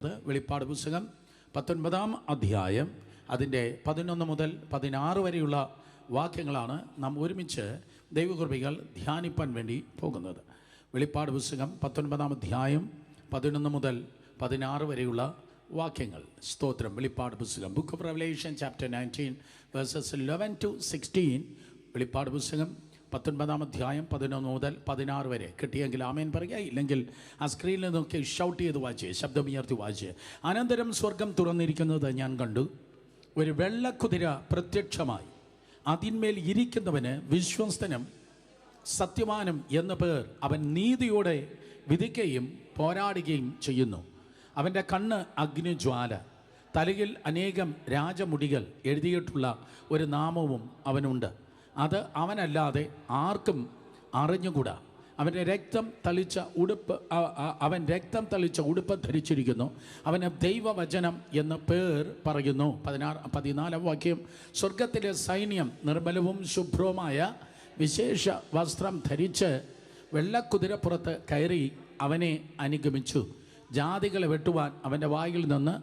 വെളിപ്പാട് പുസ്തകം 19-ാം അധ്യായം അതിൻ്റെ 11 മുതൽ 16 വരെയുള്ള വാക്യങ്ങളാണ് നാം ഒരുമിച്ച് ദൈവകൃപകൾ ധ്യാനിപ്പാൻ വേണ്ടി പോകുന്നത്. വെളിപ്പാട് പുസ്തകം 19-ാം അധ്യായം 11 മുതൽ 16 വരെയുള്ള വാക്യങ്ങൾ. സ്തോത്രം. വെളിപ്പാട് പുസ്തകം book of revelation chapter 19 versus 11 to 16. വെളിപ്പാട് പുസ്തകം 19-ാം അധ്യായം 11 മുതൽ 16 വരെ. കിട്ടിയെങ്കിൽ ആമേൻ പറയുക, ഇല്ലെങ്കിൽ ആ സ്ക്രീനിൽ നോക്കി ഷൗട്ട് ചെയ്ത് വായിച്ച്, ശബ്ദമുയർത്തി വായിച്ച്. അനന്തരം സ്വർഗം തുറന്നിരിക്കുന്നത് ഞാൻ കണ്ടു. ഒരു വെള്ളക്കുതിര പ്രത്യക്ഷമായി. അതിന്മേൽ ഇരിക്കുന്നവന് വിശ്വസ്തനും സത്യവാനും എന്ന പേർ. അവൻ നീതിയോടെ വിധിക്കുകയും പോരാടുകയും ചെയ്യുന്നു. അവൻ്റെ കണ്ണ് അഗ്നിജ്വാല, തലയിൽ അനേകം രാജമുടികൾ എഴുതിയിട്ടുള്ള ഒരു നാമവും അവനുണ്ട്. അത് അവനല്ലാതെ ആർക്കും അറിഞ്ഞുകൂടാ. അവൻ രക്തം തളിച്ച ഉടുപ്പ് ധരിച്ചിരിക്കുന്നു. അവന് ദൈവവചനം എന്ന പേർ പറയുന്നു. 14-ാം വാക്യം. സ്വർഗത്തിലെ സൈന്യം നിർമ്മലവും ശുഭ്രവുമായ വിശേഷ വസ്ത്രം ധരിച്ച് വെള്ളക്കുതിരപ്പുറത്ത് കയറി അവനെ അനുഗമിച്ചു. ജാതികളെ വെട്ടുവാൻ അവൻ്റെ വായിൽ നിന്ന്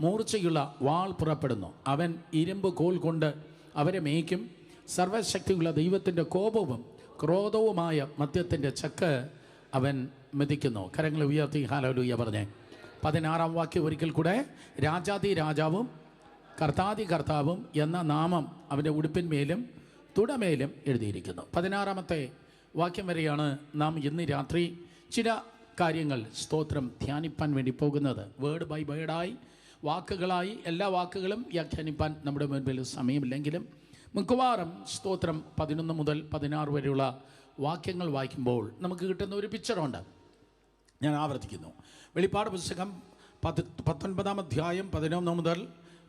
മൂർച്ചയുള്ള വാൾ പുറപ്പെടുന്നു. അവൻ ഇരുമ്പ് കോൽ കൊണ്ട് അവരെ മേയ്ക്കും. സർവശക്തിയുള്ള ദൈവത്തിൻ്റെ കോപവും ക്രോധവുമായ മദ്യത്തിൻ്റെ ചക്ക് അവൻ മെതിക്കുന്നു. കരങ്ങളെ ഉയർത്തി ഹല്ലേലൂയ പറഞ്ഞേ. 16-ാം വാക്യം ഒരിക്കൽ കൂടെ. രാജാതി രാജാവും കർത്താതി കർത്താവും എന്ന നാമം അവൻ്റെ ഉടുപ്പിന്മേലും തുടമേലും എഴുതിയിരിക്കുന്നു. 16-ാമത്തെ വാക്യം വരെയാണ് നാം ഇന്ന് രാത്രി ചില കാര്യങ്ങൾ സ്തോത്രം ധ്യാനിപ്പാൻ വേണ്ടി പോകുന്നത്. വേർഡ് ബൈ വേർഡായി, വാക്കുകളായി എല്ലാ വാക്കുകളും വ്യാഖ്യാനിപ്പാൻ നമ്മുടെ മുൻപിൽ സമയമില്ലെങ്കിലും മിക്കവാറും സ്തോത്രം 11 മുതൽ 16 വരെയുള്ള വാക്യങ്ങൾ വായിക്കുമ്പോൾ നമുക്ക് കിട്ടുന്ന ഒരു പിക്ചറുണ്ട്. ഞാൻ ആവർത്തിക്കുന്നു. വെളിപ്പാട് പുസ്തകം 19-ാം അധ്യായം 11 മുതൽ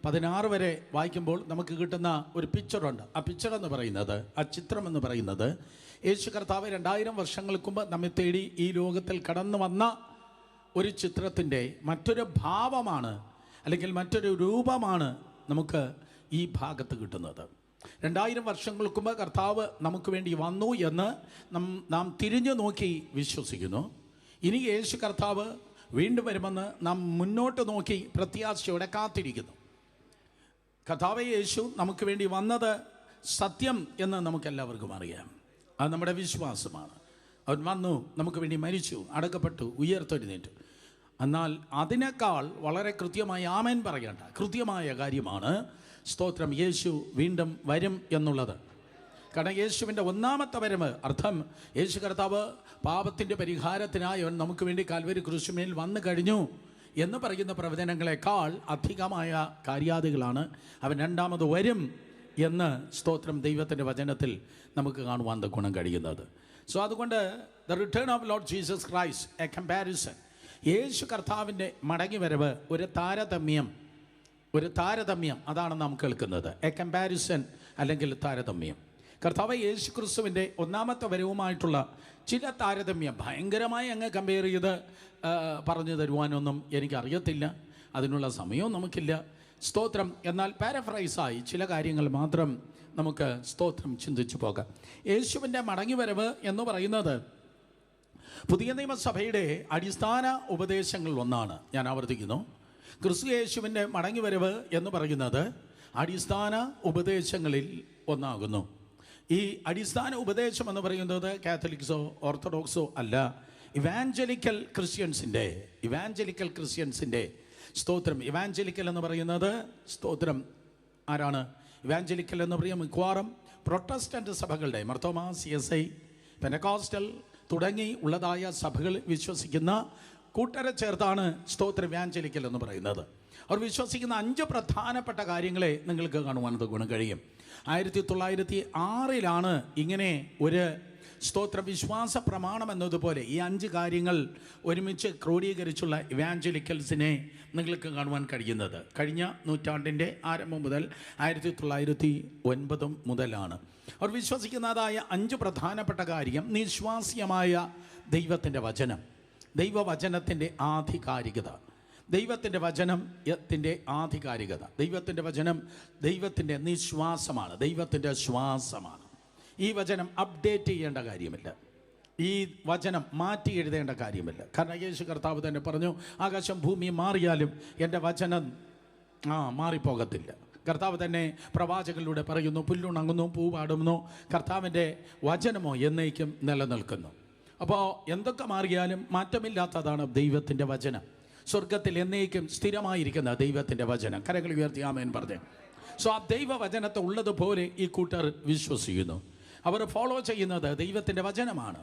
16 വരെ വായിക്കുമ്പോൾ നമുക്ക് കിട്ടുന്ന ഒരു പിക്ചറുണ്ട്. ആ പിക്ചർ എന്ന് പറയുന്നത്, ആ ചിത്രം എന്ന് പറയുന്നത്, യേശു കർത്താവ് 2000 വർഷങ്ങൾക്ക് മുമ്പ് നമ്മെ തേടി ഈ ലോകത്തിൽ കടന്നു വന്ന ഒരു ചിത്രത്തിൻ്റെ മറ്റൊരു ഭാവമാണ്, അല്ലെങ്കിൽ മറ്റൊരു രൂപമാണ് നമുക്ക് ഈ ഭാഗത്ത് കിട്ടുന്നത്. 2000 വർഷങ്ങൾക്ക് മുമ്പ് കർത്താവ് നമുക്ക് വേണ്ടി വന്നു എന്ന് നാം തിരിഞ്ഞു നോക്കി വിശ്വസിക്കുന്നു. ഇനി യേശു കർത്താവ് വീണ്ടും വരുമെന്ന് നാം മുന്നോട്ട് നോക്കി പ്രത്യാശയോടെ കാത്തിരിക്കുന്നു. കർത്താവ് യേശു നമുക്ക് വേണ്ടി വന്നത് സത്യം എന്ന് നമുക്കെല്ലാവർക്കും അറിയാം. അത് നമ്മുടെ വിശ്വാസമാണ്. അവൻ വന്നു, നമുക്ക് വേണ്ടി മരിച്ചു, അടക്കപ്പെട്ടു, ഉയർത്തെഴുന്നേറ്റു. എന്നാൽ അതിനേക്കാൾ വളരെ കൃത്യമായി ആമേൻ പറയേണ്ട കൃത്യമായ കാര്യമാണ് സ്തോത്രം യേശു വീണ്ടും വരും എന്നുള്ളത്. കാരണം യേശുവിൻ്റെ ഒന്നാമത്തെ വരവ് അർത്ഥം യേശു കർത്താവ് പാപത്തിൻ്റെ പരിഹാരത്തിനായി അവൻ നമുക്ക് വേണ്ടി കാൽവരി ക്രൂശിന്മേൽ വന്നു കഴിഞ്ഞു എന്ന് പറയുന്ന പ്രവചനങ്ങളെക്കാൾ അധികമായ കാര്യാദികളാണ് അവൻ രണ്ടാമത് വരും എന്ന് സ്തോത്രം ദൈവത്തിൻ്റെ വചനത്തിൽ നമുക്ക് കാണുവാൻ ഗുണം കഴിയുന്നത്. സോ അതുകൊണ്ട് the return of Lord Jesus Christ a comparison. യേശു കർത്താവിൻ്റെ മടങ്ങി വരവ് ഒരു താരതമ്യം അതാണ് നാം കേൾക്കുന്നത്. എ കമ്പാരിസൺ അല്ലെങ്കിൽ താരതമ്യം. കർത്താവ് യേശു ക്രിസ്തുവിൻ്റെ ഒന്നാമത്തെ വരവുമായിട്ടുള്ള ചില താരതമ്യം ഭയങ്കരമായി അങ്ങ് കമ്പയർ ചെയ്ത് പറഞ്ഞു തരുവാനൊന്നും എനിക്കറിയത്തില്ല, അതിനുള്ള സമയവും നമുക്കില്ല. സ്തോത്രം. എന്നാൽ പാരഫ്രൈസായി ചില കാര്യങ്ങൾ മാത്രം നമുക്ക് സ്തോത്രം ചിന്തിച്ചു പോകാം. യേശുവിൻ്റെ മടങ്ങി വരവ് എന്ന് പറയുന്നത് പുതിയ നിയമസഭയുടെ അടിസ്ഥാന ഉപദേശങ്ങളിൽ ഒന്നാണ്. ഞാൻ ആവർത്തിക്കുന്നു, ക്രിസ്തു യേശുവിൻ്റെ മടങ്ങി വരവ് എന്ന് പറയുന്നത് അടിസ്ഥാന ഉപദേശങ്ങളിൽ ഒന്നാകുന്നു. ഈ അടിസ്ഥാന ഉപദേശം എന്ന് പറയുന്നത് കാത്തലിക്സോ ഓർത്തഡോക്സോ അല്ല, ഇവാഞ്ചലിക്കൽ ക്രിസ്ത്യൻസിൻ്റെ സ്തോത്രം. ഇവാഞ്ചലിക്കൽ എന്ന് പറയുന്നത് സ്തോത്രം ആരാണ്? ഇവാഞ്ചലിക്കൽ എന്ന് പറയുമ്പോൾ മിക്കവാറും പ്രൊട്ടസ്റ്റന്റ് സഭകളുടെ മർത്തോമാ, CSI, പെനക്കോസ്റ്റൽ തുടങ്ങി ഉള്ളതായ സഭകൾ വിശ്വസിക്കുന്ന കൂട്ടരെ ചേർത്താണ് സ്തോത്രം ഇവാഞ്ചലിക്കൽ എന്ന് പറയുന്നത്. അവർ വിശ്വസിക്കുന്ന 5 പ്രധാനപ്പെട്ട കാര്യങ്ങളെ നിങ്ങൾക്ക് കാണുവാൻ ഗുണം കഴിയും. 1906 ഇങ്ങനെ ഒരു സ്തോത്ര വിശ്വാസ പ്രമാണം എന്നതുപോലെ ഈ 5 കാര്യങ്ങൾ ഒരുമിച്ച് ക്രോഡീകരിച്ചുള്ള ഇവാഞ്ചലിക്കൽസിനെ നിങ്ങൾക്ക് കാണുവാൻ കഴിയുന്നത്. കഴിഞ്ഞ നൂറ്റാണ്ടിൻ്റെ ആരംഭം മുതൽ 1909 മുതലാണ്. അവർ വിശ്വസിക്കുന്നതായ 5 പ്രധാനപ്പെട്ട കാര്യം: നിശ്വാസ്യമായ ദൈവത്തിൻ്റെ വചനം, ദൈവവചനത്തിൻ്റെ ആധികാരികത, ദൈവത്തിൻ്റെ വചനം ദൈവത്തിൻ്റെ നിശ്വാസമാണ്, ദൈവത്തിൻ്റെ ശ്വാസമാണ്. ഈ വചനം അപ്ഡേറ്റ് ചെയ്യേണ്ട കാര്യമില്ല. ഈ വചനം മാറ്റി എഴുതേണ്ട കാര്യമില്ല. കാരണം യേശു കർത്താവ് തന്നെ പറഞ്ഞു, ആകാശം ഭൂമി മാറിയാലും എൻ്റെ വചനം മാറിപ്പോകത്തില്ല. കർത്താവ് തന്നെ പ്രവാചകനിലൂടെ പറയുന്നു, പുല്ലുണങ്ങുന്നു, പൂവാടുന്നു, കർത്താവിൻ്റെ വചനമോ എന്നേക്കും നിലനിൽക്കുന്നു. അപ്പോൾ എന്തൊക്കെ മാറിയാലും മാറ്റമില്ലാത്തതാണ് ദൈവത്തിൻ്റെ വചനം. സ്വർഗത്തിൽ എന്നേക്കും സ്ഥിരമായിരിക്കുന്ന ദൈവത്തിൻ്റെ വചനം. കരങ്ങൾ ഉയർത്തി ആമേൻ പറഞ്ഞു. സോ ആ ദൈവവചനത്തെ ഉള്ളതുപോലെ ഈ കൂട്ടർ വിശ്വസിക്കുന്നു. അവർ ഫോളോ ചെയ്യുന്നത് ദൈവത്തിൻ്റെ വചനമാണ്.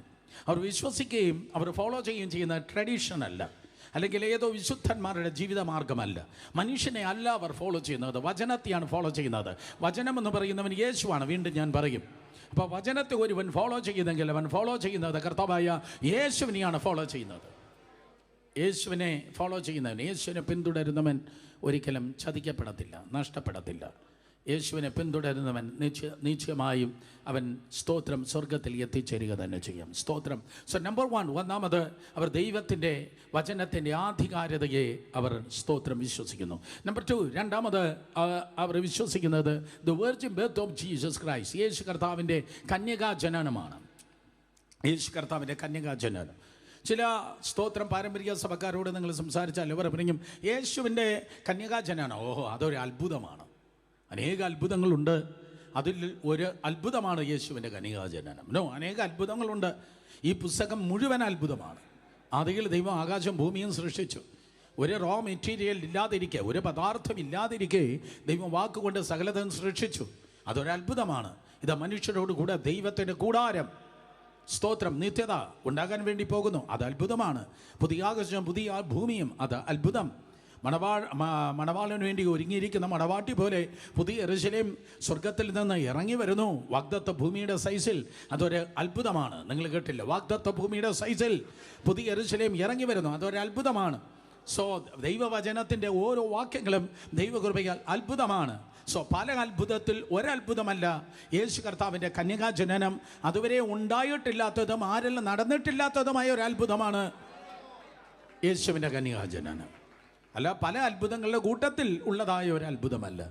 അവർ വിശ്വസിക്കുകയും അവർ ഫോളോ ചെയ്യുകയും ചെയ്യുന്ന ട്രഡീഷനല്ല, അല്ലെങ്കിൽ ഏതോ വിശുദ്ധന്മാരുടെ ജീവിതമാർഗമല്ല. മനുഷ്യനെ അല്ല അവർ ഫോളോ ചെയ്യുന്നത്, വചനത്തെയാണ് ഫോളോ ചെയ്യുന്നത്. വചനം എന്ന് പറയുന്നവൻ യേശുവാണ്. വീണ്ടും ഞാൻ പറയും, അപ്പോൾ വചനത്തെ ഒരുവൻ ഫോളോ ചെയ്യുന്നെങ്കിൽ അവൻ ഫോളോ ചെയ്യുന്നത് കർത്താവായ യേശുവിനെയാണ് ഫോളോ ചെയ്യുന്നത്. യേശുവിനെ ഫോളോ ചെയ്യുന്നവൻ, യേശുവിനെ പിന്തുടരുന്നവൻ ഒരിക്കലും ചതിക്കപ്പെടത്തില്ല, നഷ്ടപ്പെടത്തില്ല. യേശുവിനെ പിന്തുടരുന്നവൻ നിശ്ചയമായും അവൻ സ്തോത്രം സ്വർഗത്തിൽ എത്തിച്ചേരുക തന്നെ ചെയ്യും. സ്തോത്രം. സോ നമ്പർ 1, ഒന്നാമത് അവർ ദൈവത്തിൻ്റെ വചനത്തിൻ്റെ ആധികാരികതയെ അവർ സ്തോത്രം വിശ്വസിക്കുന്നു. നമ്പർ 2, രണ്ടാമത് അവർ വിശ്വസിക്കുന്നത് the virgin birth of Jesus Christ, യേശു കർത്താവിൻ്റെ കന്യകാജനനമാണ്. യേശു കർത്താവിൻ്റെ കന്യകാജനനം. ചില സ്തോത്രം പാരമ്പര്യ സഭക്കാരോട് നിങ്ങൾ സംസാരിച്ചാൽ അവർ പറയും, യേശുവിൻ്റെ കന്യകാജനനം, ഓഹോ അതൊരു അത്ഭുതമാണ്. അനേക അത്ഭുതങ്ങളുണ്ട്, അതിൽ ഒരു അത്ഭുതമാണ് യേശുവിൻ്റെ കന്യകാജനനം. അനേക അത്ഭുതങ്ങളുണ്ട്. ഈ പുസ്തകം മുഴുവൻ അത്ഭുതമാണ്. ആദിയിൽ ദൈവം ആകാശം ഭൂമിയും സൃഷ്ടിച്ചു. ഒരു റോ മെറ്റീരിയൽ ഇല്ലാതിരിക്കെ, ഒരു പദാർത്ഥം ഇല്ലാതിരിക്കെ ദൈവം വാക്കുകൊണ്ട് സകലതും സൃഷ്ടിച്ചു. അതൊരത്ഭുതമാണ്. ഇത് മനുഷ്യരോട് കൂടെ ദൈവത്തിൻ്റെ കൂടാരം, സ്തോത്രം, നിത്യത ഉണ്ടാകാൻ വേണ്ടി പോകുന്നു. അത് അത്ഭുതമാണ്. പുതിയ ആകാശം പുതിയ ഭൂമിയും അത് അത്ഭുതം. മണവാളന് വേണ്ടി ഒരുങ്ങിയിരിക്കുന്ന മണവാട്ടി പോലെ പുതിയ യെരൂശലേം സ്വർഗത്തിൽ നിന്ന് ഇറങ്ങി വരുന്നു വാഗ്ദത്ത ഭൂമിയുടെ സൈസിൽ. അതൊരു അത്ഭുതമാണ്. നിങ്ങൾ കേട്ടില്ല, വാഗ്ദത്ത ഭൂമിയുടെ സൈസിൽ പുതിയ യെരൂശലേം ഇറങ്ങി വരുന്നു. അതൊരു അത്ഭുതമാണ്. സോ ദൈവവചനത്തിൻ്റെ ഓരോ വാക്യങ്ങളും ദൈവകൃപയാൽ അത്ഭുതമാണ്. സോ പല അത്ഭുതത്തിൽ ഒരത്ഭുതമല്ല യേശു കർത്താവിൻ്റെ കന്യകാജനനം. അതുവരെ ഉണ്ടായിട്ടില്ലാത്തതും ആരെല്ലാം നടന്നിട്ടില്ലാത്തതുമായ ഒരു അത്ഭുതമാണ് യേശുവിൻ്റെ കന്യകാജനനം. അല്ല, പല അത്ഭുതങ്ങളുടെ കൂട്ടത്തിൽ ഉള്ളതായ ഒരു അത്ഭുതമല്ല.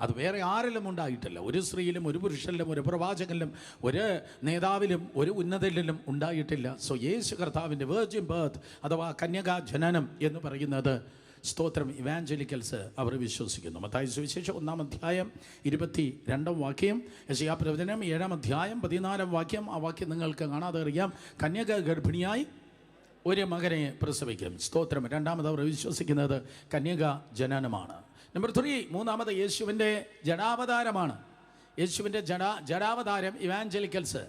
അത് വേറെ ആരിലും ഉണ്ടായിട്ടില്ല. ഒരു സ്ത്രീയിലും ഒരു പുരുഷനിലും ഒരു പ്രവാചകനിലും ഒരു നേതാവിലും ഒരു ഉന്നതരിലും ഉണ്ടായിട്ടില്ല. സോ യേശു കർത്താവിൻ്റെ വെർജിൻ ബർത്ത് അഥവാ കന്യകാജനനം എന്ന് പറയുന്നത് സ്തോത്രം ഇവാഞ്ചലിക്കൽസ് അവർ വിശ്വസിക്കുന്നു. മത്തായി സുവിശേഷം 1-ാം അധ്യായം 22-ാം വാക്യം, യെശയ്യാ പ്രവചനം 7-ാം അധ്യായം 14-ാം വാക്യം. ആ വാക്യം നിങ്ങൾക്ക് കാണാതെ അറിയാം. കന്യക ഗർഭിണിയായി ഒരു മകനെ പ്രസവിക്കും. സ്തോത്രം. രണ്ടാമത് അവർ വിശ്വസിക്കുന്നത് കന്യക ജനനമാണ്. നമ്പർ 3, മൂന്നാമത് യേശുവിൻ്റെ ജഡാവതാരമാണ്. യേശുവിൻ്റെ ജഡാവതാരം ഇവാഞ്ചലിക്കൽസ്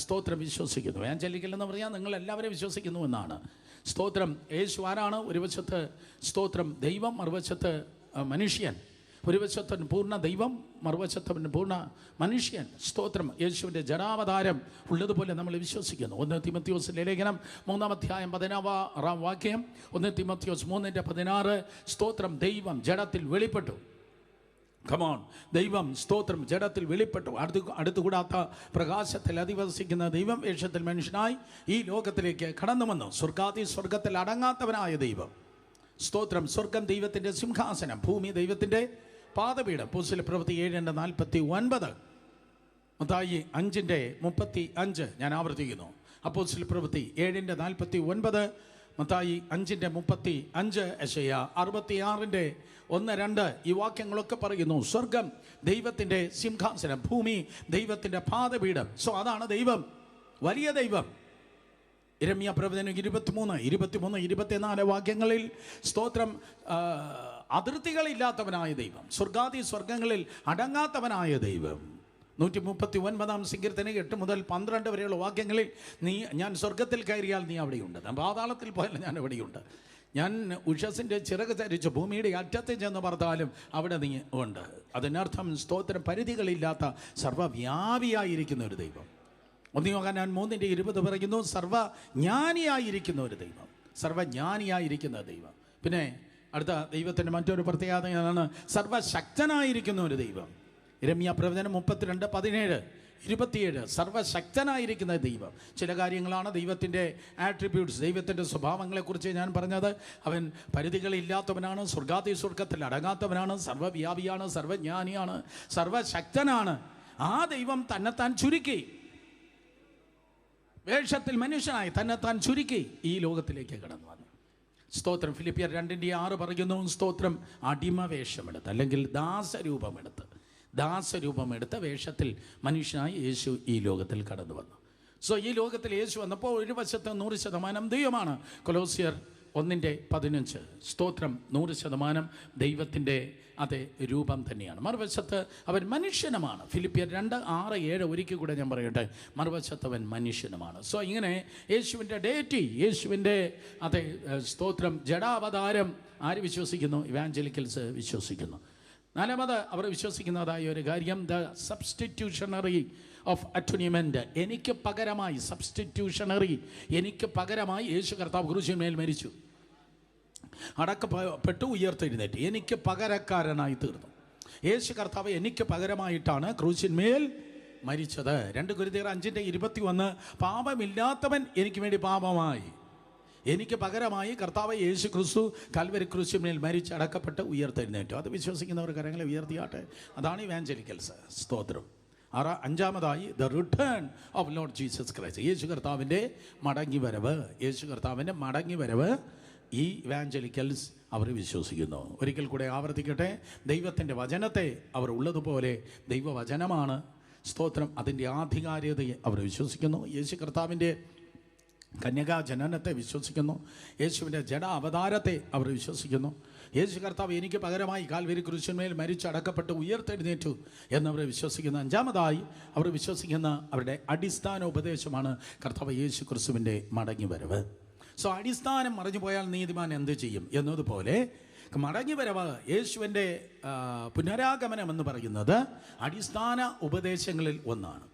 സ്തോത്രം വിശ്വസിക്കുന്നു. ഇവാഞ്ചലിക്കൽ എന്ന് പറഞ്ഞാൽ നിങ്ങൾ എല്ലാവരും വിശ്വസിക്കുന്നു എന്നാണ്. സ്തോത്രം. യേശു ആരാണ്? ഒരു വശത്ത് സ്തോത്രം ദൈവം, മറുവശത്ത് മനുഷ്യൻ. ഒരു വശത്തൻ പൂർണ്ണ ദൈവം, മറുവശത്തൻ പൂർണ്ണ മനുഷ്യൻ. സ്തോത്രം. യേശുവിൻ്റെ ജഡാവതാരം ഉള്ളതുപോലെ നമ്മൾ വിശ്വസിക്കുന്നു. 1 തീമോഥെയോസിലെ ലേഖനം 3-ാം അധ്യായം 16-ാം വാക്യം, 1 തീമോഥെയോസ് 3:16. സ്തോത്രം. ദൈവം ജഡത്തിൽ വെളിപ്പെട്ടു. കമോൺ. ദൈവം സ്തോത്രം ജഡത്തിൽ വെളിപ്പെട്ടു. അടുത്തുകൂടാത്ത പ്രകാശത്തിൽ അധിവസിക്കുന്ന ദൈവം വേഷത്തിൽ മനുഷ്യനായി ഈ ലോകത്തിലേക്ക് കടന്നു വന്നു. സ്വർഗത്തിൽ അടങ്ങാത്തവനായ ദൈവം. സ്തോത്രം. സ്വർഗം ദൈവത്തിൻ്റെ സിംഹാസനം, ഭൂമി ദൈവത്തിൻ്റെ പാദപീഠം. അപ്പോസ്തല പ്രവൃത്തി 7:49. മത്തായി 5:35. ഞാൻ ആവർത്തിക്കുന്നു. അപ്പോസ്തല പ്രവൃത്തി 7:49, മത്തായി 5:35, യെശയ്യാ 66:1-2. ഈ വാക്യങ്ങളൊക്കെ പറയുന്നു സ്വർഗം ദൈവത്തിൻ്റെ സിംഹാസനം, ഭൂമി ദൈവത്തിൻ്റെ പാദപീഠം. സോ അതാണ് ദൈവം, വലിയ ദൈവം. യിരെമ്യാ പ്രവചനം 23, 24 വാക്യങ്ങളിൽ സ്തോത്രം അതിർത്തികളില്ലാത്തവനായ ദൈവം, സ്വർഗങ്ങളിൽ അടങ്ങാത്തവനായ ദൈവം. 139-ാം സങ്കീർത്തനം 8 മുതൽ 12 വരെയുള്ള വാക്യങ്ങളിൽ ഞാൻ സ്വർഗത്തിൽ കയറിയാൽ നീ അവിടെയുണ്ട്, പാതാളത്തിൽ പോയാൽ ഞാൻ അവിടെയുണ്ട്, ഞാൻ ഉഷസിൻ്റെ ചിറക് ധരിച്ച് ഭൂമിയുടെ അറ്റത്തിൽ ചെന്ന് പറഞ്ഞാലും അവിടെ നീ ഉണ്ട്. അതിനർത്ഥം സ്തോത്രം പരിധികളില്ലാത്ത സർവ്വവ്യാപിയായിരിക്കുന്ന ഒരു ദൈവം. 1 യോഹന്നാൻ 3:20 പറയുന്നു സർവ്വജ്ഞാനിയായിരിക്കുന്ന ഒരു ദൈവം, സർവ്വജ്ഞാനിയായിരിക്കുന്ന ദൈവം. പിന്നെ അടുത്ത ദൈവത്തിൻ്റെ മറ്റൊരു പ്രത്യേകതയാണ് സർവശക്തനായിരിക്കുന്ന ഒരു ദൈവം. യിരെമ്യാ പ്രവചനം 32:17, 27. സർവശക്തനായിരിക്കുന്ന ദൈവം. ചില കാര്യങ്ങളാണ് ദൈവത്തിൻ്റെ ആട്രിബ്യൂട്ട്സ്, ദൈവത്തിൻ്റെ സ്വഭാവങ്ങളെക്കുറിച്ച് ഞാൻ പറഞ്ഞത്. അവൻ പരിധികളില്ലാത്തവനാണ്, സ്വർഗത്തിൽ അടങ്ങാത്തവനാണ്, സർവ്വവ്യാപിയാണ്, സർവ്വജ്ഞാനിയാണ്, സർവശക്തനാണ്. ആ ദൈവം തന്നെത്താൻ ചുരുക്കി വേഷത്തിൽ മനുഷ്യനായി തന്നെത്താൻ ചുരുക്കി ഈ ലോകത്തിലേക്ക് കടന്നു വന്നു. സ്തോത്രം. ഫിലിപ്പിയർ 2:6 പറയുന്നു, സ്തോത്രം, അടിമ വേഷമെടുത്ത് അല്ലെങ്കിൽ ദാസരൂപമെടുത്ത വേഷത്തിൽ മനുഷ്യനായി യേശു ഈ ലോകത്തിൽ കടന്നു വന്നു. സോ ഈ ലോകത്തിൽ യേശു വന്നപ്പോൾ ഒരു വശത്ത് 100% ദൈവമാണ്. കൊലോസ്യർ 1:15 സ്തോത്രം, 100% ദൈവത്തിൻ്റെ അതേ രൂപം തന്നെയാണ്. മറുവശത്ത് അവൻ മനുഷ്യനുമാണ്. ഫിലിപ്പിയർ 2:6-7 ഒരിക്കൽ കൂടെ ഞാൻ പറയട്ടെ, മറുവശത്ത് അവൻ മനുഷ്യനുമാണ്. സോ ഇങ്ങനെ യേശുവിൻ്റെ ഡേറ്റി, യേശുവിൻ്റെ അതേ സ്തോത്രം ജഡാവതാരം ആര് വിശ്വസിക്കുന്നു? ഇവാഞ്ചലിക്കൽസ് വിശ്വസിക്കുന്നു. നാലാമത് അവർ വിശ്വസിക്കുന്നതായ ഒരു കാര്യം, ദ സബ്സ്റ്റിറ്റ്യൂഷണറി ഓഫ് അറ്റോണിമെൻറ്റ്. എനിക്ക് പകരമായി യേശു കർത്താവ് ക്രൂശിന്മേൽ മരിച്ചു, അടക്കപ്പെട്ടു, ഉയർത്തെഴുന്നേറ്റ് എനിക്ക് പകരക്കാരനായി തീർന്നു. യേശു കർത്താവ് എനിക്ക് പകരമായിട്ടാണ് ക്രൂശിന്മേൽ മരിച്ചത്. 2 കൊരിന്ത്യർ 5:21 പാപമില്ലാത്തവൻ എനിക്ക് വേണ്ടി പാപമായി, എനിക്ക് പകരമായി കർത്താവ് യേശു ക്രിസ്തു കൽവരി ക്രൂശിന്മേൽ മരിച്ച് അടക്കപ്പെട്ട് ഉയർത്തെഴുന്നേറ്റു. അത് വിശ്വസിക്കുന്നവർ കരങ്ങളെ ഉയർത്തിയാട്ടെ. അതാണ് ഇവാഞ്ചലിക്കൽസ്. സ്തോത്രം. അഞ്ചാമതായി the return of Lord Jesus Christ. യേശു കർത്താവിൻ്റെ മടങ്ങി വരവ് ഈ ഇവാഞ്ചലിക്കൽസ് അവർ വിശ്വസിക്കുന്നു. ഒരിക്കൽ കൂടെ ആവർത്തിക്കട്ടെ, ദൈവത്തിൻ്റെ വചനത്തെ അവർ ഉള്ളതുപോലെ ദൈവവചനമാണ്. സ്തോത്രം. അതിൻ്റെ ആധികാരികതയെ അവർ വിശ്വസിക്കുന്നു. യേശു കർത്താവിൻ്റെ കന്യകാ ജനനത്തെ വിശ്വസിക്കുന്നു. യേശുവിൻ്റെ ജഡ അവതാരത്തെ അവർ വിശ്വസിക്കുന്നു. യേശു കർത്താവ് എനിക്ക് പകരമായി കാൽവരി ക്രൂശിന്മേൽ മരിച്ചടക്കപ്പെട്ട് ഉയർത്തെഴുന്നേറ്റു എന്നവർ വിശ്വസിക്കുന്നു. അഞ്ചാമതായി അവർ വിശ്വസിക്കുന്ന അവരുടെ അടിസ്ഥാന ഉപദേശമാണ് കർത്താവ് യേശു ക്രിസ്തുവിൻ്റെ മടങ്ങി വരവ്. സോ അടിസ്ഥാനം മറഞ്ഞു പോയാൽ നീതിമാൻ എന്ത് ചെയ്യും എന്നതുപോലെ മടങ്ങി വരവ്, യേശുവിൻ്റെ പുനരാഗമനം എന്ന് പറയുന്നത് അടിസ്ഥാന ഉപദേശങ്ങളിൽ ഒന്നാണ്.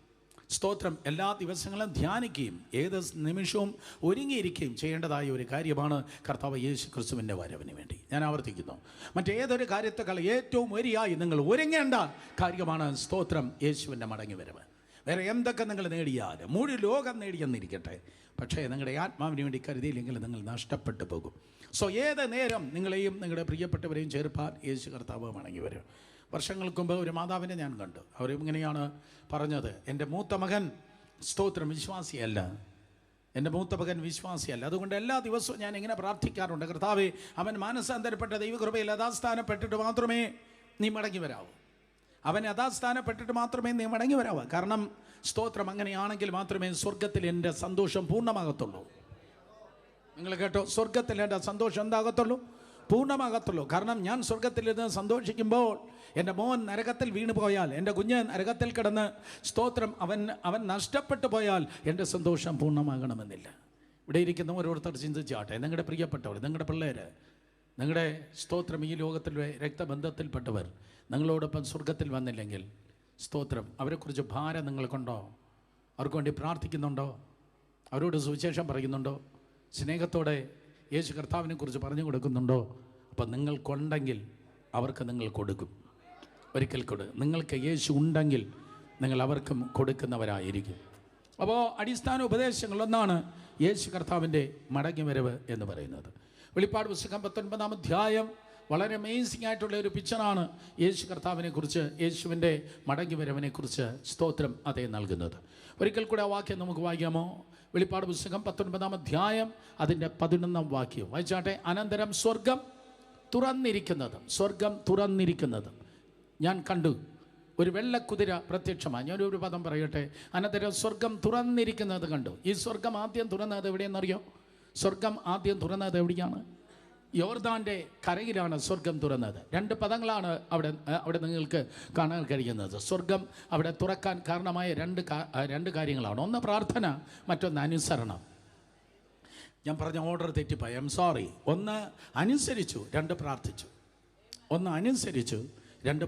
സ്തോത്രം. എല്ലാ ദിവസങ്ങളും ധ്യാനിക്കുകയും ഏത് നിമിഷവും ഒരുങ്ങിയിരിക്കുകയും ചെയ്യേണ്ടതായ ഒരു കാര്യമാണ് കർത്താവ് യേശു ക്രിസ്തുവിൻ്റെ വരവിന് വേണ്ടി. ഞാൻ ആവർത്തിക്കുന്നു, മറ്റേതൊരു കാര്യത്തെക്കാൾ ഏറ്റവും വരിയായി നിങ്ങൾ ഒരുങ്ങേണ്ട കാര്യമാണ് സ്തോത്രം യേശുവിൻ്റെ മടങ്ങി വരവ്. വേറെ എന്തൊക്കെ നിങ്ങൾ നേടിയാലും, മുഴു ലോകം നേടിയെന്നിരിക്കട്ടെ, പക്ഷേ നിങ്ങളുടെ ആത്മാവിന് വേണ്ടി കരുതിയില്ലെങ്കിൽ നിങ്ങൾ നഷ്ടപ്പെട്ടു പോകും. സോ ഏത് നേരം നിങ്ങളെയും നിങ്ങളുടെ പ്രിയപ്പെട്ടവരെയും ചേർപ്പാൻ യേശു കർത്താവ് മടങ്ങി വരും. വർഷങ്ങൾക്ക് മുമ്പ് ഒരു മാതാവിനെ ഞാൻ കണ്ടു. അവർ ഇങ്ങനെയാണ് പറഞ്ഞത്, എൻ്റെ മൂത്ത മകൻ സ്തോത്രം വിശ്വാസിയല്ല, അതുകൊണ്ട് എല്ലാ ദിവസവും ഞാൻ ഇങ്ങനെ പ്രാർത്ഥിക്കാറുണ്ട്, കർത്താവേ അവൻ മാനസാന്തരപ്പെട്ട ദൈവകൃപയിൽ യഥാസ്ഥാനപ്പെട്ടിട്ട് മാത്രമേ നീ മടങ്ങി വരാവൂ. കാരണം സ്തോത്രം അങ്ങനെയാണെങ്കിൽ മാത്രമേ സ്വർഗത്തിൽ എൻ്റെ സന്തോഷം പൂർണ്ണമാകത്തുള്ളൂ. നിങ്ങൾ കേട്ടോ, സ്വർഗത്തിൽ എൻ്റെ സന്തോഷം എന്താകത്തുള്ളൂ? പൂർണ്ണമാകത്തുള്ളൂ. കാരണം ഞാൻ സ്വർഗത്തിൽ നിന്ന് സന്തോഷിക്കുമ്പോൾ എൻ്റെ മോൻ നരകത്തിൽ വീണു പോയാൽ, എൻ്റെ കുഞ്ഞ് നരകത്തിൽ കിടന്ന് സ്തോത്രം അവൻ നഷ്ടപ്പെട്ടു പോയാൽ എൻ്റെ സന്തോഷം പൂർണ്ണമാകണമെന്നില്ല. ഇവിടെ ഇരിക്കുന്ന ഓരോരുത്തർ ചിന്തിച്ചാട്ടെ, നിങ്ങളുടെ പ്രിയപ്പെട്ടവർ, നിങ്ങളുടെ പിള്ളേർ, നിങ്ങളുടെ സ്തോത്രം ഈ ലോകത്തിലെ രക്തബന്ധത്തിൽപ്പെട്ടവർ നിങ്ങളോടൊപ്പം സ്വർഗത്തിൽ വന്നില്ലെങ്കിൽ സ്തോത്രം അവരെക്കുറിച്ച് ഭാരം നിങ്ങൾക്കുണ്ടോ? അവർക്ക് വേണ്ടി പ്രാർത്ഥിക്കുന്നുണ്ടോ? അവരോട് സുവിശേഷം പറയുന്നുണ്ടോ? സ്നേഹത്തോടെ യേശു കർത്താവിനെ കുറിച്ച് പറഞ്ഞു കൊടുക്കുന്നുണ്ടോ? അപ്പം നിങ്ങൾക്കുണ്ടെങ്കിൽ അവർക്ക് നിങ്ങൾ കൊടുക്കും. ഒരിക്കൽ നിങ്ങൾക്ക് യേശു ഉണ്ടെങ്കിൽ നിങ്ങൾ അവർക്കും കൊടുക്കുന്നവരായിരിക്കും. അപ്പോൾ അടിസ്ഥാന ഉപദേശങ്ങളൊന്നാണ് യേശു കർത്താവിൻ്റെ മടങ്ങി വരവ് എന്ന് പറയുന്നത്. വെളിപ്പാട് പുസ്തകം 19-ാം അധ്യായം വളരെ അമേസിംഗ് ആയിട്ടുള്ള ഒരു പിക്ചറാണ് യേശു കർത്താവിനെ കുറിച്ച്, യേശുവിൻ്റെ മടങ്ങി വരവിനെ കുറിച്ച് സ്തോത്രം അതേ നൽകുന്നത്. ഒരിക്കൽ കൂടെ ആ വാക്യം നമുക്ക് വായിക്കാമോ? വെളിപ്പാട് പുസ്തകം 19-ാം അധ്യായം അതിൻ്റെ 11-ാം വാക്യം വായിച്ചാട്ടെ. അനന്തരം സ്വർഗം തുറന്നിരിക്കുന്നതും ഞാൻ കണ്ടു, ഒരു വെള്ളക്കുതിര പ്രത്യക്ഷമായി. ഞാനൊരു പദം പറയട്ടെ. അനന്തരം സ്വർഗം തുറന്നിരിക്കുന്നത് കണ്ടു. ഈ സ്വർഗം ആദ്യം തുറന്നത് എവിടെയെന്നറിയോ? സ്വർഗം ആദ്യം തുറന്നത് എവിടെയാണ്? യോർദാൻ്റെ കരയിലാണ് സ്വർഗം തുറന്നത്. 2 പദങ്ങളാണ് അവിടെ നിങ്ങൾക്ക് കാണാൻ കഴിയുന്നത്. സ്വർഗം അവിടെ തുറക്കാൻ കാരണമായ രണ്ട് കാര്യങ്ങളാണ്. ഒന്ന് പ്രാർത്ഥന, മറ്റൊന്ന് അനുസരണം. ഞാൻ പറഞ്ഞ ഓർഡർ തെറ്റിപ്പോയി, ഐ എം സോറി. ഒന്ന് അനുസരിച്ചു, 2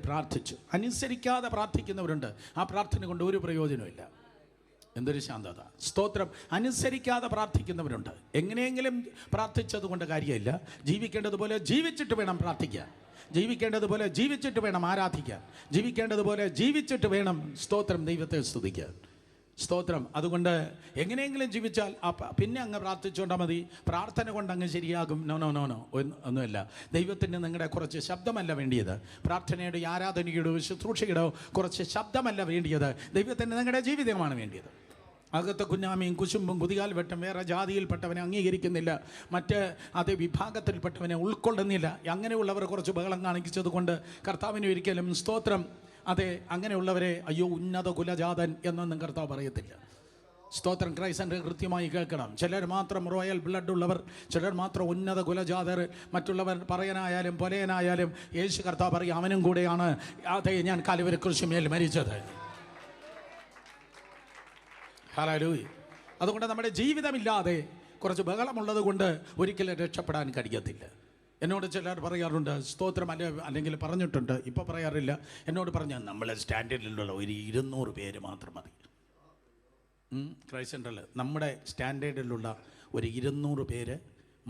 പ്രാർത്ഥിച്ചു. അനുസരിക്കാതെ പ്രാർത്ഥിക്കുന്നവരുണ്ട്. ആ പ്രാർത്ഥന കൊണ്ട് ഒരു പ്രയോജനമില്ല. എന്തൊരു ശാന്തത! സ്തോത്രം. അനുസരിക്കാതെ പ്രാർത്ഥിക്കുന്നവരുണ്ട്. എങ്ങനെയെങ്കിലും പ്രാർത്ഥിച്ചത് കൊണ്ട് കാര്യമില്ല. ജീവിക്കേണ്ടതുപോലെ ജീവിച്ചിട്ട് വേണം പ്രാർത്ഥിക്കാൻ, ജീവിക്കേണ്ടതുപോലെ ജീവിച്ചിട്ട് വേണം ആരാധിക്കാൻ, ജീവിക്കേണ്ടതുപോലെ ജീവിച്ചിട്ട് വേണം സ്തോത്രം ദൈവത്തെ സ്തുതിക്കാൻ. സ്തോത്രം. അതുകൊണ്ട് എങ്ങനെയെങ്കിലും ജീവിച്ചാൽ പിന്നെ അങ്ങ് പ്രാർത്ഥിച്ചുകൊണ്ടാൽ മതി, പ്രാർത്ഥന കൊണ്ട് അങ്ങ് ശരിയാകും. നോ ഒന്നുമില്ല. ദൈവത്തിന് നിങ്ങളുടെ കുറച്ച് ശബ്ദമല്ല വേണ്ടിയത്, പ്രാർത്ഥനയുടെ ആരാധനയുടെ ശുശ്രൂഷയുടെ കുറച്ച് ശബ്ദമല്ല വേണ്ടിയത്, ദൈവത്തിന് നിങ്ങളുടെ ജീവിതമാണ് വേണ്ടിയത്. അകത്തെ കുഞ്ഞാമിയും കുശുമ്പും കുതികാൽ വെട്ടം വേറെ ജാതിയിൽപ്പെട്ടവനെ അംഗീകരിക്കുന്നില്ല, മറ്റ് അതേ വിഭാഗത്തിൽപ്പെട്ടവനെ ഉൾക്കൊള്ളുന്നില്ല. അങ്ങനെയുള്ളവർ കുറച്ച് ബഹളം കാണിച്ചത് കൊണ്ട് കർത്താവിന് ഒരിക്കലും സ്തോത്രം അതെ അങ്ങനെയുള്ളവരെ അയ്യോ ഉന്നത കുലജാതൻ എന്നൊന്നും കർത്താവ് പറയത്തില്ല. സ്തോത്രം. ക്രൈസ്തവർ കൃത്യമായി കേൾക്കണം. ചിലർ മാത്രം റോയൽ ബ്ലഡ് ഉള്ളവർ, ചിലർ മാത്രം ഉന്നത കുലജാതർ, മറ്റുള്ളവർ പറയനായാലും പൊലയനായാലും യേശു കർത്താവ് പറയും അവനും കൂടെയാണ് അതെ ഞാൻ കാൽവരി ക്രൂശിന്മേൽ മരിച്ചത്. ഹല്ലേലൂയ. അതുകൊണ്ട് നമ്മുടെ ജീവിതമില്ലാതെ കുറച്ച് ബഹളമുള്ളത് കൊണ്ട് ഒരിക്കലും രക്ഷപ്പെടാൻ കഴിയത്തില്ല. എന്നോട് ചിലർ പറയാറുണ്ട് സ്തോത്രം അല്ലെങ്കിൽ പറഞ്ഞിട്ടുണ്ട്, ഇപ്പോൾ പറയാറില്ല. എന്നോട് പറഞ്ഞാൽ നമ്മളെ സ്റ്റാൻഡേർഡിലുള്ള ഒരു 200 പേര് മാത്രം മതി. ക്രൈസ്റ്റ് സെൻ്ററിൽ നമ്മുടെ സ്റ്റാൻഡേർഡിലുള്ള ഒരു 200 പേര്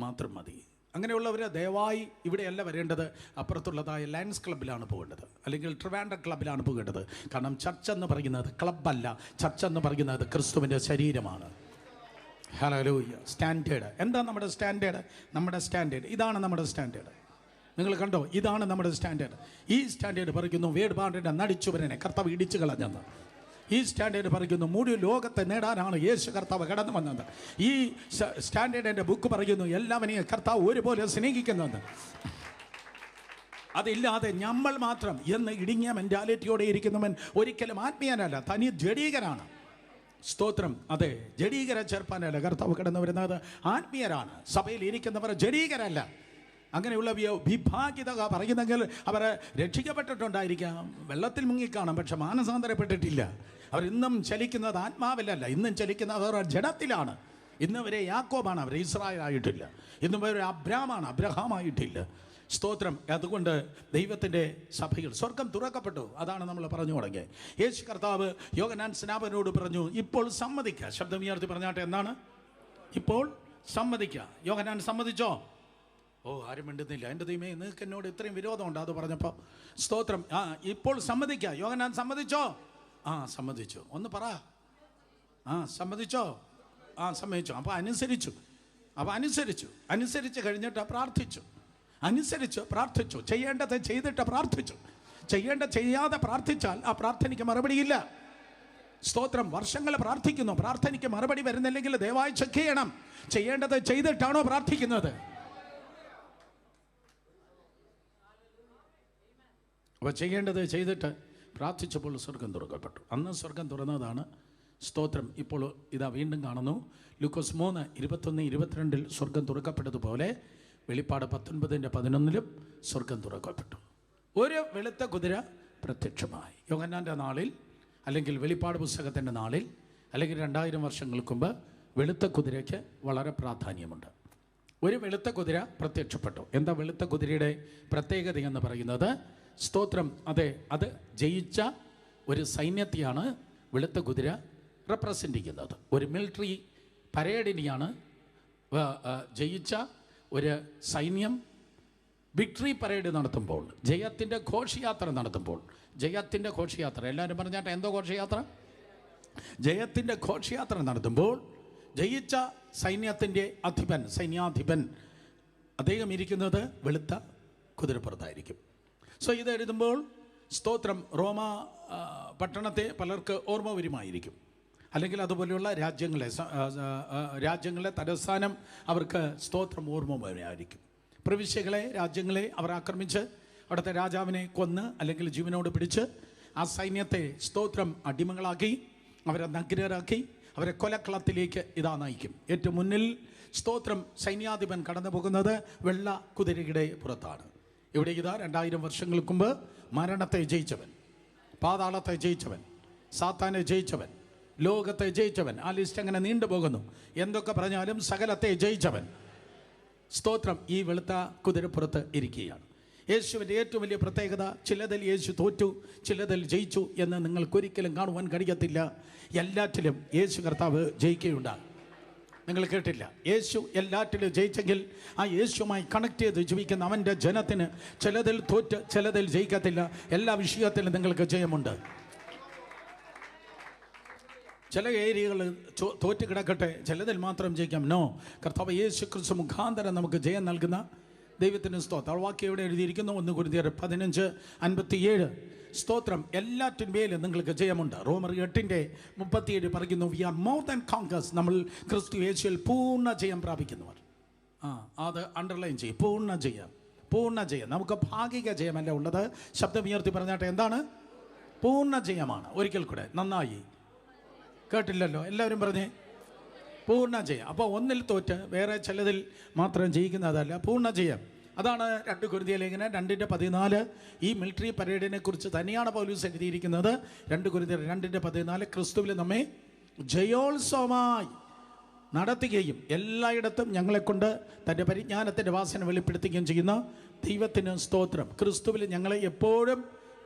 മാത്രം മതി. അങ്ങനെയുള്ളവർ ദയവായി ഇവിടെയല്ല വരേണ്ടത്, അപ്പുറത്തുള്ളതായ ലയൺസ് ക്ലബ്ബിലാണ് പോകേണ്ടത്, അല്ലെങ്കിൽ ട്രിവാൻഡ്രം ക്ലബ്ബിലാണ് പോകേണ്ടത്. കാരണം ചർച്ച് എന്ന് പറയുന്നത് ക്ലബ്ബല്ല, ചർച്ച് എന്ന് പറയുന്നത് ക്രിസ്തുവിൻ്റെ ശരീരമാണ്. ഹല്ലേലൂയ. സ്റ്റാൻഡേർഡ് എന്താ നമ്മുടെ സ്റ്റാൻഡേർഡ്? നമ്മുടെ സ്റ്റാൻഡേർഡ് ഇതാണ് നമ്മുടെ സ്റ്റാൻഡേർഡ്. നിങ്ങൾ കണ്ടോ, ഇതാണ് നമ്മുടെ സ്റ്റാൻഡേർഡ്. ഈ സ്റ്റാൻഡേർഡ് പറയുന്നു വേർപാടിൻ്റെ നടിച്ചുവരനെ കർത്താവ് ഇടിച്ചു കളഞ്ഞെന്ന്. ഈ സ്റ്റാൻഡേർഡ് പറയുന്നു മുഴു ലോകത്തെ നേടാനാണ് യേശു കർത്താവ് കടന്നു വന്നത്. ഈ സ്റ്റാൻഡേർഡിൻ്റെ ബുക്ക് പറയുന്നു എല്ലാവരെയും കർത്താവ് ഒരുപോലെ സ്നേഹിക്കുന്നെന്ന്. അതില്ലാതെ നമ്മൾ മാത്രം എന്ന് ഇടുങ്ങിയ മെൻറ്റാലിറ്റിയോടെ ഇരിക്കുന്നവൻ ഒരിക്കലും ആത്മീയനല്ല, തനി ജഡീകനാണ്. സ്തോത്രം. അതെ, ജഡീകര ചേർപ്പാനല്ല കർത്താവ് കടന്നു വരുന്നത്, ആത്മീയരാണ്. സഭയിൽ ഇരിക്കുന്നവർ ജഡീകരല്ല. അങ്ങനെയുള്ള വിഭാഗിത പറയുന്നെങ്കിൽ അവർ രക്ഷിക്കപ്പെട്ടിട്ടുണ്ടായിരിക്കാം, വെള്ളത്തിൽ മുങ്ങിക്കാണും, പക്ഷെ മാനസാന്തരപ്പെട്ടിട്ടില്ല. അവരിന്നും ചലിക്കുന്നത് ആത്മാവിലല്ല, ഇന്നും ചലിക്കുന്നത് അവർ ജഡത്തിലാണ്. ഇന്ന് വരെ യാക്കോബാണ്, അവർ ഇസ്രായേൽ ആയിട്ടില്ല. ഇന്നും വരെ അബ്രാമാണ്, അബ്രഹാമായിട്ടില്ല. സ്തോത്രം. അതുകൊണ്ട് ദൈവത്തിൻ്റെ സഭയിൽ സ്വർഗം തുറക്കപ്പെട്ടു. അതാണ് നമ്മൾ പറഞ്ഞു തുടങ്ങിയത്. യേശു കർത്താവ് യോഹന്നാൻ സ്നാപകനോട് പറഞ്ഞു ഇപ്പോൾ സമ്മതിക്കുക. ശബ്ദം ഉയർത്തി പറഞ്ഞാട്ടെ, എന്താണ് ഇപ്പോൾ സമ്മതിക്കുക? യോഹന്നാൻ സമ്മതിച്ചോ? ആരും മിണ്ടുന്നില്ല. എൻ്റെ ദൈവമേ, നിങ്ങൾക്ക് എന്നോട് ഇത്രയും വിരോധമുണ്ട് അത് പറഞ്ഞപ്പോൾ. സ്തോത്രം. ഇപ്പോൾ സമ്മതിക്കുക. യോഹന്നാൻ സമ്മതിച്ചോ? സമ്മതിച്ചു. ഒന്ന് പറ. സമ്മതിച്ചോ? സമ്മതിച്ചു. അപ്പോൾ അനുസരിച്ചു കഴിഞ്ഞിട്ട് പ്രാർത്ഥിച്ചു. ചെയ്യേണ്ടത് ചെയ്തിട്ട് പ്രാർത്ഥിച്ചു. ചെയ്യാതെ പ്രാർത്ഥിച്ചാൽ ആ പ്രാർത്ഥനയ്ക്ക് മറുപടിയില്ല. സ്തോത്രം. വർഷങ്ങൾ പ്രാർത്ഥിക്കുന്നു, പ്രാർത്ഥനയ്ക്ക് മറുപടി വരുന്നില്ലെങ്കിൽ ദയവായി ചെക്ക് ചെയ്യണം. ചെയ്യേണ്ടത് ചെയ്തിട്ടാണോ പ്രാർത്ഥിക്കുന്നത്? അപ്പോൾ ചെയ്യേണ്ടത് ചെയ്തിട്ട് പ്രാർത്ഥിച്ചപ്പോൾ സ്വർഗം തുറക്കപ്പെട്ടു. അന്ന് സ്വർഗം തുറന്നതാണ്. സ്തോത്രം. ഇപ്പോൾ ഇതാ വീണ്ടും കാണുന്നു. ലൂക്കോസ് 3:21-22 സ്വർഗം തുറക്കപ്പെട്ടതുപോലെ വെളിപ്പാട് 19:11 സ്വർഗം തുറക്കപ്പെട്ടു. ഒരു വെളുത്ത കുതിര പ്രത്യക്ഷമായി. യോഹന്നാൻ്റെ നാളിൽ, അല്ലെങ്കിൽ വെളിപ്പാട് പുസ്തകത്തിൻ്റെ നാളിൽ, അല്ലെങ്കിൽ 2000 വർഷങ്ങൾക്ക് മുമ്പ് വെളുത്ത കുതിരയ്ക്ക് വളരെ പ്രാധാന്യമുണ്ട്. ഒരു വെളുത്ത കുതിര പ്രത്യക്ഷപ്പെട്ടു. എന്താ വെളുത്ത കുതിരയുടെ പ്രത്യേകത എന്ന് പറയുന്നത്? സ്തോത്രം. അതെ, അത് ജയിച്ച ഒരു സൈന്യത്തെയാണ് വെളുത്ത കുതിര റെപ്രസെൻ്റ് ചെയ്യുന്നത്. ഒരു മിലിറ്ററി പരേഡിനെയാണ് ജയിച്ച ഒരു സൈന്യം വിക്ടറി പരേഡ് നടത്തുമ്പോൾ, ജയത്തിൻ്റെ ഘോഷയാത്ര നടത്തുമ്പോൾ. ജയത്തിൻ്റെ ഘോഷയാത്ര, എല്ലാവരും പറഞ്ഞാട്ടെ, എന്തോ ഘോഷയാത്ര? ജയത്തിൻ്റെ ഘോഷയാത്ര നടത്തുമ്പോൾ ജയിച്ച സൈന്യത്തിൻ്റെ സൈന്യാധിപൻ അദ്ദേഹം ഇരിക്കുന്നത് വെളുത്ത കുതിരപ്പുറത്തായിരിക്കും. ഇത് എഴുതുമ്പോൾ സ്തോത്രം റോമ പട്ടണത്തെ പലർക്ക് ഓർമ്മ വരുമായിരിക്കും. അല്ലെങ്കിൽ അതുപോലെയുള്ള രാജ്യങ്ങളെ തലസ്ഥാനം അവർക്ക് സ്തോത്രം ഓർമ്മ വരുമായിരിക്കും. പ്രവിശ്യകളെ, രാജ്യങ്ങളെ അവർ ആക്രമിച്ച് അവിടുത്തെ രാജാവിനെ കൊന്ന് അല്ലെങ്കിൽ ജീവനോട് പിടിച്ച് ആ സൈന്യത്തെ സ്തോത്രം അടിമകളാക്കി, അവരെ നഗ്നരാക്കി, അവരെ കൊലക്കളത്തിലേക്ക് ഇതാ നയിക്കും. ഏറ്റവും മുന്നിൽ സ്തോത്രം സൈന്യാധിപൻ കടന്നു പോകുന്നത് വെള്ള കുതിരയുടെ പുറത്താണ്. ഇവിടെ ഇതാ 2000 വർഷങ്ങൾക്ക് മുമ്പ് മരണത്തെ ജയിച്ചവൻ, പാതാളത്തെ ജയിച്ചവൻ, സാത്താനെ ജയിച്ചവൻ, ലോകത്തെ ജയിച്ചവൻ. ആ ലിസ്റ്റ് അങ്ങനെ നീണ്ടുപോകുന്നു. എന്തൊക്കെ പറഞ്ഞാലും സകലത്തെ ജയിച്ചവൻ സ്തോത്രം ഈ വെളുത്ത കുതിരപ്പുറത്ത് ഇരിക്കുകയാണ്. യേശുവിൻ്റെ ഏറ്റവും വലിയ പ്രത്യേകത, ചിലതിൽ യേശു തോറ്റു, ചിലതിൽ ജയിച്ചു എന്ന് നിങ്ങൾക്കൊരിക്കലും കാണുവാൻ കഴിയത്തില്ല. എല്ലാറ്റിലും യേശു കർത്താവ് ജയിക്കുകയുണ്ടാകും. നിങ്ങൾ കേട്ടില്ല, യേശു എല്ലാറ്റിലും ജയിച്ചെങ്കിൽ ആ യേശുമായി കണക്ട് ചെയ്ത് ജീവിക്കുന്ന അവൻ്റെ ജനത്തിന് ചിലതിൽ തോറ്റ് ചിലതിൽ ജയിക്കത്തില്ല. എല്ലാ വിഷയത്തിലും നിങ്ങൾക്ക് ജയമുണ്ട്. ചില ഏരിയകൾ തോറ്റ് കിടക്കട്ടെ, ചിലതിൽ മാത്രം ജയിക്കാം. നോ, കർത്താവ് യേശു ക്രിസ്തു മുഖാന്തരം നമുക്ക് ജയം നൽകുന്ന ദൈവത്തിന് സ്തോത്രം. വാക്യം എവിടെ എഴുതിയിരിക്കുന്നു? 1 കൊരിന്ത്യർ 15:57. സ്തോത്രം. എല്ലാറ്റിന്മേലും നിങ്ങൾക്ക് ജയമുണ്ട്. റോമർ 8:37 പറയുന്നു, V are more than conquers. നമ്മൾ ക്രിസ്തു യേശുവിൽ പൂർണ്ണ ജയം പ്രാപിക്കുന്നവർ. അത് അണ്ടർലൈൻ ചെയ്യും. പൂർണ്ണ ജയം, പൂർണ്ണ ജയം. നമുക്ക് ഭാഗിക ജയമല്ല ഉള്ളത്. ശബ്ദമുയർത്തി പറഞ്ഞാട്ടെ, എന്താണ്? പൂർണ്ണ ജയമാണ്. ഒരിക്കൽ കൂടെ നന്നായി കേട്ടില്ലല്ലോ, എല്ലാവരും പറഞ്ഞേ പൂർണ്ണ ജയം. അപ്പോൾ ഒന്നിൽ തോറ്റ് വേറെ ചിലതിൽ മാത്രം ജയിക്കുന്നതല്ല, പൂർണ്ണ ജയം. അതാണ് 2 കൊരിന്ത്യർ ലേഖനം 2:14. ഈ മിലിറ്ററി പരേഡിനെ കുറിച്ച് തന്നെയാണ് പൗലോസ് എഴുതിയിരിക്കുന്നത്. 2 കൊരിന്ത്യർ 2:14, ക്രിസ്തുവിൽ നമ്മെ ജയോത്സവമായി നടത്തുകയും എല്ലായിടത്തും ഞങ്ങളെക്കൊണ്ട് തൻ്റെ പരിജ്ഞാനത്തിൻ്റെ വാസന വെളിപ്പെടുത്തുകയും ചെയ്യുന്ന ദൈവത്തിന് സ്തോത്രം. ക്രിസ്തുവിൽ ഞങ്ങളെ എപ്പോഴും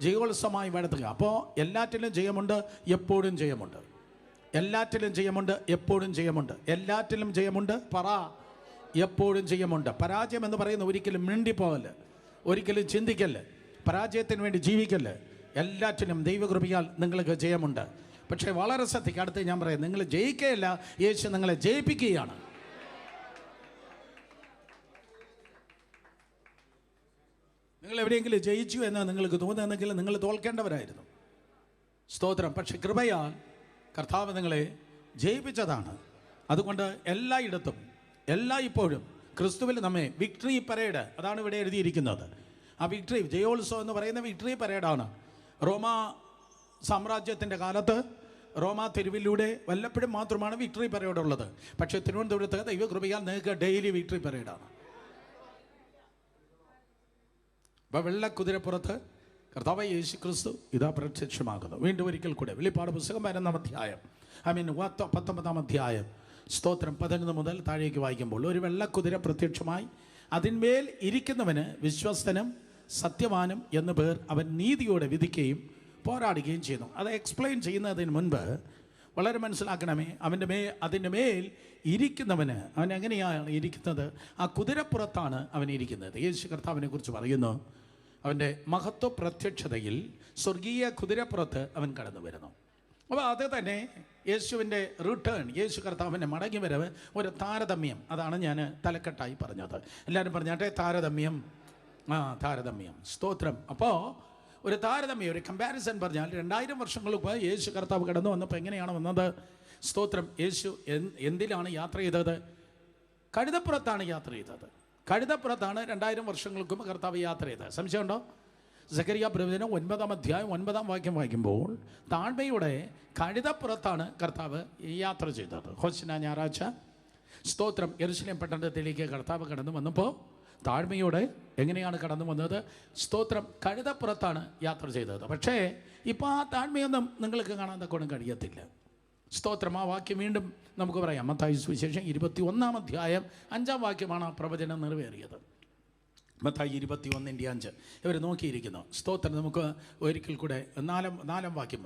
ജയോത്സവമായി നടത്തുക. അപ്പോൾ എല്ലാറ്റിലും ജയമുണ്ട്, എപ്പോഴും ജയമുണ്ട്. എല്ലാറ്റിലും ജയമുണ്ട്, എപ്പോഴും ജയമുണ്ട്. എല്ലാറ്റിലും ജയമുണ്ട്, പറ, എപ്പോഴും ജയമുണ്ട്. പരാജയം എന്ന് പറയുന്ന ഒരിക്കലും മിണ്ടിപ്പോകല്, ഒരിക്കലും ചിന്തിക്കല്, പരാജയത്തിന് വേണ്ടി ജീവിക്കല്. എല്ലാറ്റിനും ദൈവകൃപയാൽ നിങ്ങൾക്ക് ജയമുണ്ട്. പക്ഷേ വളരെ ശ്രദ്ധിക്കുക, അടുത്ത് ഞാൻ പറയാം, നിങ്ങൾ ജയിക്കുകയല്ല, യേശു നിങ്ങളെ ജയിപ്പിക്കുകയാണ്. നിങ്ങൾ എവിടെയെങ്കിലും ജയിച്ചു എന്ന് നിങ്ങൾക്ക് തോന്നുന്നെങ്കിൽ നിങ്ങൾ തോൽക്കേണ്ടവരായിരുന്നു. സ്തോത്രം. പക്ഷെ കൃപയാൽ കർത്താവ് നിങ്ങളെ ജയിപ്പിച്ചതാണ്. അതുകൊണ്ട് എല്ലായിടത്തും എല്ലായ്പ്പോഴും ക്രിസ്തുവിൽ നമ്മെ വിക്ടറി പരേഡ്, അതാണ് ഇവിടെ എഴുതിയിരിക്കുന്നത്. ആ വിക്ടറി, ജയോത്സവം എന്ന് പറയുന്ന വിക്ടറി പരേഡാണ്. റോമ സാമ്രാജ്യത്തിൻ്റെ കാലത്ത് റോമ തെരുവിലൂടെ വല്ലപ്പോഴും മാത്രമാണ് വിക്ടറി പരേഡ് ഉള്ളത്. പക്ഷേ തിരുവനന്തപുരത്ത് ദൈവകൃപയാൽ നിങ്ങൾക്ക് ഡെയിലി വിക്ടറി പരേഡാണ്. അപ്പോൾ വെള്ളക്കുതിരപ്പുറത്ത് കർത്താവായ യേശു ക്രിസ്തു ഇതാ പ്രത്യക്ഷമാകുന്നു. വീണ്ടും ഒരിക്കൽ കൂടെ വെളിപ്പാട് പുസ്തകം 11-ാം അധ്യായം, 19-ാം അധ്യായം, സ്തോത്രം, 11 മുതൽ താഴേക്ക് വായിക്കുമ്പോൾ, ഒരു വെള്ളക്കുതിര പ്രത്യക്ഷമായി, അതിന്മേൽ ഇരിക്കുന്നവന് വിശ്വസ്തനും സത്യവാനും എന്നു പേർ, അവൻ നീതിയോടെ വിധിക്കുകയും പോരാടുകയും ചെയ്യുന്നു. അത് എക്സ്പ്ലെയിൻ ചെയ്യുന്നതിന് മുൻപ് വളരെ മനസ്സിലാക്കണമേ, അതിൻ്റെ മേൽ ഇരിക്കുന്നവന്, അവൻ എങ്ങനെയാണ് ഇരിക്കുന്നത്? ആ കുതിരപ്പുറത്താണ് അവൻ ഇരിക്കുന്നത്. യേശു കർത്താവിനെ കുറിച്ച് പറയുന്നു, അവൻ്റെ മഹത്വ പ്രത്യക്ഷതയിൽ സ്വർഗീയ കുതിരപ്പുറത്ത് അവൻ കടന്നു വരുന്നു. അപ്പോൾ അത് തന്നെ യേശുവിൻ്റെ റിട്ടേൺ, യേശു കർത്താവിൻ്റെ മടങ്ങി വരവ് ഒരു താരതമ്യം. അതാണ് ഞാൻ തലക്കെട്ടായി പറഞ്ഞത്. എല്ലാവരും പറഞ്ഞാട്ടെ, താരതമ്യം. താരതമ്യം. സ്തോത്രം. അപ്പോൾ ഒരു താരതമ്യം, ഒരു കമ്പാരിസൺ പറഞ്ഞാൽ 2000 വർഷങ്ങൾക്ക് യേശു കർത്താവ് കടന്നു വന്നപ്പോൾ എങ്ങനെയാണ് വന്നത്? സ്തോത്രം. യേശു എന്തിലാണ് യാത്ര ചെയ്തത്? കഴുതപ്പുറത്താണ് യാത്ര ചെയ്തത്. കഴുതപ്പുറത്താണ് 2000 വർഷങ്ങൾക്ക് മുമ്പ് കർത്താവ് യാത്ര ചെയ്തത്. സംശയമുണ്ടോ? സഖറിയ പ്രവചനം 9-ാം അധ്യായം 9-ാം വാക്യം വായിക്കുമ്പോൾ, താഴ്മയുടെ കഴുതപ്പുറത്താണ് കർത്താവ് യാത്ര ചെയ്തത്. ഹോശന്ന ഞായറാഴ്ച, സ്തോത്രം, യെരൂശലേം പട്ടണത്തിലേക്ക് കർത്താവ് കടന്നു വന്നപ്പോൾ താഴ്മയോടെ എങ്ങനെയാണ് കടന്നു വന്നത്? സ്തോത്രം, കഴുതപ്പുറത്താണ് യാത്ര ചെയ്തത്. പക്ഷേ ഇപ്പോൾ ആ താഴ്മയൊന്നും നിങ്ങൾക്ക് കാണാൻ തക്കോണം കഴിയത്തില്ല. സ്തോത്രം. ആ വാക്യം വീണ്ടും നമുക്ക് പറയാം. മത്തായി സുവിശേഷം 21-ാം അധ്യായം 5-ാം വാക്യമാണ് ആ പ്രവചനം നിറവേറിയത്. മത്തായി 21:5 ഇവർ നോക്കിയിരിക്കുന്നു. സ്തോത്രം. നമുക്ക് ഒരിക്കൽ കൂടെ നാലാം വാക്യം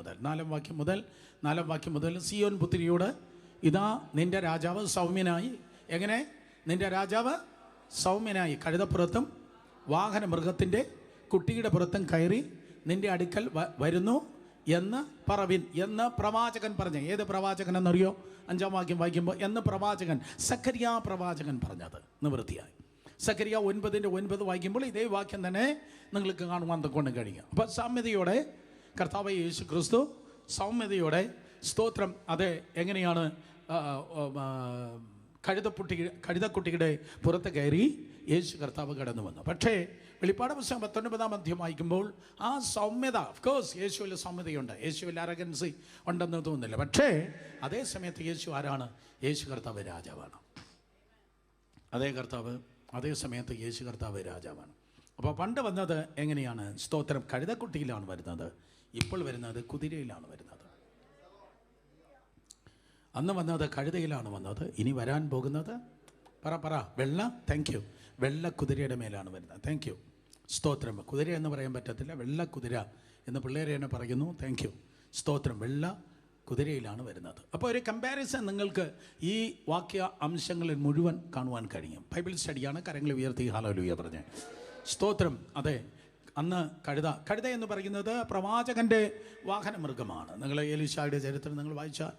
മുതൽ സിയോൻ പുത്രിയോട്, ഇതാ നിൻ്റെ രാജാവ് സൗമ്യനായി. എങ്ങനെ? നിൻ്റെ രാജാവ് സൗമ്യനായി കഴുതപ്പുറത്തും വാഹന മൃഗത്തിൻ്റെ കുട്ടിയുടെ പുറത്തും കയറി നിൻ്റെ അടുക്കൽ വരുന്നു എന്ന് പറവിൻ എന്ന് പ്രവാചകൻ പറഞ്ഞു. ഏത് പ്രവാചകൻ എന്നറിയോ? 5-ാം വാക്യം വായിക്കുമ്പോൾ, എന്ന് പ്രവാചകൻ, സഖറിയ പ്രവാചകൻ പറഞ്ഞത് നിവൃത്തിയായി. സഖറിയ 9:9 വായിക്കുമ്പോൾ ഇതേ വാക്യം തന്നെ നിങ്ങൾക്ക് കാണുവാൻ കൊണ്ട് കഴിയും. അപ്പോൾ സൗമ്യതയോടെ കർത്താവായ യേശു ക്രിസ്തു സൗമ്യതയോടെ, സ്തോത്രം, അത് എങ്ങനെയാണ് കഴുതക്കുട്ടിയുടെ പുറത്ത് കയറി യേശു കർത്താവ് കടന്നു വന്നു. പക്ഷേ വെളിപ്പാട് പുസ്തകം 19-ാം അധ്യായം വായിക്കുമ്പോൾ ആ സൗമ്യത, ഓഫ്കോഴ്സ് യേശുവിൽ സൗമ്യതയുണ്ട്, യേശുവിൽ അരഗൻസി ഉണ്ടെന്ന് തോന്നുന്നില്ല. പക്ഷേ അതേ സമയത്ത് യേശു ആരാണ്? യേശു കർത്താവ് രാജാവാണ്. അതേ സമയത്ത് യേശു കർത്താവ് രാജാവാണ്. അപ്പോൾ പണ്ട് വന്നത് എങ്ങനെയാണ്? സ്തോത്രം, കഴുതക്കുട്ടിയിലാണ് വരുന്നത്. ഇപ്പോൾ വരുന്നത് കുതിരയിലാണ് വരുന്നത്. അന്ന് വന്നത് കഴുതയിലാണ് വന്നത്. ഇനി വരാൻ പോകുന്നത് വെള്ള കുതിരയുടെ മേലാണ് വരുന്നത്. Thank you. സ്തോത്രം. കുതിര എന്ന് പറയാൻ പറ്റത്തില്ല, വെള്ളക്കുതിര എന്ന് പിള്ളേരെ തന്നെ പറയുന്നു. Thank you. സ്തോത്രം. വെള്ള കുതിരയിലാണ് വരുന്നത്. അപ്പോൾ ഒരു കമ്പാരിസൺ നിങ്ങൾക്ക് ഈ വാക്യ അംശങ്ങളിൽ മുഴുവൻ കാണുവാൻ കഴിയും. ബൈബിൾ സ്റ്റഡിയാണ്. കരങ്ങൾ ഉയർത്തി ഹല്ലേലൂയ പറഞ്ഞ്. സ്തോത്രം. അതെ, അന്ന് കഴുത എന്ന് പറയുന്നത് പ്രവാചകൻ്റെ വാഹന മൃഗമാണ്. നിങ്ങൾ എലീശായുടെ ചരിത്രം നിങ്ങൾ വായിച്ചാൽ,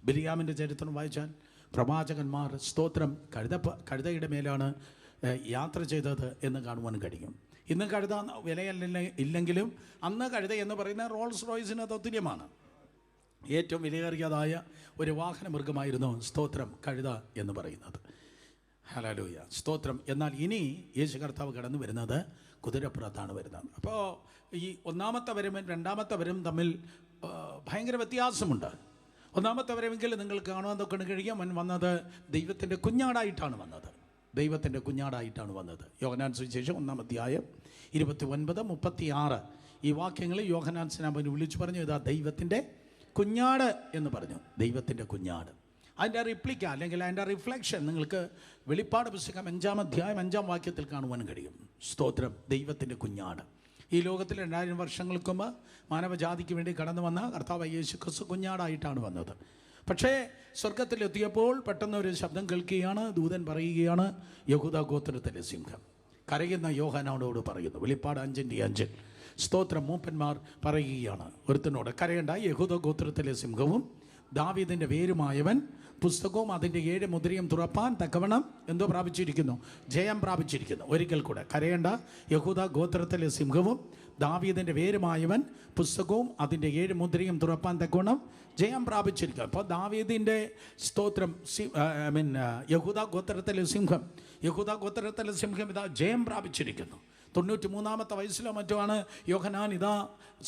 ബിലിയാമിൻ്റെ ചരിത്രം വായിച്ചാൽ, പ്രവാചകന്മാർ, സ്തോത്രം, കഴുതയുടെ മേലാണ് യാത്ര ചെയ്തത് എന്ന് കാണുവാൻ കഴിയും. ഇന്ന് കഴുത വിലയല്ല ഇല്ലെങ്കിലും അന്ന് കഴുത എന്ന് പറയുന്ന റോൾസ് റോയ്സിന് തുല്യമാണ്. ഏറ്റവും വിലയേറിയതായ ഒരു വാഹന മൃഗമായിരുന്നു സ്തോത്രം കഴുത എന്ന് പറയുന്നത്. ഹല്ലേലൂയ, സ്തോത്രം. എന്നാൽ ഇനി യേശു കർത്താവ് കടന്നു വരുന്നത് കുതിരപ്പുറത്താണ് വരുന്നത്. അപ്പോൾ ഈ ഒന്നാമത്തെ വരവും രണ്ടാമത്തെ വരവും തമ്മിൽ ഭയങ്കര വ്യത്യാസമുണ്ട്. ഒന്നാമത്തെ വരവെങ്കിൽ നിങ്ങൾക്ക് കാണുവാൻ തൊക്കെ കഴിയാൻ വന്നത് ദൈവത്തിൻ്റെ കുഞ്ഞാടായിട്ടാണ് വന്നത്. ദൈവത്തിൻ്റെ കുഞ്ഞാടായിട്ടാണ് വന്നത്. യോഹന്നാൻ സുവിശേഷം 1-ാം അധ്യായം 29-36 ഈ വാക്യങ്ങളിൽ യോഹന്നാൻ സ്നാപകൻ വിളിച്ചു പറഞ്ഞു, ഇതാ ദൈവത്തിൻ്റെ കുഞ്ഞാട് എന്ന് പറഞ്ഞു. ദൈവത്തിൻ്റെ കുഞ്ഞാട്. അതിൻ്റെ റിപ്ലിക്ക അല്ലെങ്കിൽ അതിൻ്റെ റിഫ്ലക്ഷൻ നിങ്ങൾക്ക് വെളിപ്പാട് പുസ്തകം 5-ാം അധ്യായം 5-ാം വാക്യത്തിൽ കാണുവാൻ കഴിയും. സ്തോത്രം, ദൈവത്തിൻ്റെ കുഞ്ഞാട്. ഈ ലോകത്തിൽ 2000 വർഷങ്ങൾക്ക് മുമ്പ് മാനവജാതിക്ക് വേണ്ടി കടന്നു വന്ന കർത്താവ് യേശു ക്രിസ്തു കുഞ്ഞാടായിട്ടാണ് വന്നത്. പക്ഷേ സ്വർഗത്തിലെത്തിയപ്പോൾ പെട്ടെന്ന് ഒരു ശബ്ദം കേൾക്കുകയാണ്. ദൂതൻ പറയുകയാണ്, യഹൂദ ഗോത്രത്തിലെ സിംഹം. കരയുന്ന യോഹന്നാനോട് പറയുന്നു, വെളിപ്പാട് 5:5. സ്തോത്രം, മൂപ്പന്മാർ പറയുകയാണ് ഒരുത്തനോട്, കരയണ്ട, യഹൂദ ഗോത്രത്തിലെ സിംഹവും ദാവീദിൻ്റെ വേരുമായവൻ പുസ്തകവും അതിൻ്റെ 7 മുദ്രയും തുറപ്പാൻ തക്കവണ്ണം എന്തോ പ്രാപിച്ചിരിക്കുന്നു, ജയം പ്രാപിച്ചിരിക്കുന്നു. ഒരിക്കൽ കൂടെ, കരയേണ്ട, യഹൂദ ഗോത്രത്തിലെ സിംഹവും ദാവീദിൻ്റെ വേരുമായവൻ പുസ്തകവും അതിൻ്റെ 7 മുദ്രയും തുറപ്പാൻ തക്കവണ്ണം ജയം പ്രാപിച്ചിരിക്കുന്നു. അപ്പോൾ ദാവീദിൻ്റെ സ്തോത്രം യഹൂദ ഗോത്രത്തിലെ സിംഹം, യഹൂദ ഗോത്രത്തിലെ സിംഹം ഇതാ ജയം പ്രാപിച്ചിരിക്കുന്നു. 93-ാമത്തെ വയസ്സിലോ മറ്റോ ആണ് യോഹന്നാൻ ഇതാ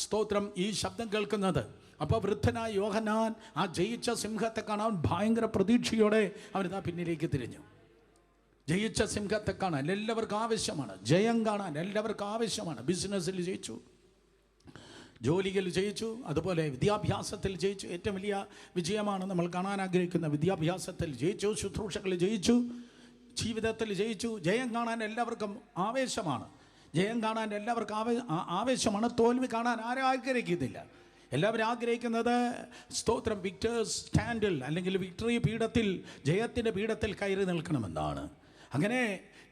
സ്തോത്രം ഈ ശബ്ദം കേൾക്കുന്നത്. അപ്പോൾ വൃദ്ധനായ യോഹന്നാൻ ആ ജയിച്ച സിംഹത്തെ കാണാൻ ഭയങ്കര പ്രതീക്ഷയോടെ അവനിതാ പിന്നിലേക്ക് തിരിഞ്ഞു. ജയിച്ച സിംഹത്തെ കാണാൻ എല്ലാവർക്കും ആവശ്യമാണ്, ജയം കാണാൻ എല്ലാവർക്കും ആവശ്യമാണ്. ബിസിനസ്സിൽ ജയിച്ചു, ജോലിയിൽ ജയിച്ചു, അതുപോലെ വിദ്യാഭ്യാസത്തിൽ ജയിച്ചു. ഏറ്റവും വലിയ വിജയമാണ് നമ്മൾ കാണാൻ ആഗ്രഹിക്കുന്ന വിദ്യാഭ്യാസത്തിൽ ജയിച്ചു, ശുശ്രൂഷകളിൽ ജയിച്ചു, ജീവിതത്തിൽ ജയിച്ചു. ജയം കാണാൻ എല്ലാവർക്കും ആവേശമാണ്, ജയം കാണാൻ എല്ലാവർക്കും ആവേശമാണ്. തോൽവി കാണാൻ ആരും ആഗ്രഹിക്കുന്നില്ല. എല്ലാവരും ആഗ്രഹിക്കുന്നത് സ്തോത്രം വിക്ടേഴ്സ് സ്റ്റാൻഡിൽ അല്ലെങ്കിൽ വിക്ടറി പീഠത്തിൽ, ജയത്തിൻ്റെ പീഠത്തിൽ കയറി നിൽക്കണമെന്നാണ്. അങ്ങനെ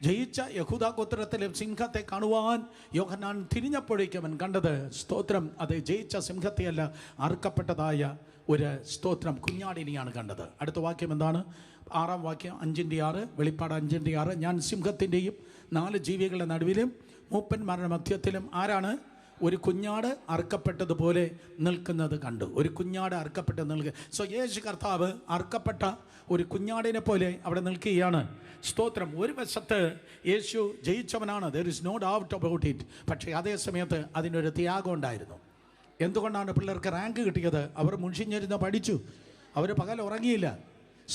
ജയിച്ച യഹൂദ ഗോത്രത്തിലെ സിംഹത്തെ കാണുവാൻ യോഹന്നാൻ തിരിഞ്ഞപ്പോഴേക്കും അവൻ കണ്ടത് സ്തോത്രം അത് ജയിച്ച സിംഹത്തെയല്ല, അറുക്കപ്പെട്ടതായ ഒരു സ്തോത്രം കുഞ്ഞാടിനെയാണ് കണ്ടത്. അടുത്ത വാക്യം എന്താണ്? 6-ാം വാക്യം 5:6, വെളിപ്പാട് 5:6. ഞാൻ സിംഹത്തിൻ്റെയും 4 ജീവികളുടെ നടുവിലും മൂപ്പന്മാരുടെ മധ്യത്തിലും ആരാണ്? ഒരു കുഞ്ഞാട് അറുക്കപ്പെട്ടതുപോലെ നിൽക്കുന്നത് കണ്ടു. ഒരു കുഞ്ഞാട് അറുക്കപ്പെട്ട് നിൽക്കുക. സോ യേശു കർത്താവ് അറുക്കപ്പെട്ട ഒരു കുഞ്ഞാടിനെ പോലെ അവിടെ നിൽക്കുകയാണ്. സ്തോത്രം. ഒരു വശത്ത് യേശു ജയിച്ചവനാണ്, there is no doubt about it. പക്ഷേ അതേ സമയത്ത് അതിനൊരു ത്യാഗം ഉണ്ടായിരുന്നു. എന്തുകൊണ്ടാണ് പിള്ളേർക്ക് റാങ്ക് കിട്ടിയത്? അവർ മുഷിഞ്ഞിരുന്ന് പഠിച്ചു, അവർ പകൽ ഉറങ്ങിയില്ല.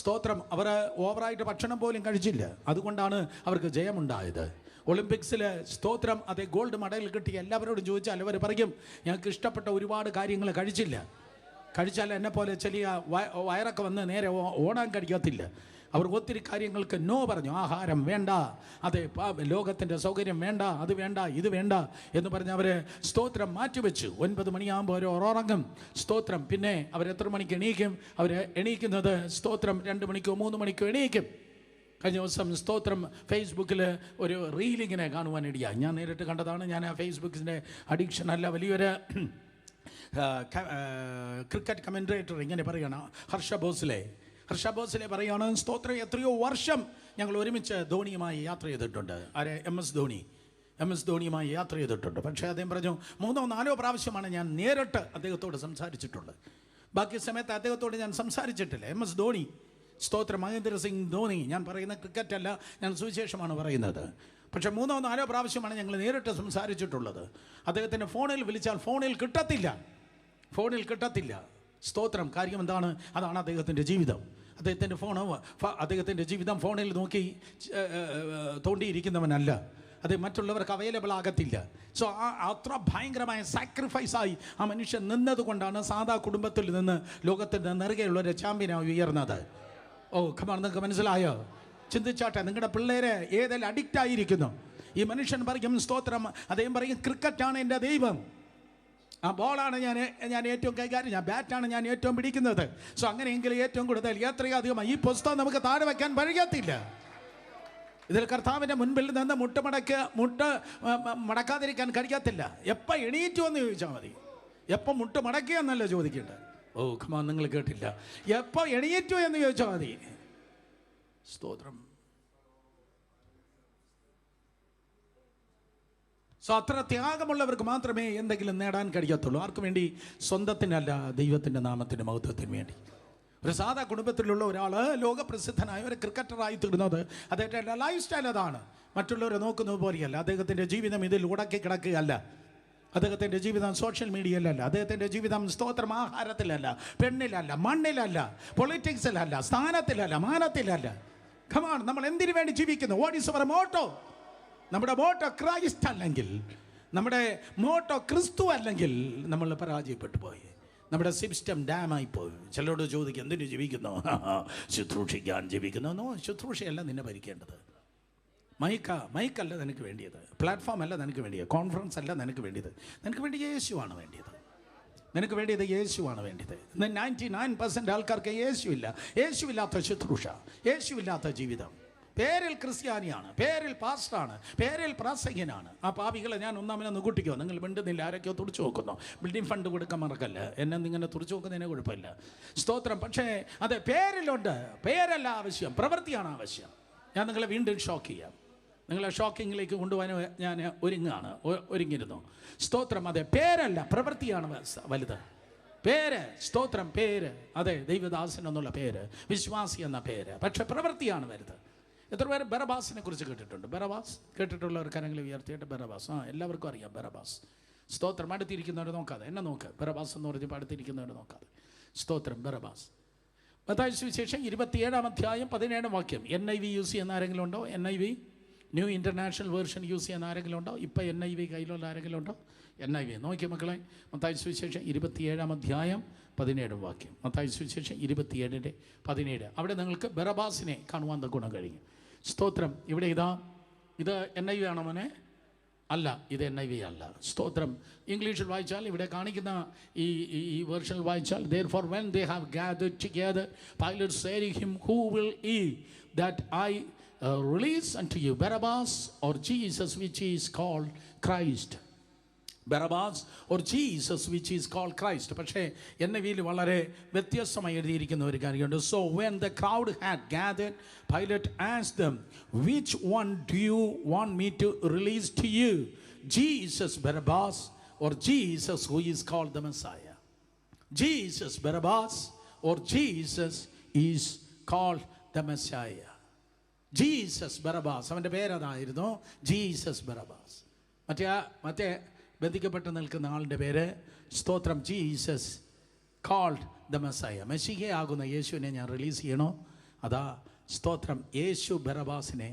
സ്തോത്രം. അവർ ഓവറായിട്ട് ഭക്ഷണം പോലും കഴിച്ചില്ല. അതുകൊണ്ടാണ് അവർക്ക് ജയമുണ്ടായത്. ഒളിമ്പിക്സിൽ സ്തോത്രം അതേ ഗോൾഡ് മെഡൽ കിട്ടി എല്ലാവരോടും ചോദിച്ചാൽ അവർ പറയും, ഞങ്ങൾക്ക് ഇഷ്ടപ്പെട്ട ഒരുപാട് കാര്യങ്ങൾ കഴിച്ചാൽ എന്നെ പോലെ ചെറിയ വയറൊക്കെ വന്ന് നേരെ ഓടാൻ കഴിയത്തില്ല. അവർ ഒത്തിരി കാര്യങ്ങൾക്ക് നോ പറഞ്ഞു. ആഹാരം വേണ്ട, അതെ ലോകത്തിൻ്റെ സൗകര്യം വേണ്ട, അത് വേണ്ട, ഇത് വേണ്ട എന്ന് പറഞ്ഞ് അവർ സ്തോത്രം മാറ്റിവെച്ചു. 9 മണിയാകുമ്പോൾ അവർ ഉറങ്ങും. സ്തോത്രം. പിന്നെ അവരെത്ര മണിക്ക് എണീക്കും? അവർ എണീക്കുന്നത് സ്തോത്രം 2 മണിക്കോ 3 മണിക്കോ എണീക്കും. കഴിഞ്ഞ ദിവസം സ്തോത്രം ഫേസ്ബുക്കിൽ ഒരു റീലിങ്ങിനെ കാണുവാനിടയായി. ഞാൻ നേരിട്ട് കണ്ടതാണ്. ഞാൻ ആ ഫേസ്ബുക്കിൻ്റെ അഡിക്ഷൻ അല്ല, വലിയൊരു ക്രിക്കറ്റ് കമൻറ്റേറ്റർ ഇങ്ങനെ പറയുകയാണ്, ഹർഷ ഭോസ്ലെ പറയുകയാണ്, സ്തോത്രം എത്രയോ വർഷം ഞങ്ങൾ ഒരുമിച്ച് ധോണിയുമായി യാത്ര ചെയ്തിട്ടുണ്ട്. ആരെ? എം എസ് ധോണിയുമായി യാത്ര ചെയ്തിട്ടുണ്ട്. പക്ഷേ അദ്ദേഹം പറഞ്ഞു 3-4 പ്രാവശ്യമാണ് ഞാൻ നേരിട്ട് അദ്ദേഹത്തോട് സംസാരിച്ചിട്ടുള്ളത്. ബാക്കി സമയത്ത് അദ്ദേഹത്തോട് ഞാൻ സംസാരിച്ചിട്ടില്ല. എം എസ് ധോണി, സ്തോത്രം, മഹേന്ദ്ര സിംഗ് ധോണി. ഞാൻ പറയുന്ന ക്രിക്കറ്റ് അല്ല, ഞാൻ സുവിശേഷമാണ് പറയുന്നത്. പക്ഷേ 3-4 പ്രാവശ്യമാണ് ഞങ്ങൾ നേരിട്ട് സംസാരിച്ചിട്ടുള്ളത്. അദ്ദേഹത്തിൻ്റെ ഫോണിൽ വിളിച്ചാൽ ഫോണിൽ കിട്ടത്തില്ല. സ്തോത്രം. കാര്യം എന്താണ്? അതാണ് അദ്ദേഹത്തിൻ്റെ ജീവിതം. അദ്ദേഹത്തിൻ്റെ ജീവിതം ഫോണിൽ നോക്കി തോണ്ടിയിരിക്കുന്നവനല്ല. അത് മറ്റുള്ളവർക്ക് അവൈലബിൾ ആകത്തില്ല. സോ അത്ര ഭയങ്കരമായ സാക്രിഫൈസായി ആ മനുഷ്യൻ നിന്നതുകൊണ്ടാണ് സാധാ കുടുംബത്തിൽ നിന്ന് ലോകത്തിൻ്റെ നെറുകയുള്ളൊരു ചാമ്പ്യനായി ഉയർന്നത്. ഓ കമാൺ, നിങ്ങൾക്ക് മനസ്സിലായോ? ചിന്തിച്ചാട്ടെ, നിങ്ങളുടെ പിള്ളേരെ ഏതെല്ലാം അഡിക്റ്റ് ആയിരിക്കുന്നു. ഈ മനുഷ്യൻ പറയും സ്തോത്രം, അദ്ദേഹം പറയും ക്രിക്കറ്റാണ് എൻ്റെ ദൈവം, ആ ബോളാണ് ഞാൻ ഏറ്റവും കൈകാര്യം, ഞാൻ ബാറ്റാണ് ഞാൻ ഏറ്റവും പിടിക്കുന്നത്. സോ അങ്ങനെയെങ്കിൽ ഏറ്റവും കൂടുതൽ എത്രയധികം ഈ പുസ്തകം നമുക്ക് താഴെ വയ്ക്കാൻ കഴിയത്തില്ല. ഇതിൽ കർത്താവിൻ്റെ മുൻപിൽ നിന്ന് മുട്ട് മടക്കാതിരിക്കാൻ കഴിയത്തില്ല. എപ്പോൾ എണീറ്റു എന്ന് ചോദിച്ചാൽ മതി. എപ്പോൾ മുട്ട് മടക്കുക എന്നല്ല ചോദിക്കേണ്ടത്. ഓ കമാൻ, നിങ്ങൾ കേട്ടില്ല. എപ്പോൾ എണീറ്റു എന്ന് ചോദിച്ചാൽ മതി. സ്തോത്രം. സോ അത്ര ത്യാഗമുള്ളവർക്ക് മാത്രമേ എന്തെങ്കിലും നേടാൻ കഴിയത്തുള്ളൂ. ആർക്കു വേണ്ടി? സ്വന്തത്തിനല്ല, ദൈവത്തിൻ്റെ നാമത്തിൻ്റെ മഹത്വത്തിന് വേണ്ടി. ഒരു സാധാ കുടുംബത്തിലുള്ള ഒരാൾ ലോകപ്രസിദ്ധനായ ഒരു ക്രിക്കറ്ററായി തീർന്നത് അദ്ദേഹത്തിൻ്റെ ലൈഫ് സ്റ്റൈൽ അതാണ്. മറ്റുള്ളവരെ നോക്കുന്നത് പോലെയല്ല. അദ്ദേഹത്തിൻ്റെ ജീവിതം ഇതിൽ ഉടക്കി കിടക്കുകയല്ല. അദ്ദേഹത്തിൻ്റെ ജീവിതം സോഷ്യൽ മീഡിയയിലല്ല. അദ്ദേഹത്തിൻ്റെ ജീവിതം സ്തോത്രം ആഹാരത്തിലല്ല, പെണ്ണിലല്ല, മണ്ണിലല്ല, പൊളിറ്റിക്സിലല്ല, സ്ഥാനത്തിലല്ല, മാനത്തിലല്ല. ഖമാൺ, നമ്മൾ എന്തിനു വേണ്ടി ജീവിക്കുന്നു? What is our motto? നമ്മുടെ മോട്ടോ ക്രൈസ്റ്റ് അല്ലെങ്കിൽ, നമ്മുടെ മോട്ടോ ക്രിസ്തു അല്ലെങ്കിൽ നമ്മൾ പരാജയപ്പെട്ടു പോയി. നമ്മുടെ സിസ്റ്റം ഡാമായി പോയി. ചിലരോട് ചോദിക്കും, എന്തിനു ജീവിക്കുന്നു? ശുശ്രൂഷിക്കാൻ ജീവിക്കുന്നു. ശുശ്രൂഷയല്ല നിന്നെ ഭരിക്കേണ്ടത്. മൈക്കല്ല നിനക്ക് വേണ്ടിയത്. പ്ലാറ്റ്ഫോം അല്ല നിനക്ക് വേണ്ടിയത്. കോൺഫറൻസ് അല്ല നിനക്ക് വേണ്ടിയത്. നിനക്ക് വേണ്ടി യേശുവാണ് വേണ്ടിയത്. നിനക്ക് വേണ്ടിയത് യേശുവാണ് വേണ്ടിയത്. 99% ആൾക്കാർക്ക് യേശുവില്ല. യേശുവില്ലാത്ത ശുശ്രൂഷ, യേശുവില്ലാത്ത ജീവിതം. പേരിൽ ക്രിസ്ത്യാനിയാണ്, പേരിൽ പാസ്റ്ററാണ്, പേരിൽ പ്രാസംഗികനാണ്. ആ പാപികളെ ഞാൻ ഒന്നാമനെ കൂട്ടിക്കോ. നിങ്ങൾ മിണ്ടുന്നില്ല, ആരൊക്കെയോ തുറച്ചു നോക്കുന്നു. ബിൽഡിംഗ് ഫണ്ട് കൊടുക്കാൻ മറക്കല്ല. എന്നെ നിങ്ങനെ തുറച്ചു നോക്കുന്നതിന് കുഴപ്പമില്ല. സ്തോത്രം. പക്ഷേ അതെ, പേരിലുണ്ട്. പേരല്ല ആവശ്യം, പ്രവൃത്തിയാണ് ആവശ്യം. ഞാൻ നിങ്ങളെ വീണ്ടും ഷോക്ക് ചെയ്യാം. നിങ്ങളെ ഷോക്കിങ്ങിലേക്ക് കൊണ്ടുപോകാൻ ഞാൻ ഒരുങ്ങിയിരുന്നു. സ്തോത്രം. അതെ, പേരല്ല, പ്രവൃത്തിയാണ് വലുത്. പേര്, സ്തോത്രം, പേര്. അതെ, ദൈവദാസൻ എന്നുള്ള പേര്, വിശ്വാസി എന്ന പേര്. പക്ഷെ പ്രവൃത്തിയാണ് വലുത്. എത്ര പേര് ബറബാസിനെ കുറിച്ച് കേട്ടിട്ടുണ്ട്? ബറബാസ് കേട്ടിട്ടുള്ളവർ കരങ്ങളിൽ ഉയർത്തിയിട്ട് ബറബാസ്. എല്ലാവർക്കും അറിയാം ബറബാസ്. സ്തോത്രം. അടുത്തിരിക്കുന്നവർ നോക്കാതെ എന്നെ നോക്ക്. ബറബാസ് എന്ന് പറഞ്ഞപ്പോൾ അടുത്തിരിക്കുന്നവർ നോക്കാതെ. സ്തോത്രം. ബറബാസ്. മത്തായി സുവിശേഷം 27-ാം അധ്യായം 17-ാം വാക്യം. NIV യൂസ് ചെയ്യുന്ന ആരെങ്കിലും ഉണ്ടോ? NIV, new international version use ചെയ്യുന്ന ആരെങ്കിലും ഉണ്ടോ? ഇപ്പം NIV കയ്യിലുള്ള ആരെങ്കിലും ഉണ്ടോ? NIV നോക്കിയ മക്കളെ. മത്തായി സുവിശേഷം 27-ാം അധ്യായം 17-ാം വാക്യം. മത്തായി സുവിശേഷം 27:17. അവിടെ നിങ്ങൾക്ക് ബറബാസിനെ കാണുവാൻ ഗുണം കഴിഞ്ഞു. സ്തോത്രം. ഇവിടെ ഇത് NIV ആണോ മോനെ? അല്ല, ഇത് NIV അല്ല. സ്തോത്രം. ഇംഗ്ലീഷിൽ വായിച്ചാൽ, ഇവിടെ കാണിക്കുന്ന ഈ വേർഷനിൽ വായിച്ചാൽ, therefore when they have gathered together, Pilate said to him, who will ye that I release unto you, Barabbas or Jesus which is called Christ? Barabbas or Jesus which is called Christ. പക്ഷേ NIV-യിൽ വളരെ വ്യത്യസ്തമായി എഴുതിയിരിക്കുന്ന ഒരു കാര്യമുണ്ട്. So when the crowd had gathered, Pilate asked them, which one do you want me to release to you, Jesus Barabbas or Jesus who is called the Messiah? Jesus Barabbas or Jesus is called the Messiah. Jesus Barabbas, അവൻ്റെ പേരതായിരുന്നു, Jesus Barabbas. മറ്റേ ബന്ധിക്കപ്പെട്ട് നിൽക്കുന്ന ആളുടെ പേര്, സ്തോത്രം, Jesus called the Messiah. മെസ്സിഹയാകുന്ന യേശുവിനെ ഞാൻ release ചെയ്യണോ? അതാ സ്തോത്രം, യേശു ബറബാസിനെ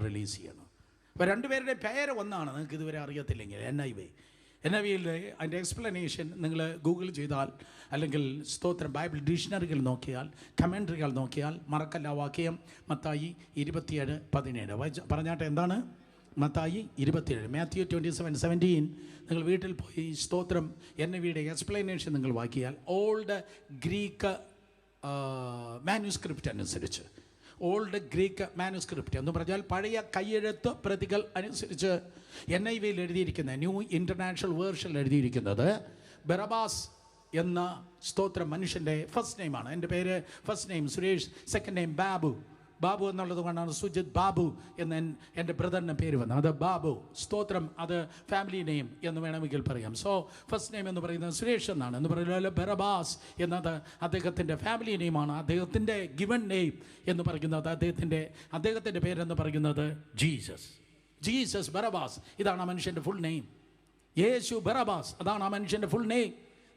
റിലീസ് ചെയ്യണം. അപ്പോൾ രണ്ടുപേരുടെ പേര് ഒന്നാണ്. നിങ്ങൾക്ക് ഇതുവരെ അറിയത്തില്ലെങ്കിൽ NIV-യിൽ അതിൻ്റെ എക്സ്പ്ലനേഷൻ നിങ്ങൾ ഗൂഗിൾ ചെയ്താൽ, അല്ലെങ്കിൽ സ്തോത്രം ബൈബിൾ ഡിക്ഷണറികൾ നോക്കിയാൽ, കമൻട്രികൾ നോക്കിയാൽ, മറക്കല്ല വാക്യം മത്തായി 27:17 പറഞ്ഞാട്ടെ. എന്താണ് മത്തായി 27? മാത്യു 27:17 നിങ്ങൾ വീട്ടിൽ പോയി സ്തോത്രം NIV-യുടെ എക്സ്പ്ലനേഷൻ നിങ്ങൾ വായിക്കിയാൽ, ഓൾഡ് ഗ്രീക്ക് മാനുസ്ക്രിപ്റ്റ് അനുസരിച്ച്, ഓൾഡ് ഗ്രീക്ക് മാനുസ്ക്രിപ്റ്റ് എന്ന് പറഞ്ഞാൽ പഴയ കയ്യെഴുത്ത് പ്രതികൾ അനുസരിച്ച് NIV-യിൽ എഴുതിയിരിക്കുന്ന, ന്യൂ ഇൻ്റർനാഷണൽ വേർഷനിൽ എഴുതിയിരിക്കുന്നത് ബറബാസ് എന്ന സ്തോത്രം മനുഷ്യൻ്റെ ഫസ്റ്റ് നെയിമാണ്. എൻ്റെ പേര് first name Suresh, second name Babu. Babu എന്നുള്ളത് കൊണ്ടാണ് സുജിത് ബാബു എന്ന് എൻ്റെ ബ്രദറിൻ്റെ പേര് വന്നത്. അത് ബാബു, സ്തോത്രം, അത് ഫാമിലി നെയിം എന്ന് വേണമെങ്കിൽ പറയാം. സോ ഫസ്റ്റ് നെയിം എന്ന് പറയുന്നത് സുരേഷ് എന്നാണ്. എന്ന് പറയുന്നത് ബറബാസ് എന്നത് അദ്ദേഹത്തിൻ്റെ ഫാമിലി നെയിമാണ്. അദ്ദേഹത്തിൻ്റെ ഗിവൺ നെയിം എന്ന് പറയുന്നത്, അദ്ദേഹത്തിൻ്റെ പേരെന്ന് പറയുന്നത് ജീസസ് ബറബാസ്. ഇതാണ് ആ മനുഷ്യൻ്റെ ഫുൾ നെയിം. യേശു ബറബാസ്, അതാണ് ആ മനുഷ്യൻ്റെ ഫുൾ നെയിം.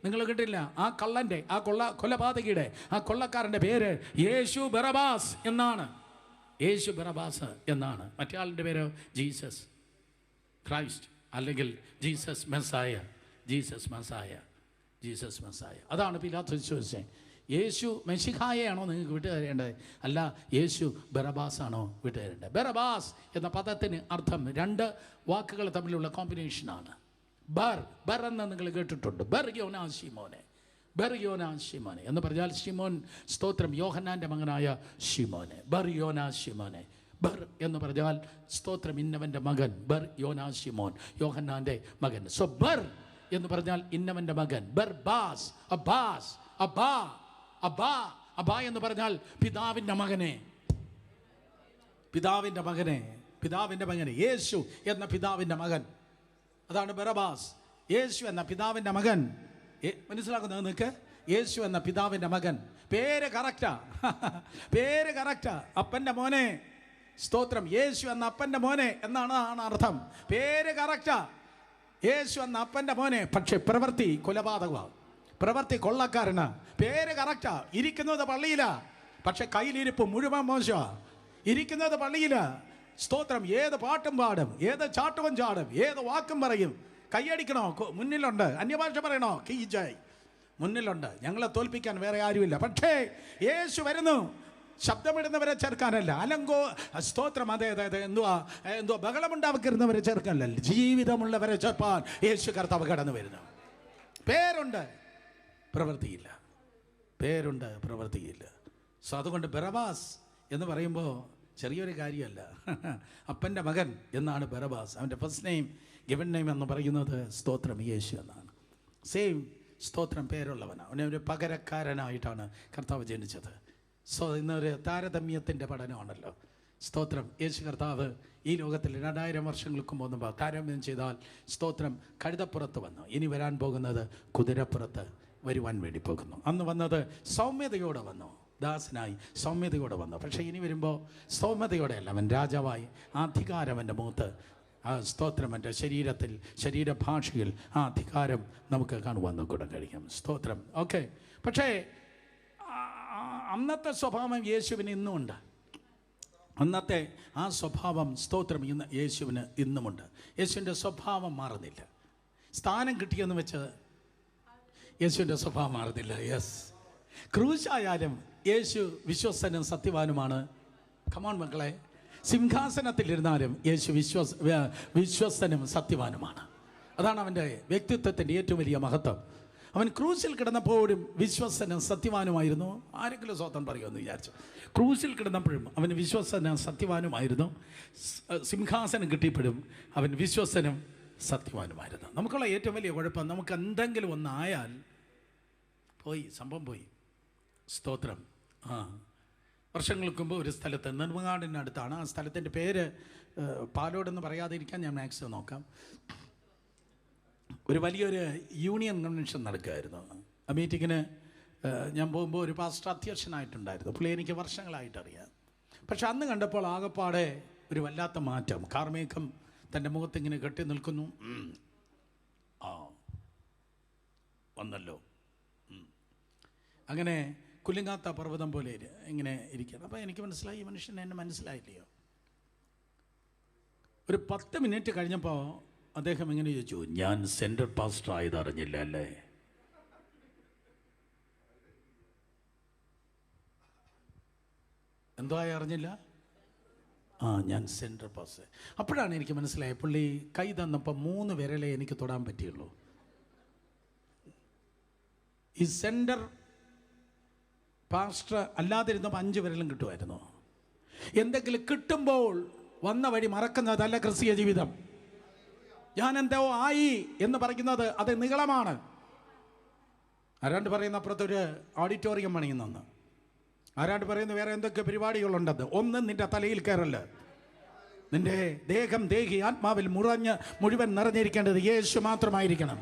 നിങ്ങൾ കിട്ടില്ല, ആ കള്ളൻ്റെ, ആ കൊലപാതകിയുടെ, ആ കൊള്ളക്കാരൻ്റെ പേര് യേശു ബറബാസ് എന്നാണ്. യേശു ബറബാസ് എന്നാണ്. മറ്റേ ആളിൻ്റെ പേര് ജീസസ് ക്രൈസ്റ്റ്, അല്ലെങ്കിൽ ജീസസ് മെസ്സായ. അതാണ് പിലാത്തോസ് ചോദിച്ചത്. യേശു മെശിഹായെയാണോ നിങ്ങൾക്ക് വിട്ടുതരേണ്ടത്? അല്ല, യേശു ബറബാസ് ആണോ വിട്ടുതരേണ്ടത്? ബറബാസ് എന്ന പദത്തിന് അർത്ഥം 2 വാക്കുകൾ തമ്മിലുള്ള കോമ്പിനേഷനാണ്. ബർ എന്ന് നിങ്ങൾ കേട്ടിട്ടുണ്ട്. ബർയോനാ ശിമോനെ എന്ന് പറഞ്ഞാൽ ശിമോൻ, സ്തോത്രം, യോഹന്നാൻ്റെ മകനായ ശിമോനെ. ബർയോനാ ശിമോനെ. ബർ എന്ന് പറഞ്ഞാൽ സ്തോത്രം, ഇന്നവൻ്റെ മകൻ. ബർ യോനാ ശിമോൻ, യോഹന്നാൻ്റെ മകൻ. സോ ബർ എന്ന് പറഞ്ഞാൽ ഇന്നവൻ്റെ മകൻ. ബർബാസ്, അബാ എന്ന് പറഞ്ഞാൽ പിതാവിൻ്റെ മകനെ. യേശു എന്ന പിതാവിൻ്റെ മകൻ. അതാണ് ബറബാസ്. യേശു എന്ന പിതാവിൻ്റെ മകൻ. മനസ്സിലാക്കുന്നത് നിങ്ങൾക്ക്? യേശു എന്ന പിതാവിൻ്റെ മകൻ. പേര് കറക്റ്റാ, പേര് കറക്റ്റാ. അപ്പൻ്റെ മോനെ. സ്തോത്രം. യേശു എന്ന അപ്പൻ്റെ മോനെ എന്നാണ് അർത്ഥം. പേര് കറക്റ്റാ, യേശു എന്ന അപ്പൻ്റെ മോനെ. പക്ഷെ പ്രവൃത്തി കൊലപാതകമാണ്, പ്രവൃത്തി കൊള്ളക്കാരനാ. പേര് കറക്റ്റാ. ഇരിക്കുന്നത് പള്ളിയിലാ, പക്ഷെ കയ്യിലിരിപ്പ് മുഴുവൻ മോശമാണ്. ഇരിക്കുന്നത് പള്ളിയിലാ. സ്തോത്രം. ഏത് പാട്ടും പാടും, ഏത് ചാട്ടവും ചാടും, ഏത് വാക്കും പറയും. കൈയടിക്കണോ? മുന്നിലുണ്ട്. അന്യഭാഷ പറയണോ? കീജായ് മുന്നിലുണ്ട്. ഞങ്ങളെ തോൽപ്പിക്കാൻ വേറെ ആരുമില്ല. പക്ഷേ യേശു വരുന്നു. ശബ്ദമിടുന്നവരെ ചേർക്കാനല്ല, അലങ്കോ സ്തോത്രം. അതെ അതെ അതെ എന്തുവാ ബഹളമുണ്ടാക്കുന്നവരെ ചേർക്കാനല്ല, ജീവിതമുള്ളവരെ ചേർപ്പാൻ യേശു കർത്താവ് കടന്നു വരുന്നു. പേരുണ്ട്, പ്രവൃത്തിയില്ല. പേരുണ്ട്, പ്രവൃത്തിയില്ല. സോ അതുകൊണ്ട് ബറബാസ് എന്ന് പറയുമ്പോൾ ചെറിയൊരു കാര്യമല്ല. അപ്പൻ്റെ മകൻ എന്നാണ് ബറബാസ്. അവൻ്റെ ഫസ്റ്റ് നെയിം, ഗിവൻ നെയിം എന്ന് പറയുന്നത് സ്തോത്രം യേശു എന്നാണ്. സെയിം സ്തോത്രം പേരുള്ളവനാണ്. അവനെ ഒരു പകരക്കാരനായിട്ടാണ് കർത്താവ് ജനിച്ചത്. സോ ഇന്നൊരു താരതമ്യത്തിൻ്റെ പഠനമാണല്ലോ. സ്തോത്രം. യേശു കർത്താവ് ഈ ലോകത്തിൽ 2000 വർഷങ്ങൾക്ക് മുമ്പ് താരതമ്യം ചെയ്താൽ സ്തോത്രം കഴുതപ്പുറത്ത് വന്നു. ഇനി വരാൻ പോകുന്നത് കുതിരപ്പുറത്ത് വരുവാൻ വേണ്ടി പോകുന്നു. അന്ന് വന്നത് സൗമ്യതയോടെ വന്നു, ദാസനായി സൗമ്യതയോടെ വന്നു. പക്ഷേ ഇനി വരുമ്പോൾ സൗമ്യതയോടെയല്ല, അവൻ രാജാവായി അധികാരം എൻ്റെ മുഖത്ത്. ആ സ്തോത്രം എൻ്റെ ശരീരത്തിൽ, ശരീരഭാഷയിൽ ആ അധികാരം നമുക്ക് കാണുവാൻ കൂടെ കഴിയും. സ്തോത്രം. ഓക്കെ. പക്ഷേ അന്നത്തെ സ്വഭാവം യേശുവിന് ഇന്നുമുണ്ട്. അന്നത്തെ ആ സ്വഭാവം സ്തോത്രം ഇന്ന് യേശുവിന് ഇന്നുമുണ്ട്. യേശുവിൻ്റെ സ്വഭാവം മാറുന്നില്ല. സ്ഥാനം കിട്ടിയെന്ന് വെച്ച് യേശുവിൻ്റെ സ്വഭാവം മാറുന്നില്ല. യെസ്. ക്രൂശായാലും യേശു വിശ്വസ്തനും സത്യവാനുമാണ്. കമോൺ മക്കളെ. സിംഹാസനത്തിലിരുന്നാലും യേശു വിശ്വസ്തനും സത്യവാനുമാണ്. അതാണ് അവൻ്റെ വ്യക്തിത്വത്തിൻ്റെ ഏറ്റവും വലിയ മഹത്വം. അവൻ ക്രൂശിൽ കിടന്നപ്പോഴും വിശ്വസ്തനും സത്യവാനുമായിരുന്നു. ആരെങ്കിലും സ്വന്തം പറയുമെന്ന് വിചാരിച്ചു. ക്രൂശിൽ കിടന്നപ്പോഴും അവൻ വിശ്വസ്തനും സത്യവാനുമായിരുന്നു. സിംഹാസനം കിട്ടിയപ്പോഴും അവൻ വിശ്വസ്തനും സത്യവാനുമായിരുന്നു. നമുക്കുള്ള ഏറ്റവും വലിയ കുഴപ്പം, നമുക്ക് എന്തെങ്കിലും ഒന്നായാൽ പോയി, സംഭവം പോയി. സ്തോത്രം. വർഷങ്ങൾക്ക് മുമ്പ് ഒരു സ്ഥലത്ത്, നെടുമങ്ങാടിനടുത്താണ്, ആ സ്ഥലത്തിൻ്റെ പേര് പാലോടെന്ന് പറയാതിരിക്കാൻ ഞാൻ മാക്സിമം നോക്കാം. ഒരു വലിയൊരു യൂണിയൻ കൺവെൻഷൻ നടക്കുകയായിരുന്നു. ആ മീറ്റിങ്ങിന് ഞാൻ പോകുമ്പോൾ ഒരു പാസ്റ്റർ അധ്യക്ഷനായിട്ടുണ്ടായിരുന്നു. പുള്ളി എനിക്ക് വർഷങ്ങളായിട്ടറിയാം. പക്ഷെ അന്ന് കണ്ടപ്പോൾ ആകപ്പാടെ ഒരു വല്ലാത്ത മാറ്റം. കാർമേഘം തൻ്റെ മുഖത്തിങ്ങനെ കെട്ടി നിൽക്കുന്നു. വന്നല്ലോ. അങ്ങനെ കുലുങ്ങാത്ത പർവ്വതം പോലെ ഇങ്ങനെ ഇരിക്കുകയാണ്. അപ്പോൾ എനിക്ക് മനസ്സിലായി, ഈ മനുഷ്യൻ എന്നെ മനസ്സിലായില്ലയോ. ഒരു 10 മിനിറ്റ് കഴിഞ്ഞപ്പോൾ അദ്ദേഹം ഇങ്ങനെ ചോദിച്ചു, ഞാൻ സെൻട്രൽ പാസ്റ്റർ ആയത് അറിഞ്ഞില്ല അല്ലേ? എന്തോ അറിഞ്ഞില്ല? ഞാൻ സെൻട്രൽ പാസ്റ്റർ. അപ്പോഴാണ് എനിക്ക് മനസ്സിലായത്, പുള്ളി കൈ തന്നപ്പോൾ 3 വിരലേ എനിക്ക് തൊടാൻ പറ്റിയുള്ളൂ. ഈ സെൻറ്റർ പാസ്റ്റർ അല്ലാതിരുന്നപ്പോൾ 5 വിരലും കിട്ടുമായിരുന്നു. എന്തെങ്കിലും കിട്ടുമ്പോൾ വന്ന വഴി മറക്കുന്നതല്ല ക്രിസ്തീയ ജീവിതം. ഞാൻ എന്തോ ആയി എന്ന് പറയുന്നത് അത് നീളമാണ്. ആരാണ്ട് പറയുന്ന അപ്പുറത്തൊരു ഓഡിറ്റോറിയം പണിയുന്നെന്ന്, ആരാണ്ട് പറയുന്നത് വേറെ എന്തൊക്കെ പരിപാടികളുണ്ടെന്ന്. ഒന്നും നിന്റെ തലയിൽ കയറല്ല. നിന്റെ ദേഹം, ദേഹി, ആത്മാവിൽ മുഴുവൻ നിറഞ്ഞിരിക്കേണ്ടത് യേശു മാത്രമായിരിക്കണം.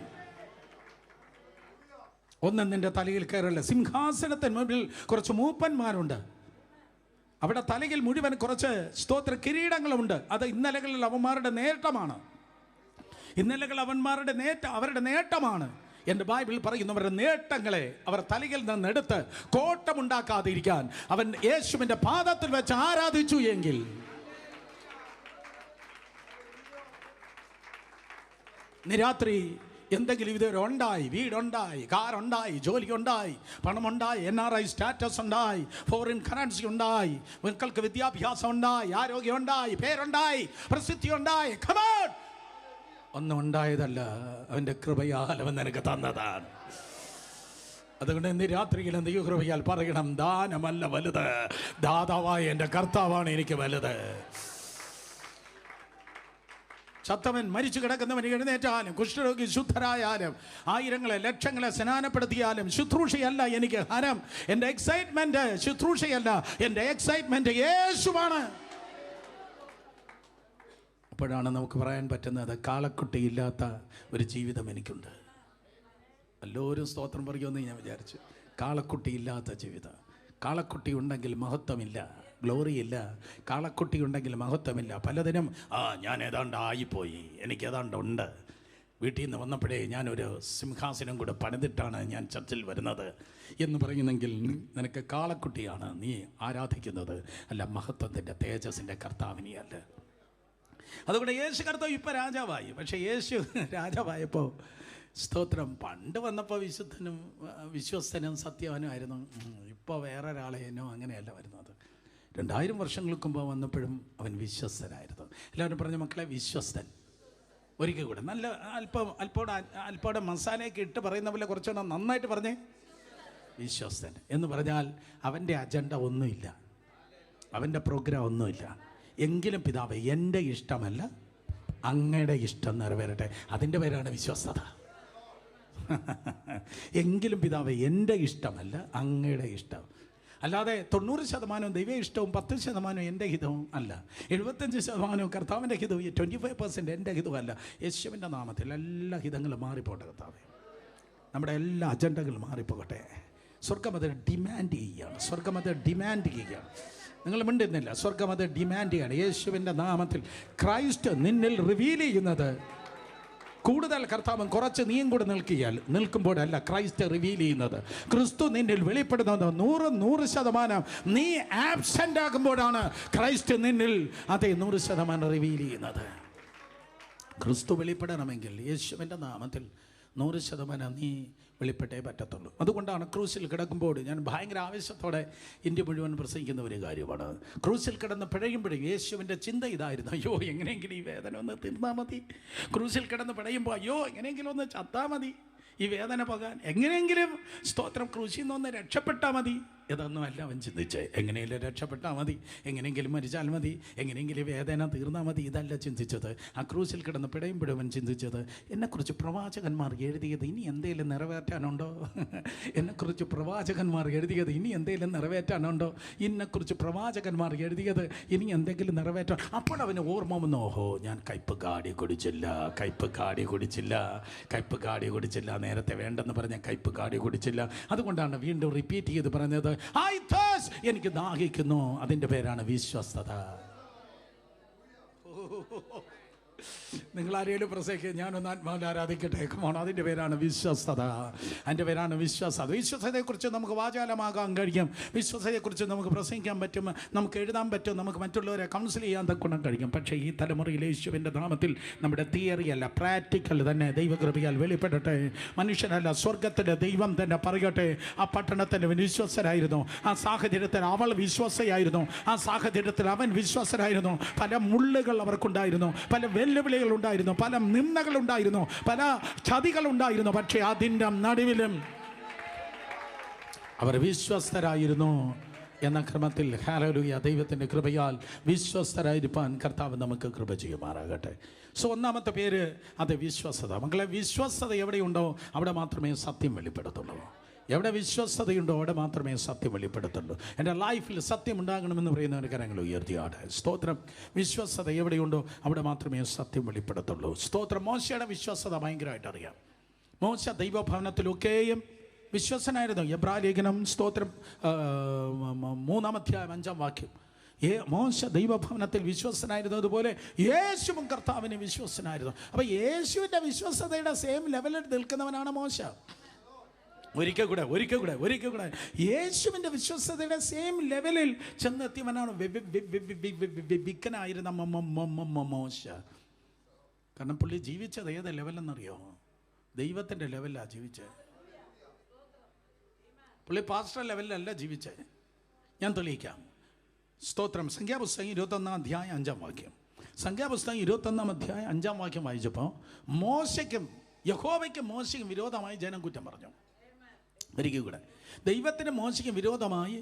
ഒന്നും നിന്റെ തലയിൽ കയറല്ല. സിംഹാസനത്തിന് മുമ്പിൽ കുറച്ച് മൂപ്പന്മാരുണ്ട്. അവിടെ തലയിൽ മുഴുവൻ കുറച്ച് സ്തോത്ര കിരീടങ്ങളുമുണ്ട്. അത് ഇന്നലകളിൽ അവന്മാരുടെ നേട്ടമാണ്. അവരുടെ നേട്ടമാണ്. എൻ്റെ ബൈബിൾ പറയുന്നവരുടെ നേട്ടങ്ങളെ അവർ തലയിൽ നിന്നെടുത്ത് കോട്ടമുണ്ടാക്കാതിരിക്കാൻ അവൻ യേശുവിൻ്റെ പാദത്തിൽ വെച്ച് ആരാധിച്ചു എങ്കിൽ രാത്രി എന്തെങ്കിലും ഇതുവരെ ഉണ്ടായി, വീടുണ്ടായി, കാറുണ്ടായി, ജോലി ഉണ്ടായി, പണമുണ്ടായി, NRI സ്റ്റാറ്റസ് ഉണ്ടായി, ഫോറിൻ കറൻസി ഉണ്ടായി, മക്കൾക്ക് വിദ്യാഭ്യാസം ഉണ്ടായി, ആരോഗ്യം ഉണ്ടായി, പേരുണ്ടായി, പ്രസിദ്ധി ഉണ്ടായി. ഒന്നും ഉണ്ടായതല്ല, അവൻ്റെ കൃപയാൽ അവൻ നിനക്ക് തന്നതാണ്. അതുകൊണ്ട് ഇന്ന് രാത്രിയിൽ ദൈവകൃപയാൽ പറയണം, ദാനമല്ല വലുത്, ദാതാവായ എൻ്റെ കർത്താവാണ് എനിക്ക് വലുത്. ചത്തവൻ, മരിച്ചു കിടക്കുന്നവൻ എഴുന്നേറ്റാലും, കുഷ്ഠരോഗി ശുദ്ധരായാലും, ആയിരങ്ങളെ ലക്ഷങ്ങളെ സ്നാനപ്പെടുത്തിയാലും ശുശ്രൂഷയല്ല എനിക്ക് ഹരം. എൻ്റെ എക്സൈറ്റ്മെന്റ് ശുശ്രൂഷയല്ല, എൻ്റെ എക്സൈറ്റ്മെന്റ് യേശുവാണ്. അപ്പോഴാണ് നമുക്ക് പറയാൻ പറ്റുന്നത്, കാളക്കുട്ടിയില്ലാത്ത ഒരു ജീവിതം എനിക്കുണ്ട്. എല്ലാവരും സ്തോത്രം പറയുമെന്ന് ഞാൻ വിചാരിച്ചു. കാളക്കുട്ടിയില്ലാത്ത ജീവിതം. കാളക്കുട്ടി ഉണ്ടെങ്കിൽ മഹത്വമില്ല, ഗ്ലോറിയില്ല. കാളക്കുട്ടി ഉണ്ടെങ്കിൽ മഹത്വമില്ല. പലതിനും ഞാൻ ഏതാണ്ട് ആയിപ്പോയി, എനിക്ക് ഏതാണ്ട് ഉണ്ട്. വീട്ടിൽ നിന്ന് വന്നപ്പോഴേ ഞാനൊരു സിംഹാസനം കൂടെ പണിതിട്ടാണ് ഞാൻ ചർച്ചിൽ വരുന്നത് എന്ന് പറയുന്നെങ്കിൽ നിനക്ക് കാളക്കുട്ടിയാണ് നീ ആരാധിക്കുന്നത്, അല്ല മഹത്വത്തിൻ്റെ തേജസ്സിൻ്റെ കർത്താവിനെയല്ല. അതുകൊണ്ട് യേശു കർത്താവ് ഇപ്പം രാജാവായി. പക്ഷേ യേശു രാജാവായപ്പോൾ സ്തോത്രം പണ്ട് വന്നപ്പോൾ വിശുദ്ധനും വിശ്വസ്തനും സത്യവാനുമായിരുന്നു. ഇപ്പോൾ വേറൊരാളേനോ അങ്ങനെയല്ല വരുന്നത്. 2000 വർഷങ്ങൾക്ക് മുമ്പ് വന്നപ്പോഴും അവൻ വിശ്വസ്തനായിരുന്നു. എല്ലാവരും പറഞ്ഞു മക്കളെ വിശ്വസ്തൻ. ഒരിക്കൽ കൂടെ നല്ല അല്പോടെ മസാലയൊക്കെ ഇട്ട് പറയുന്ന പോലെ കുറച്ചുകൂടെ നന്നായിട്ട് പറഞ്ഞേ, വിശ്വസ്തൻ എന്ന് പറഞ്ഞാൽ അവൻ്റെ അജണ്ട ഒന്നുമില്ല, അവൻ്റെ പ്രോഗ്രാം ഒന്നുമില്ല. എങ്കിലും പിതാവേ എൻ്റെ ഇഷ്ടമല്ല അങ്ങയുടെ ഇഷ്ടം നിറവേറട്ടെ. അതിൻ്റെ പേരാണ് വിശ്വസ്തത. എങ്കിലും പിതാവേ എൻ്റെ ഇഷ്ടമല്ല അങ്ങയുടെ ഇഷ്ടം. അല്ലാതെ 90% ദൈവ ഇഷ്ടവും 10% എൻ്റെ ഹിതവും അല്ല. 75% കർത്താവിൻ്റെ ഹിതവും 25% എൻ്റെ ഹിതവും അല്ല. യേശുവിൻ്റെ നാമത്തിൽ എല്ലാ ഹിതങ്ങളും മാറിപ്പോട്ടെ കർത്താവേ. നമ്മുടെ എല്ലാ അജണ്ടകളും മാറിപ്പോകട്ടെ. സ്വർഗം അത് ഡിമാൻഡ് ചെയ്യുകയാണ്. സ്വർഗം അത് ഡിമാൻഡ് ചെയ്യുകയാണ്. നിങ്ങൾ മിണ്ടുന്നില്ല. സ്വർഗം അത് ഡിമാൻഡ് ചെയ്യാണ്. യേശുവിൻ്റെ നാമത്തിൽ ക്രൈസ്റ്റ് നിന്നിൽ റിവീൽ ചെയ്യുന്നത് കൂടുതൽ കർത്താവും കുറച്ച് നീയും കൂടെ നിൽക്കുമ്പോഴല്ല ക്രൈസ്റ്റ് റിവീൽ ചെയ്യുന്നത്. ക്രിസ്തു നിന്നിൽ വെളിപ്പെടുന്നത് 100% നീ ആബ്സെൻ്റ് ആകുമ്പോഴാണ് ക്രൈസ്റ്റ് നിന്നിൽ 100% റിവീൽ ചെയ്യുന്നത്. ക്രിസ്തു വെളിപ്പെടണമെങ്കിൽ യേശുവിൻ്റെ നാമത്തിൽ 100% നീ വെളിപ്പെട്ടേ പറ്റത്തുള്ളൂ. അതുകൊണ്ടാണ് ക്രൂസിൽ കിടക്കുമ്പോൾ ഞാൻ ഭയങ്കര ആവേശത്തോടെ ഇന്ത്യ മുഴുവൻ പ്രസംഗിക്കുന്ന ഒരു കാര്യമാണ്. ക്രൂസിൽ കിടന്ന് പിഴയുമ്പോഴും യേശുവിൻ്റെ ചിന്ത ഇതായിരുന്നു, അയ്യോ എങ്ങനെയെങ്കിലും ഈ വേദന ഒന്ന് തീർന്നാൽ മതി. ക്രൂസിൽ കിടന്ന് പിഴയുമ്പോൾ അയ്യോ എങ്ങനെയെങ്കിലും ഒന്ന് ചത്താൽ മതി, ഈ വേദന പോകാൻ എങ്ങനെയെങ്കിലും സ്തോത്രം ക്രൂശിൽ നിന്നൊന്ന് രക്ഷപ്പെട്ടാൽ മതി. ഇതൊന്നുമല്ല അവൻ ചിന്തിച്ചേ. എങ്ങനെയെങ്കിലും രക്ഷപ്പെട്ടാൽ മതി, എങ്ങനെയെങ്കിലും മരിച്ചാൽ മതി, എങ്ങനെയെങ്കിലും വേദന തീർന്നാൽ മതി. ഇതല്ല ചിന്തിച്ചത്. ആ ക്രൂസിൽ കിടന്ന് പിടയുമ്പോഴും അവൻ ചിന്തിച്ചത്, എന്നെക്കുറിച്ച് പ്രവാചകന്മാർ എഴുതിയത് ഇനി എന്തെങ്കിലും നിറവേറ്റാനുണ്ടോ? എന്നെക്കുറിച്ച് പ്രവാചകന്മാർ എഴുതിയത് ഇനി എന്തെങ്കിലും നിറവേറ്റാനുണ്ടോ? എന്നെക്കുറിച്ച് പ്രവാചകന്മാർ എഴുതിയത് ഇനി എന്തെങ്കിലും നിറവേറ്റാൻ. അപ്പോൾ അവന് ഓർമ്മ വന്നു, ഓഹോ ഞാൻ കയ്പ് കാടി കുടിച്ചില്ല, നേരത്തെ വേണ്ടെന്ന് പറഞ്ഞ കയ്പ് കാടി കുടിച്ചില്ല. അതുകൊണ്ടാണ് വീണ്ടും റിപ്പീറ്റ് ചെയ്ത് പറഞ്ഞത്, എനിക്ക് ദാഹിക്കുന്നു. അതിൻ്റെ പേരാണ് വിശ്വസ്തത. നിങ്ങളാരെയും പ്രസംഗിക്കുക, ഞാനൊന്ന് ആത്മാവിൽ ആരാധിക്കട്ടെ. കമോൺ, അതിൻ്റെ പേരാണ് വിശ്വസ്തത. അതിൻ്റെ പേരാണ് വിശ്വസ്തത. വിശ്വസ്തതയെക്കുറിച്ച് നമുക്ക് വാചാലമാകാൻ കഴിയും. വിശ്വസ്തതയെക്കുറിച്ച് നമുക്ക് പ്രസംഗിക്കാൻ പറ്റും, നമുക്ക് എഴുതാൻ പറ്റും, നമുക്ക് മറ്റുള്ളവരെ കൗൺസിൽ ചെയ്യാൻ തക്കണം കഴിയും. പക്ഷേ ഈ തലമുറയിൽ യേശുവിൻ്റെ നാമത്തിൽ നമ്മുടെ തിയറിയല്ല, പ്രാക്ടിക്കൽ തന്നെ ദൈവകൃപയാൽ വെളിപ്പെടട്ടെ. മനുഷ്യനല്ല, സ്വർഗത്തിൻ്റെ ദൈവം തന്നെ പറയട്ടെ. ആ പട്ടണത്തിന് വിശ്വസ്തരായിരുന്നു, ആ സാഹചര്യത്തിൽ അവൾ വിശ്വസ്തയായിരുന്നു, ആ സാഹചര്യത്തിൽ അവൻ വിശ്വസ്തരായിരുന്നു. പല മുള്ളുകൾ അവർക്കുണ്ടായിരുന്നു, പല വെല്ലുവിളികൾ ഉണ്ടായിരുന്നു, പല നിന്ദകളുണ്ടായിരുന്നു, പല ചതികളുണ്ടായിരുന്നു. പക്ഷേ അതിൻ്റെ നടുവിലും അവർ വിശ്വസ്തരായിരുന്നു എന്ന ക്രമത്തിൽ ഹല്ലേലൂയ, ദൈവത്തിൻ്റെ കൃപയാൽ വിശ്വസ്തരായിരിക്കാൻ കർത്താവ് നമുക്ക് കൃപ ചെയ്യുമാറാകട്ടെ. സോ ഒന്നാമത്തെ പേര് അത് വിശ്വസ്തത. മക്കളെ, വിശ്വസ്തത എവിടെയുണ്ടോ അവിടെ മാത്രമേ സത്യം വെളിപ്പെടുത്തുള്ളൂ. എവിടെ വിശ്വസ്തതയുണ്ടോ അവിടെ മാത്രമേ സത്യം വെളിപ്പെടുത്തുള്ളൂ. എൻ്റെ ലൈഫിൽ സത്യം ഉണ്ടാകണമെന്ന് പറയുന്നവർ കരങ്ങൾ ഉയർത്തിയാട്. സ്തോത്രം. വിശ്വസ്തത എവിടെയുണ്ടോ അവിടെ മാത്രമേ സത്യം വെളിപ്പെടുത്തുള്ളൂ. സ്തോത്രം. മോശയുടെ വിശ്വസ്തത ഭയങ്കരമായിട്ട് അറിയാം. മോശ ദൈവഭവനത്തിലൊക്കെയും വിശ്വസനായിരുന്നു. എബ്രാലേഖനം സ്തോത്രം 3-ാം അധ്യായം 5-ാം വാക്യം. മോശ ദൈവഭവനത്തിൽ വിശ്വസ്തനായിരുന്നതുപോലെ യേശുവും കർത്താവിന് വിശ്വസ്തനായിരുന്നു. അപ്പോൾ യേശുവിൻ്റെ വിശ്വസ്തതയുടെ സെയിം ലെവലിൽ നിൽക്കുന്നവനാണ് മോശ. ഒരിക്കൽ കൂടെ യേശുവിൻ്റെ വിശ്വസ്തതയുടെ സെയിം ലെവലിൽ ചെന്നെത്തിയവനാണ് വിക്കനായിരുന്ന മോശ. കാരണം പുള്ളി ജീവിച്ചത് ഏത് ലെവലെന്നറിയോ? ദൈവത്തിൻ്റെ ലെവലിലാണ് ജീവിച്ചത്. പുള്ളി പാസ്റ്റർ ലെവലിലല്ല ജീവിച്ചത്. ഞാൻ തെളിയിക്കാം. സ്തോത്രം. സംഖ്യാപുസ്തകം 21-ാം അധ്യായം 5-ാം വാക്യം. സംഖ്യാപുസ്തകം 21-ാം അധ്യായം 5-ാം വാക്യം വായിച്ചപ്പോൾ യഹോവയ്ക്കും മോശയ്ക്കും വിരോധമായി ജനം കുറ്റം പറഞ്ഞു. ഒരിക്കൽ കൂടെ, ദൈവത്തിനും മോശയ്ക്കും വിരോധമായി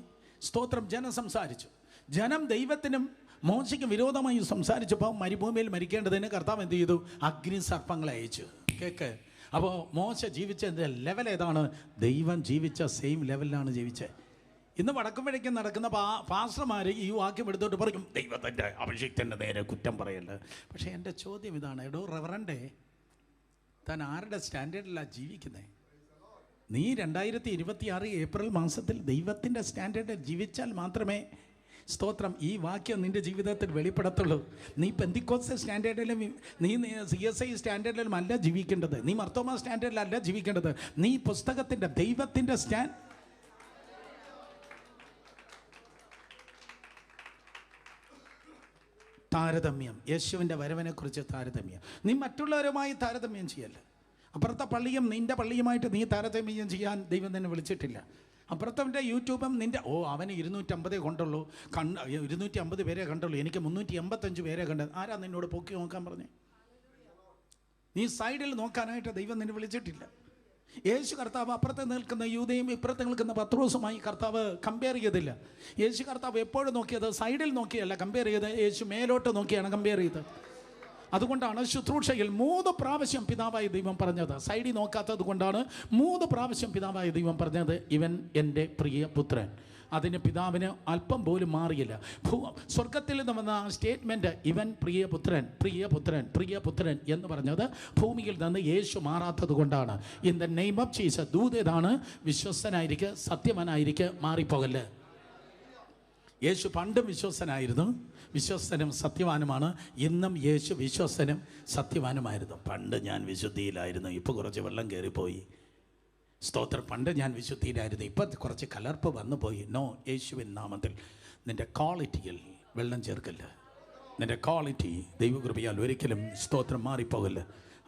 സ്തോത്രം ജനം സംസാരിച്ചു. ജനം ദൈവത്തിനും മോശയ്ക്കും വിരോധമായി സംസാരിച്ചപ്പോൾ മരുഭൂമിയിൽ മരിക്കേണ്ടതിന് കർത്താവ് എന്ത് ചെയ്തു? അഗ്നി സർപ്പങ്ങളെ അയച്ചു. കേക്ക്. അപ്പോൾ മോശ ജീവിച്ച ലെവൽ ഏതാണ്? ദൈവം ജീവിച്ച സെയിം ലെവലിലാണ് ജീവിച്ചത്. ഇന്ന് വടക്കുംപഴയ്ക്കും നടക്കുന്ന പാസ്റ്റർമാർ ഈ വാക്യം എടുത്തോട്ട് പറയും ദൈവത്തിൻ്റെ അഭിഷിക്തൻ്റെ നേരെ കുറ്റം പറയല്ല. പക്ഷേ എൻ്റെ ചോദ്യം ഇതാണ്, എടോ റവറണ്ടേ, താൻ ആരുടെ സ്റ്റാൻഡേർഡിലാണ് ജീവിക്കുന്നത്? നീ 2026 ഏപ്രിൽ മാസത്തിൽ ദൈവത്തിൻ്റെ സ്റ്റാൻഡേർഡിൽ ജീവിച്ചാൽ മാത്രമേ സ്തോത്രം ഈ വാക്യം നിൻ്റെ ജീവിതത്തിൽ വെളിപ്പെടത്തുള്ളൂ. നീ പെന്തിക്കോസ്ത് സ്റ്റാൻഡേർഡിലും നീ CSI സ്റ്റാൻഡേർഡിലും അല്ല ജീവിക്കേണ്ടത്, നീ മർത്തോമ സ്റ്റാൻഡേർഡിലല്ല ജീവിക്കേണ്ടത്. നീ പുസ്തകത്തിൻ്റെ ദൈവത്തിൻ്റെ താരതമ്യം, യേശുവിൻ്റെ വരവിനെക്കുറിച്ച് താരതമ്യം. നീ മറ്റുള്ളവരുമായി താരതമ്യം ചെയ്യല്ല. അപ്പുറത്തെ പള്ളിയും നിൻ്റെ പള്ളിയുമായിട്ട് നീ താരതമ്യം ചെയ്യാൻ ദൈവം നിന്നെ വിളിച്ചിട്ടില്ല. അപ്പുറത്തവൻ്റെ യൂട്യൂബും നിൻ്റെ അവന് 250 കൊണ്ടുള്ളൂ, 250 പേരെ കണ്ടുള്ളൂ, എനിക്ക് 385 പേരെ കണ്ടത്. ആരാ നിന്നോട് പൊക്കി നോക്കാൻ പറഞ്ഞേ? നീ സൈഡിൽ നോക്കാനായിട്ട് ദൈവം നിന്നെ വിളിച്ചിട്ടില്ല. യേശു കർത്താവ് അപ്പുറത്ത് നിൽക്കുന്ന യൂദയും ഇപ്പുറത്ത് നിൽക്കുന്ന പത്രോസുമായി കർത്താവ് കമ്പയർ ചെയ്തില്ല. യേശു കർത്താവ് എപ്പോഴും നോക്കിയത് സൈഡിൽ നോക്കിയല്ല കമ്പയർ ചെയ്ത്, യേശു മേലോട്ട് നോക്കിയാണ് കമ്പയർ ചെയ്തത്. അതുകൊണ്ടാണ് ശുശ്രൂഷയിൽ 3 പ്രാവശ്യം പിതാവായ ദൈവം പറഞ്ഞത്. സൈഡിൽ നോക്കാത്തത് കൊണ്ടാണ് 3 പ്രാവശ്യം പിതാവായ ദൈവം പറഞ്ഞത്, ഇവൻ എൻ്റെ പ്രിയ പുത്രൻ. അതിന് പിതാവിന് അല്പം പോലും മാറിയില്ല. സ്വർഗത്തിൽ നിന്ന് വന്ന ആ സ്റ്റേറ്റ്മെൻറ്റ്, ഇവൻ പ്രിയപുത്രൻ പ്രിയപുത്രൻ പ്രിയപുത്രൻ എന്ന് പറഞ്ഞത് ഭൂമിയിൽ നിന്ന് യേശു മാറാത്തത് കൊണ്ടാണ്. In the name of Jesus, ദൂതേതാണ്, വിശ്വസ്തനായിരിക്കുക, സത്യവാനായിരിക്കുക, മാറിപ്പോകല്ലേ. യേശു പണ്ടും വിശ്വസ്തനായിരുന്നു, വിശ്വസ്തനും സത്യവാനുമാണ്. ഇന്നും യേശു വിശ്വസ്തനും സത്യവാനുമായിരുന്നു. പണ്ട് ഞാൻ വിശുദ്ധിയിലായിരുന്നു, ഇപ്പോൾ കുറച്ച് വെള്ളം കയറിപ്പോയി. സ്തോത്രം. പണ്ട് ഞാൻ വിശുദ്ധിയിലായിരുന്നു, ഇപ്പം കുറച്ച് കലർപ്പ് വന്നു പോയി. നോ, യേശുവിൻ നാമത്തിൽ നിൻ്റെ ക്വാളിറ്റിയിൽ വെള്ളം ചേർക്കല്ല. നിൻ്റെ ക്വാളിറ്റി ദൈവകൃപയാൽ ഒരിക്കലും സ്തോത്രം മാറിപ്പോകല്ല.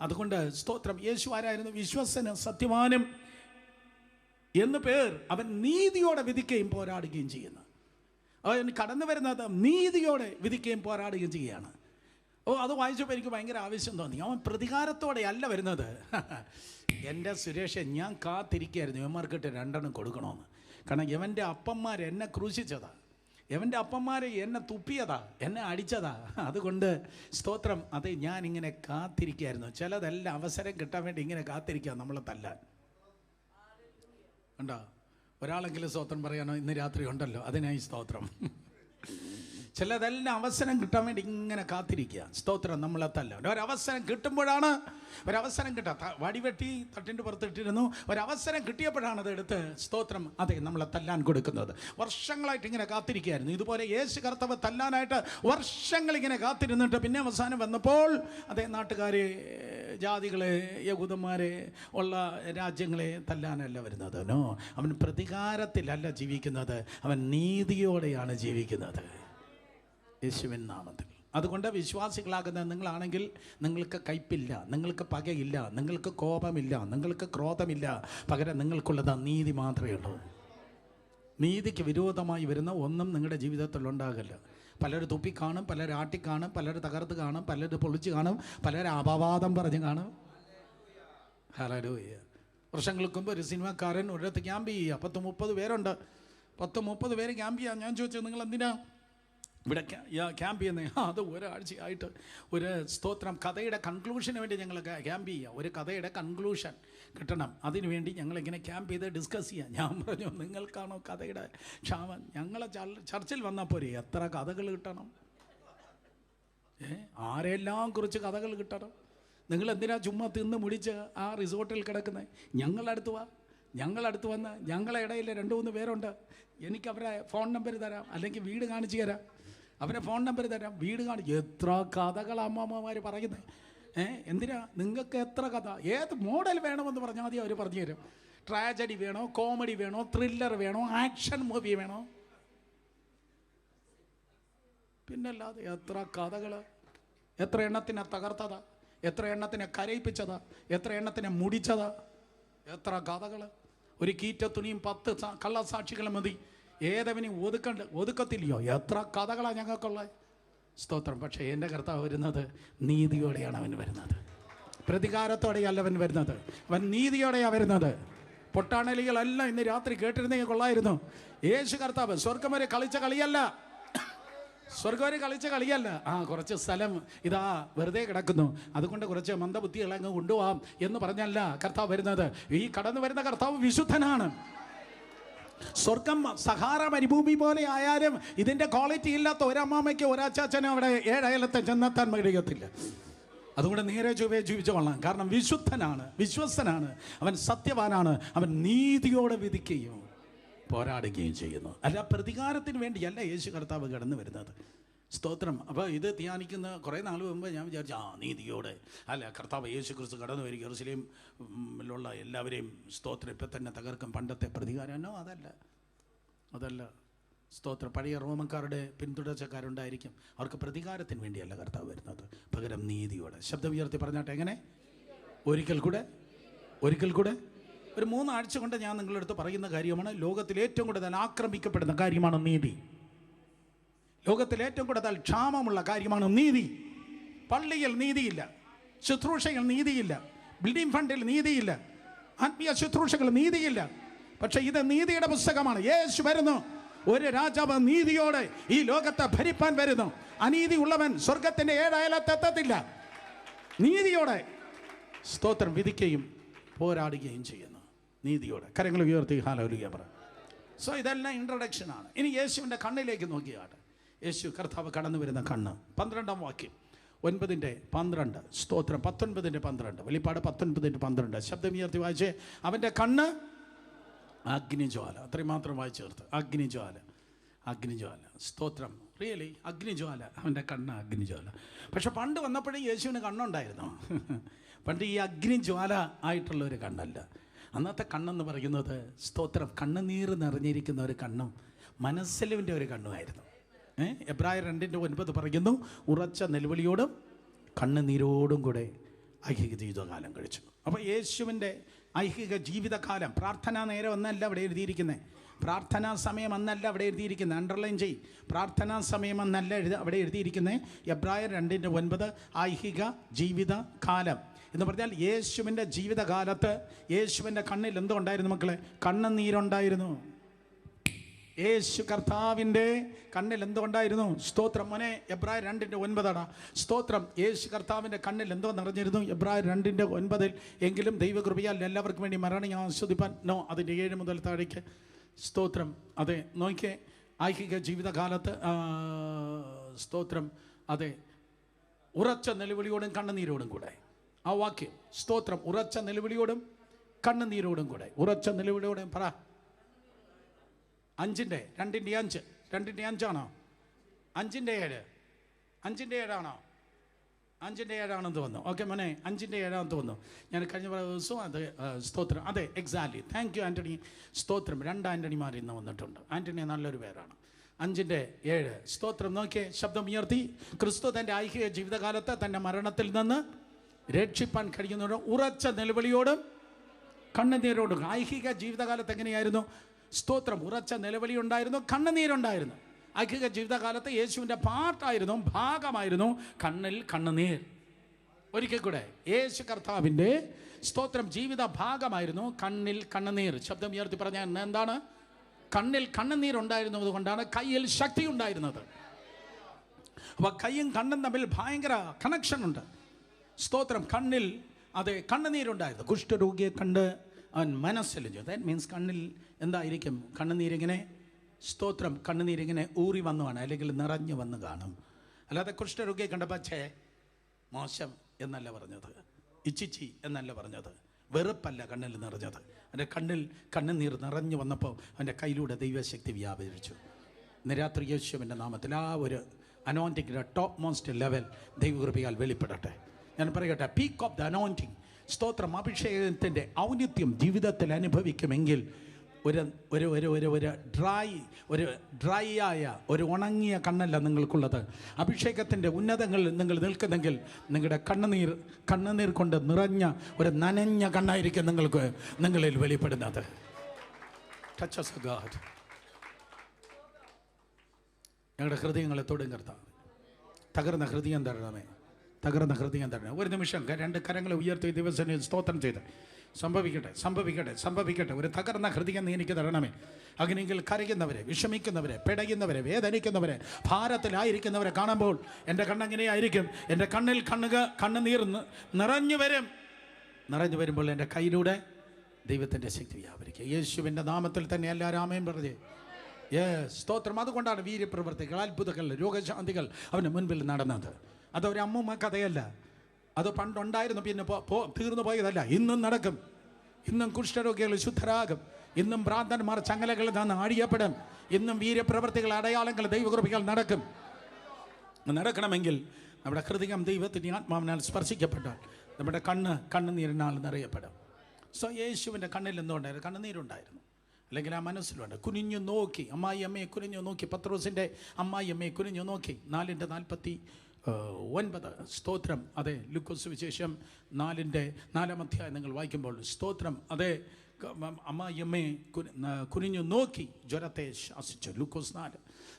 അതുകൊണ്ട് സ്തോത്രം, യേശു ആരായിരുന്നു? വിശ്വസ്തനും സത്യവാനും എന്ന് പേർ. അവൻ നീതിയോടെ വിധിക്കുകയും പോരാടുകയും ചെയ്യുന്നു. അവൻ കടന്നു വരുന്നത് നീതിയോടെ വിധിക്കുകയും പോരാടുകയും ചെയ്യുകയാണ്. അത് വായിച്ചപ്പോൾ എനിക്ക് ഭയങ്കര ആവശ്യം തോന്നി. അവൻ പ്രതികാരത്തോടെ അല്ല വരുന്നത്. എൻ്റെ സുരേഷ്, ഞാൻ കാത്തിരിക്കുകയായിരുന്നു ഇവന്മാർക്കിട്ട് 2 കൊടുക്കണമെന്ന്. കാരണം ഇവൻ്റെ അപ്പന്മാർ എന്നെ ക്രൂശിച്ചതാ, ഇവൻ്റെ അപ്പന്മാർ എന്നെ തുപ്പിയതാ, എന്നെ അടിച്ചതാ. അതുകൊണ്ട് സ്തോത്രം, അത് ഞാനിങ്ങനെ കാത്തിരിക്കുകയായിരുന്നു. ചിലതെല്ലാം അവസരം കിട്ടാൻ വേണ്ടി ഇങ്ങനെ കാത്തിരിക്കുക നമ്മളെ തല്ലാൻ. ഉണ്ടോ? ഒരാളെങ്കിലും സ്തോത്രം പറയാനോ ഇന്ന് രാത്രി ഉണ്ടല്ലോ, അതിനായി സ്തോത്രം. ചിലതെല്ലാം അവസരം കിട്ടാൻ വേണ്ടി ഇങ്ങനെ കാത്തിരിക്കുക. സ്തോത്രം, നമ്മളെ തല്ല. ഒരവസരം കിട്ടുമ്പോഴാണ്, ഒരവസരം കിട്ടാം. വടിവെട്ടി തട്ടിൻ്റെ പുറത്തിട്ടിരുന്നു, ഒരവസരം കിട്ടിയപ്പോഴാണ് അതെടുത്ത് സ്തോത്രം അതെ നമ്മളെ തല്ലാൻ കൊടുക്കുന്നത്. വർഷങ്ങളായിട്ട് ഇങ്ങനെ കാത്തിരിക്കുകയായിരുന്നു. ഇതുപോലെ യേശു കർത്താവ് തല്ലാനായിട്ട് വർഷങ്ങളിങ്ങനെ കാത്തിരുന്നിട്ട് പിന്നെ അവസാനം വന്നപ്പോൾ അതേ നാട്ടുകാരെ, ജാതികളെ, യഹൂദന്മാരെ ഉള്ള രാജ്യങ്ങളെ തല്ലാനല്ല വരുന്നത്. നോ, അവൻ പ്രതികാരത്തിലല്ല ജീവിക്കുന്നത്, അവൻ നീതിയോടെയാണ് ജീവിക്കുന്നത് യേശുവിൻ നാമത്തിൽ. അതുകൊണ്ട് വിശ്വാസികളാകുന്ന നിങ്ങളാണെങ്കിൽ നിങ്ങൾക്ക് കയ്പില്ല, നിങ്ങൾക്ക് പകയില്ല, നിങ്ങൾക്ക് കോപമില്ല, നിങ്ങൾക്ക് ക്രോധമില്ല. പകരം നിങ്ങൾക്കുള്ളത് നീതി മാത്രമേ ഉള്ളൂ. നീതിക്ക് വിരോധമായി വരുന്ന ഒന്നും നിങ്ങളുടെ ജീവിതത്തിൽ ഉണ്ടാകില്ല. പലർ തുപ്പി കാണും, പലർ ആട്ടിക്കാണും, പലർ തകർത്ത് കാണും, പലർ പൊളിച്ച് കാണും, പലർ അപവാദം പറഞ്ഞ് കാണും. ഹല്ലേലൂയ. വർഷങ്ങൾക്ക് മുമ്പ് ഒരു സിനിമാക്കാരൻ ഒരിടത്ത് ക്യാമ്പ് ചെയ്യുക. 10-30 പേരുണ്ട്. 10-30 പേര് ക്യാമ്പ് ചെയ്യാം. ഞാൻ ചോദിച്ചു, നിങ്ങൾ എന്തിനാ ഇവിടെ ക്യാമ്പ് ചെയ്യുന്നത്? അത് ഒരാഴ്ചയായിട്ട് ഒരു സ്തോത്രം കഥയുടെ കൺക്ലൂഷന് വേണ്ടി ഞങ്ങൾ ക്യാമ്പ് ചെയ്യുക. ഒരു കഥയുടെ കൺക്ലൂഷൻ കിട്ടണം, അതിനുവേണ്ടി ഞങ്ങളിങ്ങനെ ക്യാമ്പ് ചെയ്ത് ഡിസ്കസ് ചെയ്യാം. ഞാൻ പറഞ്ഞു, നിങ്ങൾക്കാണോ കഥയുടെ ക്ഷാമം? ഞങ്ങളെ ചർച്ചിൽ വന്നാൽ പോരെ, എത്ര കഥകൾ കിട്ടണം? ആരെല്ലാം കുറിച്ച് കഥകൾ കിട്ടണം? നിങ്ങളെന്തിനാ ചുമ്മാ തിന്ന് മുടിച്ച് ആ റിസോർട്ടിൽ കിടക്കുന്നത്? ഞങ്ങളടുത്ത് വന്ന് ഞങ്ങളെ ഇടയിൽ 2-3 പേരുണ്ട്. എനിക്ക് അവരെ ഫോൺ നമ്പർ തരാം, അല്ലെങ്കിൽ വീട് കാണിച്ചു തരാം. അവരെ ഫോൺ നമ്പർ തരാം, വീട് കാണിച്ചു. എത്ര കഥകൾ അമ്മമ്മമാർ പറയുന്നത്. എന്തിനാ? നിങ്ങൾക്ക് എത്ര കഥ, ഏത് മോഡൽ വേണമെന്ന് പറഞ്ഞാൽ മതി, അവർ പറഞ്ഞു തരും. ട്രാജഡി വേണോ, കോമഡി വേണോ, ത്രില്ലർ വേണോ, ആക്ഷൻ മൂവി വേണോ? പിന്നല്ലാതെ എത്ര കഥകൾ. എത്ര എണ്ണത്തിനെ തകർത്തതാ, എത്ര എണ്ണത്തിനെ കരയിപ്പിച്ചതാ, എത്ര എണ്ണത്തിനെ മുടിച്ചതാ, എത്ര കഥകൾ. ഒരു കീറ്റ തുണിയും 10 കള്ളസാക്ഷികളും മതി, ഏതവനും ഒതുക്കത്തില്ലയോ? എത്ര കഥകളാണ് ഞങ്ങൾക്കുള്ള സ്തോത്രം. പക്ഷേ എൻ്റെ കർത്താവ് വരുന്നത് നീതിയോടെയാണ് അവൻ വരുന്നത്, പ്രതികാരത്തോടെയല്ല അവൻ വരുന്നത്. അവൻ നീതിയോടെയാണ് വരുന്നത്. പൊട്ടാണലികളെല്ലാം ഇന്ന് രാത്രി കേട്ടിരുന്നെങ്കിൽ കൊള്ളായിരുന്നു. യേശു കർത്താവ് സ്വർഗം വരെ കളിച്ച കളിയല്ല, സ്വർഗം വരെ കളിച്ച കളിയല്ല. കുറച്ച് സ്ഥലം ഇതാ വെറുതെ കിടക്കുന്നു, അതുകൊണ്ട് കുറച്ച് മന്ദബുദ്ധികളെ അങ്ങ് കൊണ്ടുപോകാം എന്ന് പറഞ്ഞല്ല കർത്താവ് വരുന്നത്. ഈ കടന്നു വരുന്ന കർത്താവ് വിശുദ്ധനാണ്. സ്വർഗം സഹാറ മരുഭൂമി പോലെ ആയാലും ഇതിൻ്റെ ക്വാളിറ്റി ഇല്ലാത്ത ഒരമ്മാമയ്ക്ക് ഒരാച്ചാച്ചനും അവിടെ 7 അയലത്തെ ചെന്നെത്താൻ കഴിയത്തില്ല. അതുകൊണ്ട് നേരെ ചൊവ്വേ ജീവിച്ചു കൊള്ളാം. കാരണം വിശുദ്ധനാണ്, വിശ്വസ്തനാണ്, അവൻ സത്യവാനാണ്, അവൻ നീതിയോടെ വിധിക്കുകയും പോരാടുകയും ചെയ്യുന്നു. അല്ല, പ്രതികാരത്തിന് വേണ്ടിയല്ല യേശു കർത്താവ് കടന്നു വരുന്നത്. സ്തോത്രം. അപ്പോൾ ഇത് ധ്യാനിക്കുന്ന കുറേ നാൾ മുമ്പ് ഞാൻ വിചാരിച്ചു, നീതിയോടെ അല്ല കർത്താവ് യേശു ക്രിസ്തു കടന്നു വരിക യെരൂശലേമിലുള്ള എല്ലാവരെയും സ്തോത്രം ഇപ്പം തന്നെ തകർക്കും, പണ്ടത്തെ പ്രതികാരമോ? അതല്ല. സ്തോത്രം. പഴയ റോമക്കാരുടെ പിന്തുടർച്ചക്കാരുണ്ടായിരിക്കും, അവർക്ക് പ്രതികാരത്തിന് വേണ്ടിയല്ല കർത്താവ് വരുന്നത്, പകരം നീതിയോടെ. ശബ്ദം ഉയർത്തി പറഞ്ഞാട്ടെ, എങ്ങനെ? ഒരിക്കൽ കൂടെ ഒരു 3 ആഴ്ച കൊണ്ട് ഞാൻ നിങ്ങളുടെ അടുത്ത് പറയുന്ന കാര്യമാണ്, ലോകത്തിൽ ഏറ്റവും കൂടുതൽ ആക്രമിക്കപ്പെടുന്ന കാര്യമാണ് നീതി. ലോകത്തിൽ ഏറ്റവും കൂടുതൽ ക്ഷാമമുള്ള കാര്യമാണ് നീതി. പള്ളിയിൽ നീതിയില്ല, ശുശ്രൂഷയിൽ നീതിയില്ല, ബിൽഡിംഗ് ഫണ്ടിൽ നീതിയില്ല, ആത്മീയ ശുശ്രൂഷകൾ നീതിയില്ല. പക്ഷെ ഇത് നീതിയുടെ പുസ്തകമാണ്. യേശു വരുന്നു, ഒരു രാജാവ് നീതിയോടെ ഈ ലോകത്തെ ഭരിപ്പാൻ വരുന്നു. അനീതി ഉള്ളവൻ സ്വർഗത്തിന്റെ 7 അയലത്തെത്തത്തില്ല. നീതിയോടെ സ്തോത്രം വിധിക്കുകയും പോരാടുകയും ചെയ്യുന്നു, നീതിയോടെ. കരങ്ങൾ ഉയർത്തി ഹല്ലേലൂയ പറ. സോ ഇതെല്ലാം ഇൻട്രൊഡക്ഷനാണ്. ഇനി യേശുവിൻ്റെ കണ്ണിലേക്ക് നോക്കിയാട്ടെ. യേശു കർത്താവ് കടന്നു വരുന്ന കണ്ണ്. 12-ാം വാക്യം, 9:12. സ്തോത്രം. 19:12. വെളിപ്പാട് 19:12. ശബ്ദം ഉയർത്തി വായിച്ചേ. അവൻ്റെ കണ്ണ് അഗ്നിജ്വാല. അത്രയും മാത്രം വായിച്ചു ചേർത്ത്. അഗ്നിജ്വാല. സ്തോത്രം. റിയലി അഗ്നിജ്വാല. അവൻ്റെ കണ്ണ് അഗ്നിജ്വാല. പക്ഷെ പണ്ട് വന്നപ്പോഴും യേശുവിന് കണ്ണുണ്ടായിരുന്നു. പണ്ട് ഈ അഗ്നിജ്വാല ആയിട്ടുള്ള ഒരു കണ്ണല്ല. അന്നത്തെ കണ്ണെന്ന് പറയുന്നത് സ്തോത്രം കണ്ണുനീർ നിറഞ്ഞിരിക്കുന്ന ഒരു കണ്ണും മനസ്സലിവിൻ്റെ ഒരു കണ്ണുമായിരുന്നു. എബ്രായർ 2:9 പറയുന്നു, ഉറച്ച നിലവിളിയോടും കണ്ണുനീരോടും കൂടെ ഐഹിക ജീവിതകാലം കഴിച്ചു. അപ്പോൾ യേശുവിൻ്റെ ഐഹിക ജീവിതകാലം പ്രാർത്ഥനാ നേരം ഒന്നല്ല അവിടെ എഴുതിയിരിക്കുന്നത്, പ്രാർത്ഥനാ സമയം എന്നല്ല അവിടെ എഴുതിയിരിക്കുന്നത്. അണ്ടർലൈൻ ചെയ്, പ്രാർത്ഥനാ സമയം എന്നല്ല അവിടെ എഴുതിയിരിക്കുന്നത്. എബ്രായർ 2:9 ഐഹിക ജീവിത കാലം എന്ന് പറഞ്ഞാൽ യേശുവിൻ്റെ ജീവിതകാലത്ത് യേശുവിൻ്റെ കണ്ണിൽ എന്തോ ഉണ്ടായിരുന്നു മക്കളെ? കണ്ണുനീരുണ്ടായിരുന്നു. യേശു കർത്താവിൻ്റെ കണ്ണിൽ എന്തുകൊണ്ടായിരുന്നു? സ്തോത്രം. മോനെ എബ്രായർ 2:9 സ്തോത്രം. യേശു കർത്താവിൻ്റെ കണ്ണിൽ എന്തോ നിറഞ്ഞിരുന്നു? എബ്രായർ 2:9 എങ്കിലും ദൈവകൃപയാൽ എല്ലാവർക്കും വേണ്ടി മരണം ആസ്വദിപ്പാൻ അതിൻ്റെ 7 മുതൽ താഴേക്ക്. സ്തോത്രം. അതെ, നോക്കിയേ. ഐഹിക ജീവിതകാലത്ത് സ്തോത്രം. അതെ, ഉറച്ച നിലവിളിയോടും കണ്ണുനീരോടും കൂടെ. ആ വാക്യം സ്തോത്രം. ഉറച്ച നിലവിളിയോടും കണ്ണുനീരോടും കൂടെ. ഉറച്ച നിലവിളിയോടും പറ. 5:2 2:5 ആണോ? 5:7 5:7 5:7 തോന്നുന്നു. ഓക്കെ മോനെ, 5:7 തോന്നുന്നു. ഞാൻ കഴിഞ്ഞ ദിവസവും അത് സ്തോത്രം. അതെ, എക്സാക്ട്ലി. Thank you Antony. സ്തോത്രം. 2 ആൻ്റണിമാർ ഇന്ന് വന്നിട്ടുണ്ട്. ആൻ്റണി നല്ലൊരു പേരാണ്. 5:7 സ്തോത്രം. നോക്കിയേ, ശബ്ദം ഉയർത്തി. ക്രിസ്തു തൻ്റെ ഐഹിക ജീവിതകാലത്ത് തൻ്റെ മരണത്തിൽ നിന്ന് രക്ഷിപ്പാൻ കഴിയുന്നവരോട് ഉറച്ച നിലവിളിയോടും കണ്ണുനീരോടും. ഐഹിക ജീവിതകാലത്ത് എങ്ങനെയായിരുന്നു? സ്തോത്രം. ഉറച്ച നിലവിളി ഉണ്ടായിരുന്നു, കണ്ണുനീരുണ്ടായിരുന്നു. ഐഹിക ജീവിതകാലത്ത് യേശുവിൻ്റെ പാർട്ടായിരുന്നു, ഭാഗമായിരുന്നു കണ്ണിൽ കണ്ണുനീർ. ഒരിക്കൽ കൂടെ, യേശു കർത്താവിൻ്റെ സ്തോത്രം ജീവിത ഭാഗമായിരുന്നു കണ്ണിൽ കണ്ണുനീർ. ശബ്ദം ഉയർത്തി പറഞ്ഞാൽ എന്താണ്? കണ്ണിൽ കണ്ണുനീരുണ്ടായിരുന്നത് കൊണ്ടാണ് കയ്യിൽ ശക്തി ഉണ്ടായിരുന്നത്. അപ്പോൾ കയ്യും കണ്ണും തമ്മിൽ ഭയങ്കര കണക്ഷൻ ഉണ്ട്. സ്തോത്രം. കണ്ണിൽ അതെ കണ്ണുനീരുണ്ടായിരുന്നു. കുഷ്ഠരോഗിയെ കണ്ട് അവൻ മനസ്സലിഞ്ഞു. ദാറ്റ് മീൻസ് കണ്ണിൽ എന്തായിരിക്കും? കണ്ണുനീരിങ്ങനെ സ്തോത്രം. കണ്ണുനീരിങ്ങനെ ഊറി വന്നു കാണും, അല്ലെങ്കിൽ നിറഞ്ഞു വന്ന് കാണും. അല്ലാതെ കുഷ്ഠരോഗിയെ കണ്ടപ്പോൾ ഛേ മോശം എന്നല്ല പറഞ്ഞത്, ഇച്ചിച്ചി എന്നല്ല പറഞ്ഞത്, വെറുപ്പല്ല കണ്ണിൽ നിറഞ്ഞത്. അവൻ്റെ കണ്ണിൽ കണ്ണുനീർ നിറഞ്ഞു വന്നപ്പോൾ അവൻ്റെ കയ്യിലൂടെ ദൈവശക്തി വ്യാപരിച്ചു. ഇന്ന് രാത്രി യേശുവിൻ്റെ നാമത്തിൽ ആ ഒരു അനോയിൻറ്റിങ്ങിൻ്റെ ടോപ്പ് മോസ്റ്റ് ലെവൽ ദൈവകൃപയാൽ വെളിപ്പെടട്ടെ. ഞാൻ പറയട്ടെ, പീക്ക് ഓഫ് ദ അനോയിൻറ്റിങ് സ്തോത്രം അഭിഷേകത്തിൻ്റെ ഔന്നിത്യം ജീവിതത്തിൽ അനുഭവിക്കുമെങ്കിൽ ഒരു ഒരു ഒരു ഒരു ഒരു ഡ്രൈ ആയ ഒരു ഉണങ്ങിയ കണ്ണല്ല നിങ്ങൾക്കുള്ളത്. അഭിഷേകത്തിൻ്റെ ഉന്നതങ്ങളിൽ നിങ്ങൾ നിൽക്കുന്നെങ്കിൽ നിങ്ങളുടെ കണ്ണുനീർ കൊണ്ട് നിറഞ്ഞ ഒരു നനഞ്ഞ കണ്ണായിരിക്കും നിങ്ങളിൽ വെളിപ്പെടുന്നത്. Touch us God. ഞങ്ങളുടെ ഹൃദയങ്ങളെ തൊടും കർത്താവേ. തകർന്ന ഹൃദയം തരണമേ, തകർന്ന ഹൃദയം തരണം. ഒരു നിമിഷം 2 കരങ്ങൾ ഉയർത്തി ദിവസം സ്തോത്രം ചെയ്ത് സംഭവിക്കട്ടെ. ഒരു തകർന്ന ഹൃദയം നീ എനിക്ക് തരണമേ. അങ്ങനെയെങ്കിൽ കരയുന്നവരെ, വിഷമിക്കുന്നവരെ, പിടയുന്നവരെ, വേദനിക്കുന്നവരെ, ഭാരത്തിലായിരിക്കുന്നവരെ കാണുമ്പോൾ എൻ്റെ കണ്ണെങ്ങനെയായിരിക്കും? എൻ്റെ കണ്ണിൽ കണ്ണുനീർ നിറഞ്ഞു വരുമ്പോൾ എൻ്റെ കയ്യിലൂടെ ദൈവത്തിൻ്റെ ശക്തി വ്യാപരിക്കുക. യേശുവിൻ്റെ നാമത്തിൽ തന്നെ എല്ലാവരും ആമേൻ പറഞ്ഞേ. സ്തോത്രം. അതുകൊണ്ടാണ് വീര്യപ്രവർത്തികൾ, അത്ഭുതങ്ങൾ, രോഗശാന്തികൾ അവൻ്റെ മുൻപിൽ നടന്നത്. അതൊരു അമ്മൂമ്മ കഥയല്ല, അത് പണ്ടുണ്ടായിരുന്നു പിന്നെ തീർന്നു പോയതല്ല. ഇന്നും നടക്കും. ഇന്നും കുഷ്ഠരോഗികൾ ശുദ്ധരാകും. ഇന്നും ഭ്രാന്തന്മാർ ചങ്ങലകളിൽ നിന്ന് അഴിയപ്പെടും. ഇന്നും വീര്യപ്രവർത്തികൾ, അടയാളങ്ങൾ, ദൈവകൃപകൾ നടക്കണമെങ്കിൽ നമ്മുടെ ഹൃദയം ദൈവത്തിൻ്റെ ആത്മാവിനാൽ സ്പർശിക്കപ്പെട്ടാൽ നമ്മുടെ കണ്ണുനീരിനാൽ നിറയപ്പെടും. സോ യേശുവിൻ്റെ കണ്ണിൽ എന്തുകൊണ്ടായിരുന്നു? കണ്ണുനീരുണ്ടായിരുന്നു. അല്ലെങ്കിൽ ആ മനസ്സിലുണ്ട്. കുനിഞ്ഞു നോക്കി, അമ്മായി അമ്മയെ കുനിഞ്ഞു നോക്കി. പത്രോസിൻ്റെ അമ്മായി അമ്മയെ കുനിഞ്ഞു നോക്കി. 4:49 സ്തോത്രം. അതെ, ലൂക്കോസ് വിശേഷം 4-ാം അധ്യായം നിങ്ങൾ വായിക്കുമ്പോൾ സ്തോത്രം. അതെ, അമ്മായിയമ്മയെ കുനിഞ്ഞു നോക്കി ജ്വരത്തെ ശാസിച്ചു. ലൂക്കോസ് 4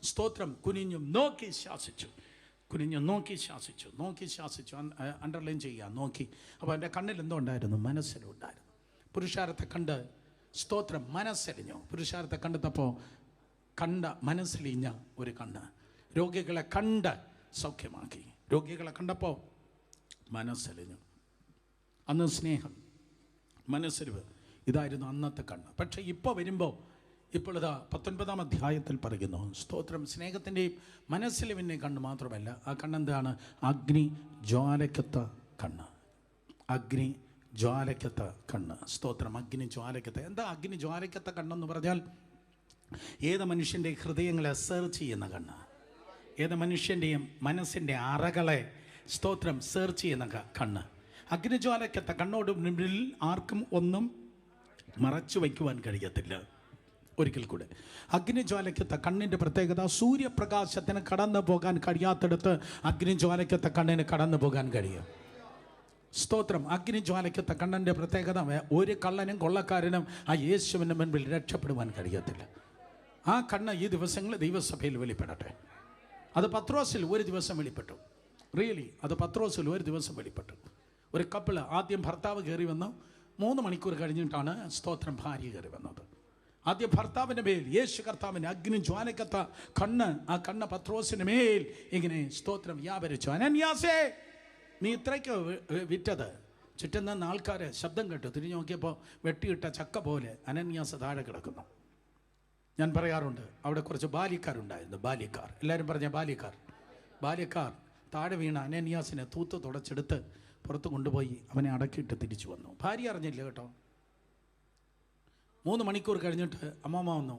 സ്തോത്രം. കുനിഞ്ഞു നോക്കി ശാസിച്ചു. അണ്ടർലൈൻ ചെയ്യുക, നോക്കി. അപ്പോൾ എൻ്റെ കണ്ണിൽ എന്തോ ഉണ്ടായിരുന്നു? മനസ്സിലുണ്ടായിരുന്നു. പുരുഷാരത്തെ കണ്ട് സ്തോത്രം മനസ്സലിഞ്ഞു. പുരുഷാരത്തെ കണ്ടെത്തപ്പോൾ മനസ്സിലിഞ്ഞ ഒരു കണ്ണ്. രോഗികളെ കണ്ട് സൗഖ്യമാക്കി. രോഗികളെ കണ്ടപ്പോൾ മനസ്സലിഞ്ഞു. അന്ന് സ്നേഹം, മനസ്സരിവ്, ഇതായിരുന്നു അന്നത്തെ കണ്ണ്. പക്ഷേ ഇപ്പോൾ വരുമ്പോൾ, ഇപ്പോൾ ഇതാ 19-ാം അധ്യായത്തിൽ പറയുന്നു സ്തോത്രം. സ്നേഹത്തിൻ്റെയും മനസ്സലിവിൻ്റെയും കണ്ണ് മാത്രമല്ല, ആ കണ്ണെന്താണ്? അഗ്നി ജ്വാലയ്ക്കത്ത കണ്ണ്. അഗ്നി ജ്വാലയ്ക്കത്ത കണ്ണ്. സ്തോത്രം. അഗ്നി ജ്വാലയ്ക്കത്ത. എന്താ അഗ്നി ജ്വാലയ്ക്കത്ത കണ്ണെന്ന് പറഞ്ഞാൽ? ഏത് മനുഷ്യൻ്റെ ഹൃദയങ്ങളെ സെർച്ച് ചെയ്യുന്ന കണ്ണ്. ഏത് മനുഷ്യൻ്റെയും മനസ്സിൻ്റെ അറകളെ സ്തോത്രം സെർച്ച് ചെയ്യുന്ന കണ്ണ്. അഗ്നിജ്വാലയ്ക്കത്ത കണ്ണോട് മുന്നിൽ ആർക്കും ഒന്നും മറച്ചു വയ്ക്കുവാൻ കഴിയത്തില്ല. ഒരിക്കൽ കൂടെ, അഗ്നിജ്വാലയ്ക്കത്ത കണ്ണിൻ്റെ പ്രത്യേകത, സൂര്യപ്രകാശത്തിന് കടന്നു പോകാൻ കഴിയാത്തിടത്ത് അഗ്നിജ്വാലയ്ക്കത്ത കണ്ണിന് കടന്നു പോകാൻ കഴിയും. സ്തോത്രം. അഗ്നിജ്വാലയ്ക്കത്ത കണ്ണിൻ്റെ പ്രത്യേകത, ഒരു കള്ളനും കൊള്ളക്കാരനും ആ യേശുവിൻ്റെ മുൻപിൽ രക്ഷപ്പെടുവാൻ കഴിയത്തില്ല. ആ കണ്ണ് ഈ ദിവസങ്ങളിൽ ദൈവസഭയിൽ വെളിപ്പെടട്ടെ. അത് പത്രോസിൽ ഒരു ദിവസം വെളിപ്പെട്ടു. റിയലി അത് പത്രോസിൽ ഒരു ദിവസം വെളിപ്പെട്ടു. ഒരു കപ്പിള്, ആദ്യം ഭർത്താവ് കയറി വന്നു. 3 മണിക്കൂർ കഴിഞ്ഞിട്ടാണ് സ്തോത്രം ഭാര്യ കയറി വന്നത്. ആദ്യം ഭർത്താവിൻ്റെ മേൽ യേശു കർത്താവിൻ്റെ അഗ്നി ജ്വാലയ്ക്കത്ത കണ്ണ്, ആ കണ്ണ് പത്രോസിന് മേൽ ഇങ്ങനെ സ്തോത്രം വ്യാപരിച്ചു. അനന്യാസേ, നീ ഇത്രയ്ക്ക് വിറ്റത്. ചുറ്റും നിന്ന് ആൾക്കാർ ശബ്ദം കേട്ടു. തിരിഞ്ഞു നോക്കിയപ്പോൾ വെട്ടിയിട്ട ചക്ക പോലെ അനന്യാസ് താഴെ കിടക്കുന്നു. ഞാൻ പറയാറുണ്ട്, അവിടെ കുറച്ച് ബാല്യക്കാരുണ്ടായിരുന്നു. ബാല്യക്കാർ, എല്ലാവരും പറഞ്ഞ ബാല്യക്കാർ താഴെ വീണ അനന്യാസിനെ തൂത്ത് തുടച്ചെടുത്ത് പുറത്ത് കൊണ്ടുപോയി അവനെ അടക്കിയിട്ട് തിരിച്ചു വന്നു. ഭാര്യ അറിഞ്ഞില്ല കേട്ടോ. 3 മണിക്കൂർ കഴിഞ്ഞിട്ട് അമ്മാമ്മ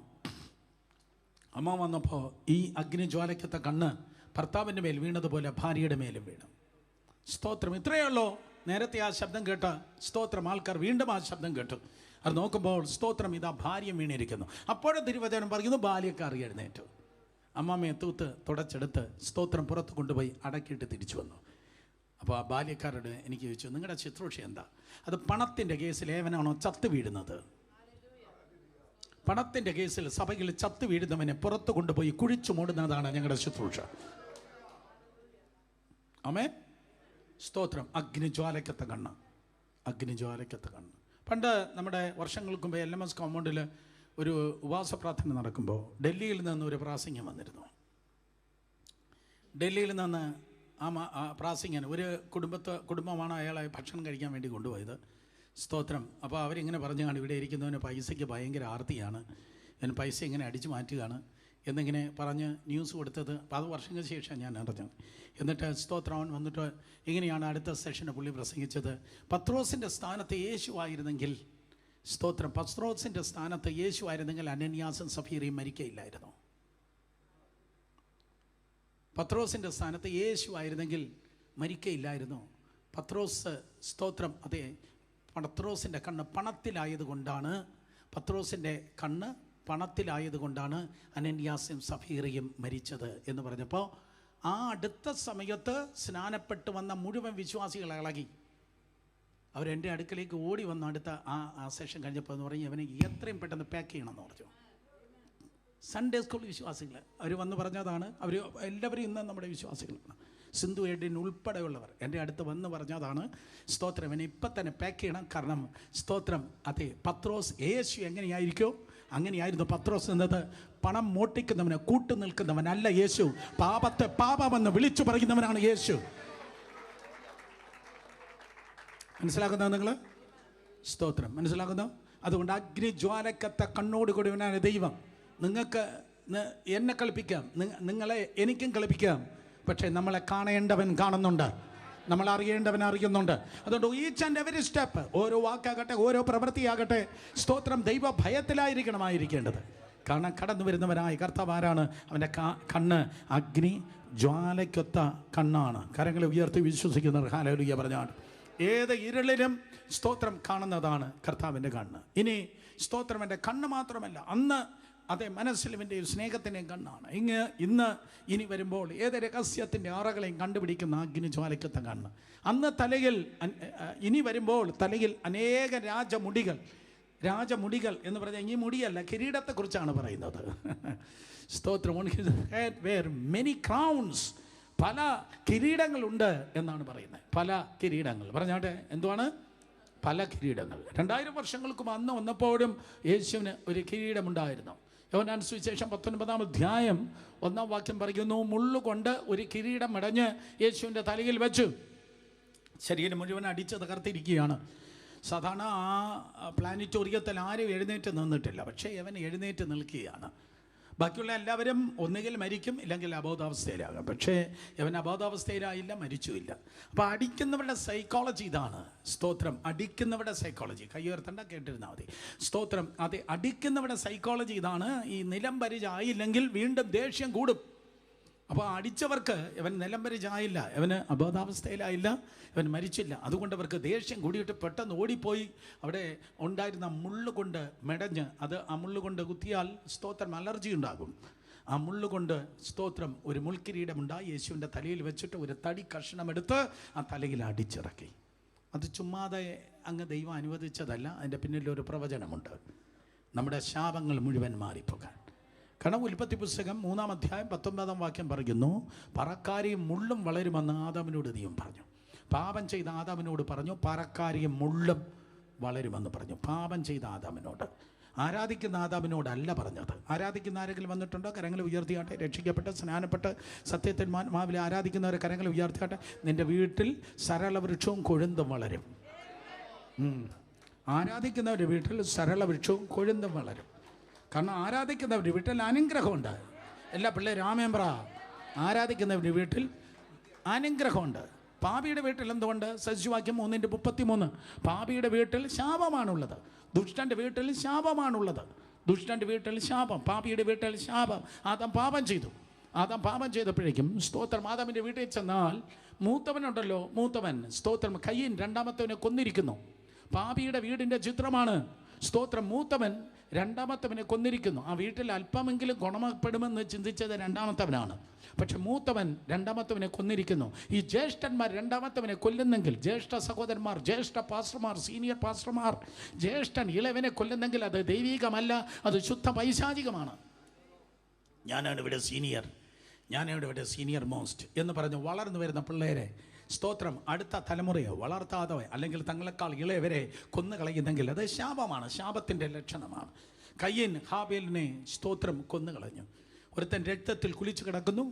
വന്നപ്പോൾ ഈ അഗ്നിജ്വാലയ്ക്കത്ത കണ്ണ് ഭർത്താവിൻ്റെ മേൽ വീണതുപോലെ ഭാര്യയുടെ മേലും വീണു. സ്തോത്രം. ഇത്രയേ ഉള്ളൂ. നേരത്തെ ആ ശബ്ദം കേട്ട സ്തോത്രം ആൾക്കാർ വീണ്ടും ആ ശബ്ദം കേട്ടു. അത് നോക്കുമ്പോൾ സ്തോത്രം, ഇതാ ഭാര്യ വീണിരിക്കുന്നു. അപ്പോഴും തിരുവചനം പറയുന്നു, ബാല്യക്കാർ എഴുന്നേറ്റു. അമ്മാമ്മയെ തൂത്ത് തുടച്ചെടുത്ത് സ്തോത്രം പുറത്ത് കൊണ്ടുപോയി അടക്കിയിട്ട് തിരിച്ചു വന്നു. അപ്പോൾ ആ ബാല്യക്കാരോട് എനിക്ക് ചോദിച്ചു, നിങ്ങളുടെ ശുശ്രൂഷ എന്താ? അത് പണത്തിൻ്റെ കേസിൽ ഏവനാണോ ചത്തു വീഴുന്നത്? പണത്തിൻ്റെ കേസിൽ സഭയിൽ ചത്തു വീഴുന്നവനെ പുറത്ത് കൊണ്ടുപോയി കുഴിച്ചു മൂടുന്നതാണ് ഞങ്ങളുടെ ശുശ്രൂഷ. ആമേൻ. സ്തോത്രം. അഗ്നിജ്വാലയ്ക്കത്ത കണ്ണ്. പണ്ട് നമ്മുടെ വർഷങ്ങൾക്ക് മുമ്പ് LMS കോമ്പൗണ്ടിൽ ഒരു ഉപവാസ പ്രാർത്ഥന നടക്കുമ്പോൾ ഡൽഹിയിൽ നിന്ന് ഒരു പ്രാസംഗ്യം വന്നിരുന്നു. ഡൽഹിയിൽ നിന്ന് ആ പ്രാസംഗ്യൻ ഒരു കുടുംബമാണ് അയാളെ ഭക്ഷണം കഴിക്കാൻ വേണ്ടി കൊണ്ടുപോയത്. സ്തോത്രം. അപ്പോൾ അവരിങ്ങനെ പറഞ്ഞാണ്, ഇവിടെ ഇരിക്കുന്നവന് പൈസയ്ക്ക് ഭയങ്കര ആർത്തിയാണ്, ഞാൻ പൈസ ഇങ്ങനെ അടിച്ചു മാറ്റുകയാണ് എന്നിങ്ങനെ പറഞ്ഞ് ന്യൂസ് കൊടുത്തത്. അപ്പോൾ അത് വർഷങ്ങൾക്ക് ശേഷം ഞാൻ അറിഞ്ഞു. എന്നിട്ട് സ്തോത്രം വന്നിട്ട് ഇങ്ങനെയാണ് അടുത്ത സെഷന് പുള്ളി പ്രസംഗിച്ചത്. പത്രോസിൻ്റെ സ്ഥാനത്ത് യേശു ആയിരുന്നെങ്കിൽ, സ്തോത്രം, പത്രോസിൻ്റെ സ്ഥാനത്ത് യേശു ആയിരുന്നെങ്കിൽ അനന്യാസും സഫീറയും മരിക്കയില്ലായിരുന്നു. പത്രോസിൻ്റെ സ്ഥാനത്ത് യേശു ആയിരുന്നെങ്കിൽ മരിക്കയില്ലായിരുന്നു. പത്രോസ്, സ്തോത്രം, അതെ, പത്രോസിൻ്റെ കണ്ണ് പണത്തിലായതുകൊണ്ടാണ് അനന്യാസും സഫീറയും മരിച്ചത് എന്ന് പറഞ്ഞപ്പോൾ ആ അടുത്ത സമയത്ത് സ്നാനപ്പെട്ട് വന്ന മുഴുവൻ വിശ്വാസികളെ ഇളകി. അവരെൻ്റെ അടുക്കലേക്ക് ഓടി വന്ന അടുത്ത ആ സെഷൻ കഴിഞ്ഞപ്പോൾ എന്ന് പറഞ്ഞ് അവനെ എത്രയും പെട്ടെന്ന് പാക്ക് ചെയ്യണമെന്ന് പറഞ്ഞു. സൺഡേ സ്കൂൾ വിശ്വാസികൾ അവർ വന്ന് പറഞ്ഞതാണ്. അവർ എല്ലാവരും ഇന്ന് നമ്മുടെ വിശ്വാസികളാണ്. സിന്ധു എഡിൻ ഉൾപ്പെടെയുള്ളവർ എൻ്റെ അടുത്ത് വന്ന് പറഞ്ഞതാണ്, സ്തോത്രം, അവനെ ഇപ്പം തന്നെ പാക്ക് ചെയ്യണം. കാരണം സ്തോത്രം, അതെ, പത്രോസ് യേശു എങ്ങനെയായിരിക്കോ അങ്ങനെയായിരുന്നു പത്രോസ് എന്നത്. പണം മോട്ടിക്കുന്നവന് കൂട്ടു നിൽക്കുന്നവനല്ല യേശു. പാപത്തെ പാപമെന്ന് വിളിച്ചു പറയുന്നവനാണ് യേശു. മനസ്സിലാക്കുന്നോ നിങ്ങൾ? സ്തോത്രം. മനസ്സിലാക്കുന്നോ? അതുകൊണ്ട് അഗ്നിജ്വാലക്കത്ത കണ്ണോടുകൂടിയവനാണ് ദൈവം. നിങ്ങൾക്ക് എന്നെ കളിപ്പിക്കാം, നിങ്ങളെ എനിക്കും കളിപ്പിക്കാം, പക്ഷേ നമ്മളെ കാണേണ്ടവൻ കാണുന്നുണ്ട്, നമ്മൾ അറിയേണ്ടവൻ അറിയുന്നുണ്ട്. അതുകൊണ്ട് ഈച്ച് ആൻഡ് എവരി സ്റ്റെപ്പ്, ഓരോ വാക്കാകട്ടെ, ഓരോ പ്രവൃത്തിയാകട്ടെ, സ്തോത്രം, ദൈവ ഭയത്തിലായിരിക്കണമായിരിക്കേണ്ടത്. കാരണം കടന്നു വരുന്നവനായ കർത്താവ് ആരാണ്? അവൻ്റെ കണ്ണ് അഗ്നി ജ്വാലയ്ക്കൊത്ത കണ്ണാണ്. കരങ്ങളെ ഉയർത്തി വിശ്വസിക്കുന്നവർ ഹല്ലേലൂയ പറഞ്ഞാണ്. ഏത് ഇരുളിലും സ്തോത്രം കാണുന്നതാണ് കർത്താവിൻ്റെ കണ്ണ്. ഇനി സ്തോത്രം എൻ്റെ കണ്ണ് മാത്രമല്ല, അന്ന് അതേ മനസ്സിലുവിൻ്റെയും സ്നേഹത്തിൻ്റെയും കണ്ണാണ്. ഇനി വരുമ്പോൾ ഏത് രഹസ്യത്തിൻ്റെ അറകളെയും കണ്ടുപിടിക്കുന്ന അഗ്നി ജ്വാലയ്ക്കൊത്ത കണ്ണ്. അന്ന് തലയിൽ, ഇനി വരുമ്പോൾ തലയിൽ അനേക രാജമുടികൾ എന്ന് പറഞ്ഞാൽ ഈ മുടിയല്ല, കിരീടത്തെക്കുറിച്ചാണ് പറയുന്നത്. സ്തോത്രം. On his head were many crowns, പല കിരീടങ്ങളുണ്ട് എന്നാണ് പറയുന്നത്. പല കിരീടങ്ങൾ പറഞ്ഞാട്ടെ, എന്തുവാണ്? പല കിരീടങ്ങൾ. 2000 വർഷങ്ങൾക്ക് അന്ന് വന്നപ്പോഴും യേശുവിന് ഒരു കിരീടമുണ്ടായിരുന്നു. യോഹന്നാൻ സുവിശേഷം 19-ാം അധ്യായം 1-ാം വാക്യം പറയുന്നു, മുള്ളുകൊണ്ട് ഒരു കിരീടം മെടഞ്ഞ് യേശുവിൻ്റെ തലയിൽ വെച്ചു. ശരീരം മുഴുവൻ അടിച്ച് തകർത്തിരിക്കുകയാണ്. സാധാരണ ആ പ്ലാനറ്റോറിയത്തിൽ ആരും എഴുന്നേറ്റ് നിന്നിട്ടില്ല, പക്ഷേ അവൻ എഴുന്നേറ്റ് നിൽക്കുകയാണ്. ബാക്കിയുള്ള എല്ലാവരും ഒന്നുകിൽ മരിക്കും, ഇല്ലെങ്കിൽ അബോധാവസ്ഥയിലാകും. പക്ഷേ ഇവൻ അബോധാവസ്ഥയിലായില്ല, മരിച്ചുമില്ല. അപ്പോൾ അടിക്കുന്നവരുടെ സൈക്കോളജി ഇതാണ്. സ്തോത്രം. അടിക്കുന്നവരുടെ സൈക്കോളജി കൈ ഉയർത്തണ്ട, കേട്ടിരുന്നാൽ മതി. സ്തോത്രം. അതെ, അടിക്കുന്നവരുടെ സൈക്കോളജി ഇതാണ്. ഈ നിലം പരിചായില്ലെങ്കിൽ വീണ്ടും ദേഷ്യം കൂടും. അപ്പോൾ അടിച്ചവർക്ക് ഇവൻ നിലം പരിചായില്ല, ഇവന് അബോധാവസ്ഥയിലായില്ല, ഇവൻ മരിച്ചില്ല. അതുകൊണ്ട് അവർക്ക് ദേഷ്യം കൂടിയിട്ട് പെട്ടെന്ന് ഓടിപ്പോയി അവിടെ ഉണ്ടായിരുന്ന മുള്ളുകൊണ്ട് മെടഞ്ഞ്, ആ മുള്ളുകൊണ്ട് കുത്തിയാൽ സ്തോത്രം അലർജി ഉണ്ടാകും. ആ മുള്ളുകൊണ്ട് സ്തോത്രം ഒരു മുൾക്കിരീടമുണ്ടായി യേശുവിൻ്റെ തലയിൽ വെച്ചിട്ട് ഒരു തടി കഷ്ണമെടുത്ത് ആ തലയിൽ അടിച്ചിറക്കി. അത് ചുമ്മാതെ അങ്ങ് ദൈവം അനുവദിച്ചതല്ല, അതിൻ്റെ പിന്നിലൊരു പ്രവചനമുണ്ട്. നമ്മുടെ ശാപങ്ങൾ മുഴുവൻ മാറിപ്പോകാൻ. കാരണം ഉൽപ്പത്തി പുസ്തകം 3-ാം അധ്യായം 19-ാം വാക്യം പറയുന്നു, പറക്കാരിയും മുള്ളും വളരുമെന്ന് ആദാമിനോട് ദൈവം പറഞ്ഞു. പാപം ചെയ്ത ആദാമിനോട് പറഞ്ഞു, പറക്കാരിയും മുള്ളും വളരുമെന്ന് പറഞ്ഞു. പാപം ചെയ്ത ആദാമിനോട്, ആരാധിക്കുന്ന ആദാമിനോടല്ല പറഞ്ഞത്. ആരാധിക്കുന്ന ആരെങ്കിലും വന്നിട്ടുണ്ടോ? കരങ്ങൾ ഉയർത്തിയാട്ടെ. രക്ഷിക്കപ്പെട്ട് സ്നാനപ്പെട്ട് സത്യത്തിന്മാവിലെ ആരാധിക്കുന്നവരെ കരങ്ങൾ ഉയർത്തിയാട്ടെ. നിൻ്റെ വീട്ടിൽ സരള വൃക്ഷവും കൊഴുന്തും വളരും. ആരാധിക്കുന്നവരുടെ വീട്ടിൽ സരള വൃക്ഷവും കൊഴുന്തും വളരും. കാരണം ആരാധിക്കുന്നവരുടെ വീട്ടിൽ അനുഗ്രഹമുണ്ട്. എല്ലാ പിള്ളേരും ആമേൻ പറ. ആരാധിക്കുന്നവരുടെ വീട്ടിൽ അനുഗ്രഹമുണ്ട്. പാപിയുടെ വീട്ടിൽ എന്തുകൊണ്ട്? സജീവാക്യം 3:33. പാപിയുടെ വീട്ടിൽ ശാപമാണുള്ളത്, ദുഷ്ടൻ്റെ വീട്ടിൽ ശാപമാണുള്ളത്. ദുഷ്ടൻ്റെ വീട്ടിൽ ശാപം, പാപിയുടെ വീട്ടിൽ ശാപം. ആദാം പാപം ചെയ്തപ്പോഴേക്കും സ്തോത്രം ആദാമിൻ്റെ വീട്ടിൽ ചെന്നാൽ മൂത്തവൻ സ്തോത്രം കയ്യൻ രണ്ടാമത്തവനെ കൊന്നിരിക്കുന്നു. പാപിയുടെ വീടിൻ്റെ ചിത്രമാണ്. സ്തോത്രം. മൂത്തവൻ രണ്ടാമത്തവനെ കൊന്നിരിക്കുന്നു. ആ വീട്ടിൽ അല്പമെങ്കിലും ഗുണപ്പെടുമെന്ന് ചിന്തിച്ചത് രണ്ടാമത്തവനാണ്. പക്ഷെ മൂത്തവൻ രണ്ടാമത്തവനെ കൊന്നിരിക്കുന്നു. ഈ ജ്യേഷ്ഠന്മാർ രണ്ടാമത്തവനെ കൊല്ലുന്നെങ്കിൽ, ജ്യേഷ്ഠ സഹോദരന്മാർ, ജ്യേഷ്ഠ പാസ്റ്റർമാർ, സീനിയർ പാസ്റ്റർമാർ, ജ്യേഷ്ഠൻ ഇളവനെ കൊല്ലുന്നെങ്കിൽ അത് ദൈവികമല്ല, അത് ശുദ്ധ പൈശാചികമാണ്. ഞാനാണ് ഇവിടെ സീനിയർ മോസ്റ്റ് എന്ന് പറഞ്ഞ് വളർന്നു വരുന്ന പിള്ളേരെ സ്തോത്രം അടുത്ത തലമുറയോ വളർത്താതെ അല്ലെങ്കിൽ തങ്ങളെക്കാൾ ഇളയവരെ കൊന്നുകളയുന്നെങ്കിൽ അത് ശാപമാണ്, ശാപത്തിൻ്റെ ലക്ഷണമാണ്. കയ്യൻ ഹാബേലിനെ സ്തോത്രം കൊന്നുകളഞ്ഞു. ഒരുത്തൻ രക്തത്തിൽ കുളിച്ച് കിടക്കുന്നു.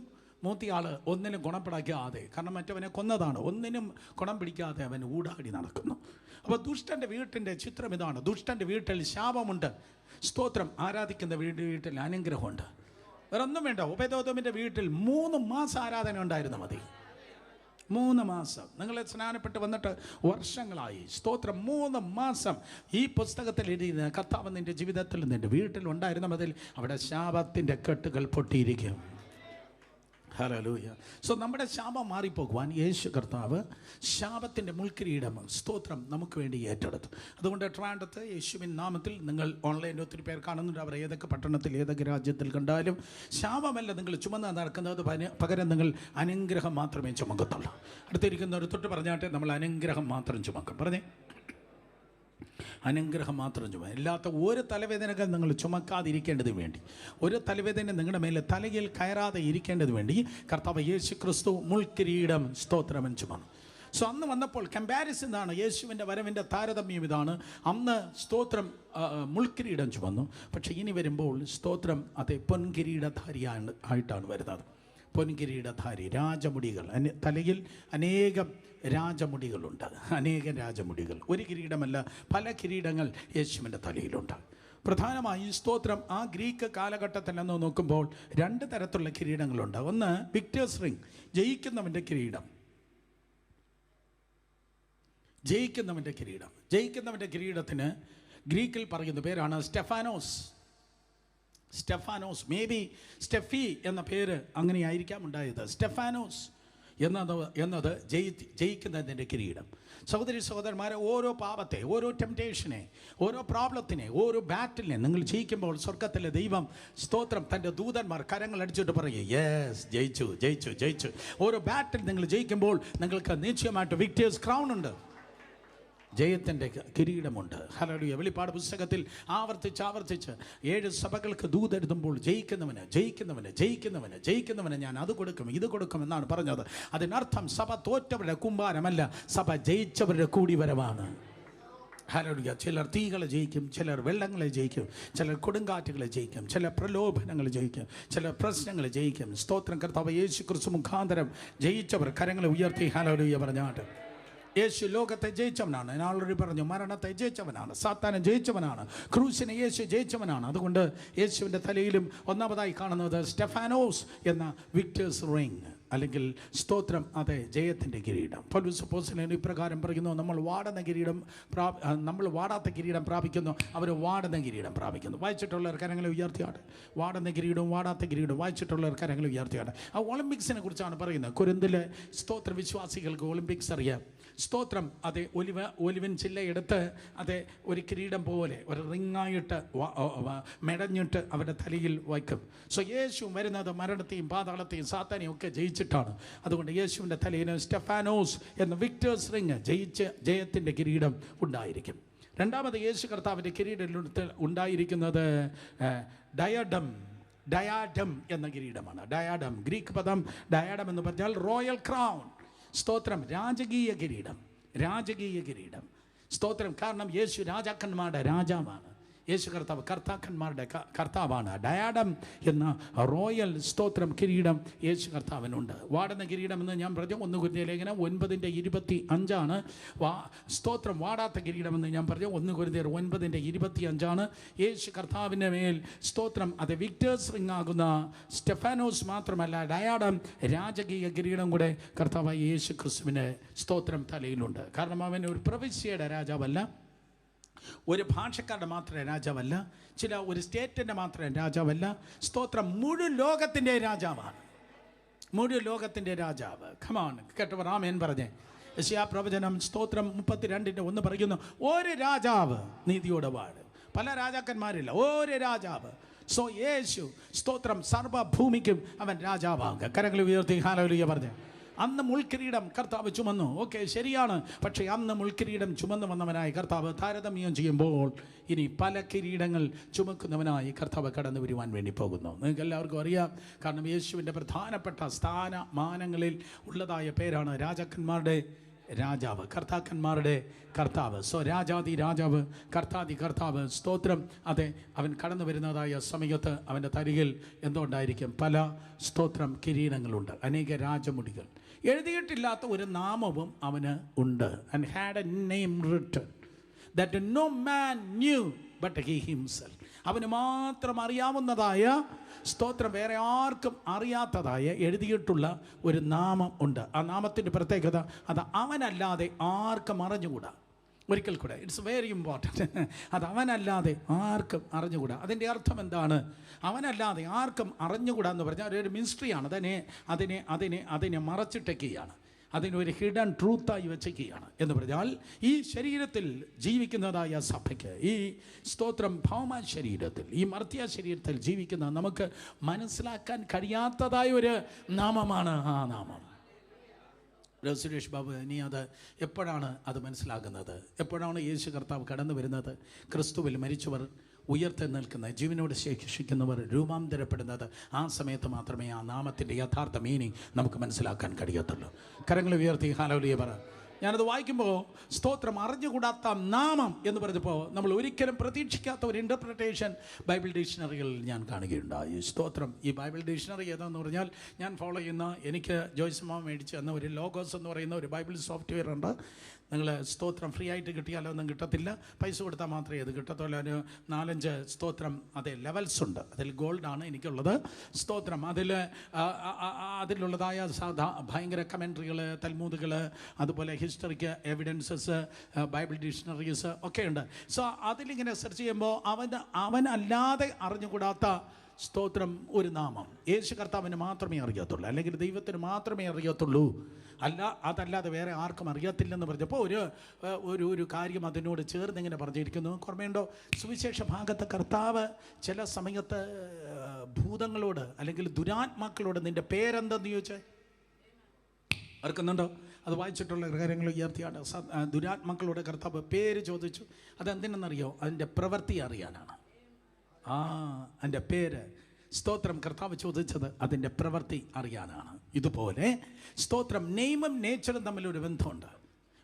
മൂത്തിയാൾ ഒന്നിനും ഗുണപ്പെടാതെ, കാരണം മറ്റവനെ കൊന്നതാണ്, ഒന്നിനും ഗുണം പിടിക്കാതെ അവൻ ഊടാടി നടക്കുന്നു. അപ്പോൾ ദുഷ്ടൻ്റെ വീട്ടിൻ്റെ ചിത്രം ഇതാണ്. ദുഷ്ടൻ്റെ വീട്ടിൽ ശാപമുണ്ട്. സ്തോത്രം. ആരാധിക്കുന്ന വീട്ടിൽ അനുഗ്രഹമുണ്ട്. വേറെ ഒന്നും വേണ്ട. ഒബേദോമിൻ്റെ വീട്ടിൽ 3 മാസം ആരാധന ഉണ്ടായിരുന്നു മതി. 3 മാസം. നിങ്ങൾ സ്നാനപ്പെട്ട് വന്നിട്ട് വർഷങ്ങളായി. സ്തോത്രം. 3 മാസം ഈ പുസ്തകത്തിൽ എഴുതിയ കർത്താവ് നിൻ്റെ ജീവിതത്തിൽ നിൻ്റെ വീട്ടിൽ ഉണ്ടായിരുന്ന മതിൽ അവിടെ ശാപത്തിൻ്റെ കെട്ടുകൾ പൊട്ടിയിരിക്കും. ഹല്ലേലൂയ. സോ നമ്മുടെ ശാപം മാറിപ്പോകുവാൻ യേശു കർത്താവ് ശാപത്തിൻ്റെ മുൾക്കിരീടം സ്തോത്രം നമുക്ക് വേണ്ടി ഏറ്റെടുത്തു. അതുകൊണ്ട് ട്രാൻഡത്ത് യേശുവിൻ നാമത്തിൽ നിങ്ങൾ ഓൺലൈനിൽ ഒത്തിരി പേർ കാണുന്നുണ്ട്. അവർ ഏതൊക്കെ പട്ടണത്തിൽ ഏതൊക്കെ രാജ്യത്തിൽ കണ്ടാലും ശാപമല്ല നിങ്ങൾ ചുമന്ന് നടക്കുന്നത്, പകരം നിങ്ങൾ അനുഗ്രഹം മാത്രമേ ചുമക്കത്തുള്ളൂ. അടുത്തിരിക്കുന്നവർ തൊട്ട് പറഞ്ഞാട്ടെ, നമ്മൾ അനുഗ്രഹം മാത്രം ചുമക്കും. പറഞ്ഞേ, അനുഗ്രഹം മാത്രം ചുമക്കും. ഇല്ലാത്ത ഒരു തലവേദനകൾ നിങ്ങൾ ചുമക്കാതിരിക്കേണ്ടതിന് വേണ്ടി, ഒരു തലവേദന നിങ്ങളുടെ മേലെ തലയിൽ കയറാതെ ഇരിക്കേണ്ടതിന് വേണ്ടി കർത്താവ് യേശു ക്രിസ്തു മുൾക്കിരീടം സ്തോത്രമൻ ചുമന്നു. സോ അന്ന് വന്നപ്പോൾ കമ്പാരിസൺ ഇതാണ്. യേശുവിൻ്റെ വരവിൻ്റെ താരതമ്യം ഇതാണ്. അന്ന് സ്തോത്രം മുൾക്കിരീടം ചുമന്നു. പക്ഷേ ഇനി വരുമ്പോൾ സ്തോത്രം അതേ പൊൻകിരീടധാരിയായിട്ടാണ് വരുന്നത്. പൊൻകിരീടധാരി, രാജമുടികൾ, തലയിൽ അനേകം രാജമുടികളുണ്ട്. അനേകം രാജമുടികൾ, ഒരു കിരീടമല്ല, പല കിരീടങ്ങൾ യേശുവിൻ്റെ തലയിലുണ്ട്. പ്രധാനമായും സ്തോത്രം ആ ഗ്രീക്ക് കാലഘട്ടത്തിൽ നിന്ന് നോക്കുമ്പോൾ 2 തരത്തിലുള്ള കിരീടങ്ങളുണ്ട്. ഒന്ന് വിക്ടേഴ്സ് റിംഗ്, ജയിക്കുന്നവൻ്റെ കിരീടം. ജയിക്കുന്നവൻ്റെ കിരീടം. ജയിക്കുന്നവൻ്റെ കിരീടത്തിന് ഗ്രീക്കിൽ പറയുന്ന പേരാണ് stephanos. Stephanos, may be Stephy എന്ന പേര് അങ്ങനെയായിരിക്കാം ഉണ്ടായത്. സ്റ്റെഫാനോസ് എന്നത് ജയിക്കുന്നതിൻ്റെ കിരീടം. സഹോദരി സഹോദരന്മാരെ, ഓരോ പാപത്തെ, ഓരോ ടെംപ്റ്റേഷനെ, ഓരോ പ്രോബ്ലത്തിനെ, ഓരോ ബാറ്റിലിനെ നിങ്ങൾ ജയിക്കുമ്പോൾ സ്വർഗത്തിലെ ദൈവം സ്തോത്രം തൻ്റെ ദൂതന്മാർ കരങ്ങൾ അടിച്ചിട്ട് പറയും, യെസ്, ജയിച്ചു ജയിച്ചു ജയിച്ചു. ഓരോ ബാറ്റിൽ നിങ്ങൾ ജയിക്കുമ്പോൾ നിങ്ങൾക്ക് നിശ്ചയമായിട്ട് വിക്ടേഴ്സ് ക്രൗൺ ഉണ്ട്, ജയത്തിൻ്റെ കിരീടമുണ്ട്. ഹല്ലേലൂയ. വെളിപ്പാട് പുസ്തകത്തിൽ ആവർത്തിച്ച് 7 സഭകൾക്ക് ദൂതെഴുതുമ്പോൾ ജയിക്കുന്നവന് ജയിക്കുന്നവന് ജയിക്കുന്നവന് ജയിക്കുന്നവന് ഞാൻ അത് കൊടുക്കും ഇത് കൊടുക്കും എന്നാണ് പറഞ്ഞത്. അതിനർത്ഥം സഭ തോറ്റവരുടെ കുമ്പാരമല്ല, സഭ ജയിച്ചവരുടെ കൂടിവരവാണ്. ഹല്ലേലൂയ. ചിലർ തീകളെ ജയിക്കും, ചിലർ വെള്ളങ്ങളെ ജയിക്കും, ചിലർ കൊടുങ്കാറ്റുകളെ ജയിക്കും, ചില പ്രലോഭനങ്ങൾ ജയിക്കും, ചില പ്രശ്നങ്ങൾ ജയിക്കും. സ്തോത്രം. കർത്താവ് യേശു ക്രിസ്തു മുഖാന്തരം ജയിച്ചവർ കരങ്ങളെ ഉയർത്തി ഹല്ലേലൂയ പറഞ്ഞാട്ട്. യേശു ലോകത്തെ ജയിച്ചവനാണ്. ഞാൻ ഓൾറെഡി പറഞ്ഞു, മരണത്തെ ജയിച്ചവനാണ്, സാത്താനെ ജയിച്ചവനാണ്, ക്രൂശിനെ യേശു ജയിച്ചവനാണ്. അതുകൊണ്ട് യേശുവിൻ്റെ തലയിലും ഒന്നാമതായി കാണുന്നത് സ്റ്റെഫാനോസ് എന്ന വിക്ടേഴ്സ് റിംഗ്, അല്ലെങ്കിൽ സ്തോത്രം, അതെ, ജയത്തിൻ്റെ കിരീടം. പൗലോസ് അപ്പോസ്തലൻ ഇപ്രകാരം പറയുന്നു, നമ്മൾ വാടാത്ത കിരീടം പ്രാപിക്കുന്നു, അവർ വാടുന്ന കിരീടം പ്രാപിക്കുന്നു. വായിച്ചിട്ടുള്ളവർ കരങ്ങളെ ഉയർത്തിയാണ്. വാടുന്ന കിരീടവും വാടാത്ത കിരീടവും വായിച്ചിട്ടുള്ളവർ കരങ്ങളെ ഉയർത്തിയാണ്. ആ ഒളിമ്പിക്സിനെ കുറിച്ചാണ് പറയുന്നത്. കൊരിന്തിലെ സ്തോത്ര വിശ്വാസികൾക്ക് ഒളിമ്പിക്സ് അറിയാം. സ്തോത്രം, അതെ, ഒലിവിൻ ചില്ലയെടുത്ത് അതെ ഒരു കിരീടം പോലെ ഒരു റിങ്ങായിട്ട് മെടഞ്ഞിട്ട് അവരുടെ തലയിൽ വയ്ക്കും. സോ യേശു വരുന്നത് മരണത്തെയും പാതാളത്തെയും സാത്താനെയും ഒക്കെ ജയിച്ചിട്ടാണ്. അതുകൊണ്ട് യേശുവിൻ്റെ തലയിൽ സ്റ്റെഫാനോസ് എന്ന വിക്ടേഴ്സ് റിങ്, ജയത്തിൻ്റെ കിരീടം ഉണ്ടായിരിക്കും. രണ്ടാമത് യേശു കർത്താവിൻ്റെ കിരീടത്തിൽ ഉണ്ടായിരിക്കുന്നത് ഡയാഡം എന്ന കിരീടമാണ്. ഡയാഡം, ഗ്രീക്ക് പദം ഡയാഡം എന്ന് പറഞ്ഞാൽ റോയൽ ക്രൗൺ. സ്തോത്രം, രാജകീയ കിരീടം. രാജകീയ കിരീടം. സ്തോത്രം. കാരണം യേശു രാജാക്കന്മാരുടെ രാജാവാണ്. യേശു കർത്താവ് കർത്താക്കന്മാരുടെ കർത്താവാണ്. ഡയാഡം എന്ന റോയൽ സ്തോത്രം കിരീടം യേശു കർത്താവിനുണ്ട്. വാടുന്ന കിരീടം എന്ന് ഞാൻ പറഞ്ഞു, 1 കൊരിന്ത്യർ ലേഖനം 9:25 സ്തോത്രം. വാടാത്ത കിരീടം എന്ന് ഞാൻ പറഞ്ഞു 1 കൊരിന്ത്യർ 9:25. യേശു കർത്താവിൻ്റെ മേൽ സ്തോത്രം, അത് വിക്ടേഴ്സ് റിംഗ് ആകുന്ന സ്റ്റെഫാനോസ് മാത്രമല്ല, ഡയാഡം രാജകീയ കിരീടം കൂടെ കർത്താവായ യേശു ക്രിസ്തുവിൻ്റെ സ്തോത്രം തലയിലുണ്ട്. കാരണം അവൻ ഒരു പ്രവിശ്യയുടെ രാജാവല്ല, ഒരു ഭാഷക്കാരുടെ മാത്രമേ രാജാവല്ല, ഒരു സ്റ്റേറ്റിൻ്റെ മാത്രമേ രാജാവല്ല. സ്തോത്രം, മുഴുവൻ ലോകത്തിൻ്റെ രാജാവാണ്. മുഴുവൻ ലോകത്തിൻ്റെ രാജാവ്. ഖമാൺ, കേട്ടവർ ആമേൻ പറഞ്ഞേ. യെശയ്യാ പ്രവചനം സ്തോത്രം 32:1 പറയുന്നു, ഒരു രാജാവ് നീതിയോടെ വാഴും. പല രാജാക്കന്മാരില്ല, ഒരു രാജാവ്. സോ യേശു സ്തോത്രം സർവ്വഭൂമിക്കും അവൻ രാജാവാകുക. കരങ്ങൾ ഉയർത്തി ഹല്ലേലൂയ പറഞ്ഞേ. അന്ന് മുൾക്കിരീടം കർത്താവ് ചുമന്നു. ഓക്കെ, ശരിയാണ്. പക്ഷേ അന്ന് മുൾക്കിരീടം ചുമന്നു വന്നവനായി കർത്താവ് താരതമ്യം ചെയ്യുമ്പോൾ ഇനി പല കിരീടങ്ങൾ ചുമക്കുന്നവനായി കർത്താവ് കടന്നു വരുവാൻ വേണ്ടി പോകുന്നു. നിങ്ങൾക്ക് എല്ലാവർക്കും അറിയാം. കാരണം യേശുവിൻ്റെ പ്രധാനപ്പെട്ട സ്ഥാനമാനങ്ങളിൽ ഉള്ളതായ പേരാണ് രാജാക്കന്മാരുടെ രാജാവ്, കർത്താക്കന്മാരുടെ കർത്താവ്. സോ രാജാതി രാജാവ്, കർത്താതി കർത്താവ്. സ്തോത്രം. അതെ, അവൻ കടന്നു വരുന്നതായ സമയത്ത് അവൻ്റെ തരികിൽ എന്തുകൊണ്ടായിരിക്കും? പല സ്തോത്രം കിരീടങ്ങളുണ്ട്, അനേക രാജമുടികൾ. എഴുതിയിട്ടില്ലാത്ത ഒരു നാമവും അവന് ഉണ്ട്. And had A name written that no man knew but he himself. അവന് മാത്രം അറിയാവുന്നതായ സ്തോത്രം, വേറെ ആർക്കും അറിയാത്തതായ എഴുതിയിട്ടുള്ള ഒരു നാമം ഉണ്ട്. ആ നാമത്തിൻ്റെ പ്രത്യേകത അത് അവനല്ലാതെ ആർക്കും അറിഞ്ഞുകൂടാ. ഒരിക്കൽ കൂടെ, ഇറ്റ്സ് വെരി ഇമ്പോർട്ടൻറ്റ്. അത് അവനല്ലാതെ ആർക്കും അറിഞ്ഞുകൂടാ. അതിൻ്റെ അർത്ഥം എന്താണ്? അവനല്ലാതെ ആർക്കും അറിഞ്ഞുകൂടാ എന്ന് പറഞ്ഞാൽ ഒരു മിസ്റ്ററിയാണ്. അതിനെ മറച്ചിട്ടൊക്കെയാണ്, അതിനൊരു ഹിഡൻ ട്രൂത്തായി വെച്ചേക്കുകയാണ്. എന്ന് പറഞ്ഞാൽ ഈ ശരീരത്തിൽ ജീവിക്കുന്നതായ സഭയ്ക്ക്, ഈ സ്തോത്രം ഭൗമ ശരീരത്തിൽ, ഈ മർത്യ ശരീരത്തിൽ ജീവിക്കുന്ന നമുക്ക് മനസ്സിലാക്കാൻ കഴിയാത്തതായ ഒരു നാമമാണ് ആ നാമം. സുരേഷ് ബാബു, ഇനി അത് എപ്പോഴാണ് അത് മനസ്സിലാകുന്നത്? എപ്പോഴാണ് യേശു കർത്താവ് കടന്നു വരുന്നത്? ക്രിസ്തുവിൽ മരിച്ചവർ ഉയർത്തെഴുന്നേൽക്കുന്ന, ജീവനോട് ശേഷിക്കുന്നവർ രൂപാന്തരപ്പെടുന്നത് ആ സമയത്ത് മാത്രമേ ആ നാമത്തിൻ്റെ യഥാർത്ഥ മീനിങ് നമുക്ക് മനസ്സിലാക്കാൻ കഴിയത്തുള്ളൂ. കരങ്ങൾ ഉയർത്തി ഹല്ലേലൂയ പറ. ഞാനത് വായിക്കുമ്പോൾ സ്തോത്രം അറിഞ്ഞുകൂടാത്ത നാമം എന്ന് പറഞ്ഞപ്പോൾ നമ്മൾ ഒരിക്കലും പ്രതീക്ഷിക്കാത്ത ഒരു ഇൻ്റർപ്രിട്ടേഷൻ ബൈബിൾ ഡിക്ഷണറികളിൽ ഞാൻ കാണുകയുണ്ടായി. സ്തോത്രം. ഈ ബൈബിൾ ഡിക്ഷണറി ഏതാണെന്ന് പറഞ്ഞാൽ ഞാൻ ഫോളോ ചെയ്യുന്ന, എനിക്ക് ജോയ്സ് മാമ മേടിച്ച് തന്ന ഒരു ലോഗോസ് എന്ന് പറയുന്ന ഒരു ബൈബിൾ സോഫ്റ്റ്വെയർ ഉണ്ട്. നിങ്ങൾ സ്തോത്രം ഫ്രീ ആയിട്ട് കിട്ടിയാലോ ഒന്നും കിട്ടത്തില്ല, പൈസ കൊടുത്താൽ മാത്രമേ അത് കിട്ടത്തുള്ളൂ. ഒരു 4-5 സ്തോത്രം അതെ ലെവൽസ് ഉണ്ട്. അതിൽ ഗോൾഡാണ് എനിക്കുള്ളത്. സ്തോത്രം. അതിലുള്ളതായ ഭയങ്കര കമൻട്രികൾ, തൽമൂദുകൾ, അതുപോലെ ഹിസ്റ്ററിക്ക് എവിഡൻസസ്, ബൈബിൾ ഡിക്ഷണറീസ് ഒക്കെ ഉണ്ട്. സോ അതിലിങ്ങനെ സെർച്ച് ചെയ്യുമ്പോൾ അവനല്ലാതെ അറിഞ്ഞുകൂടാത്ത സ്തോത്രം ഒരു നാമം യേശു കർത്താവിന് മാത്രമേ അറിയത്തുള്ളൂ, അല്ലെങ്കിൽ ദൈവത്തിന് മാത്രമേ അറിയത്തുള്ളൂ, അതല്ലാതെ വേറെ ആർക്കും അറിയത്തില്ലെന്ന് പറഞ്ഞപ്പോൾ ഒരു കാര്യം അതിനോട് ചേർന്ന് ഇങ്ങനെ പറഞ്ഞിരിക്കുന്നു. ഓർമ്മയുണ്ടോ? സുവിശേഷ ഭാഗത്തെ കർത്താവ് ചില സമയത്ത് ഭൂതങ്ങളോട് അല്ലെങ്കിൽ ദുരാത്മാക്കളോട് നിൻ്റെ പേരെന്തെന്ന് ചോദിച്ചാൽ ഓർക്കുന്നുണ്ടോ? അത് വായിച്ചിട്ടുള്ള കാര്യങ്ങൾ ഉയർത്തിയാണ്. ദുരാത്മാക്കളോട് കർത്താവ് പേര് ചോദിച്ചു. അതെന്തിനെന്നറിയോ? അതിൻ്റെ പ്രവൃത്തി അറിയാനാണ്. അതിൻ്റെ പേര് സ്തോത്രം കർത്താവ് ചോദിച്ചത് അതിൻ്റെ പ്രവൃത്തി അറിയാനാണ്. ഇതുപോലെ സ്തോത്രം നെയിമും നേച്ചറും തമ്മിലൊരു ബന്ധമുണ്ട്,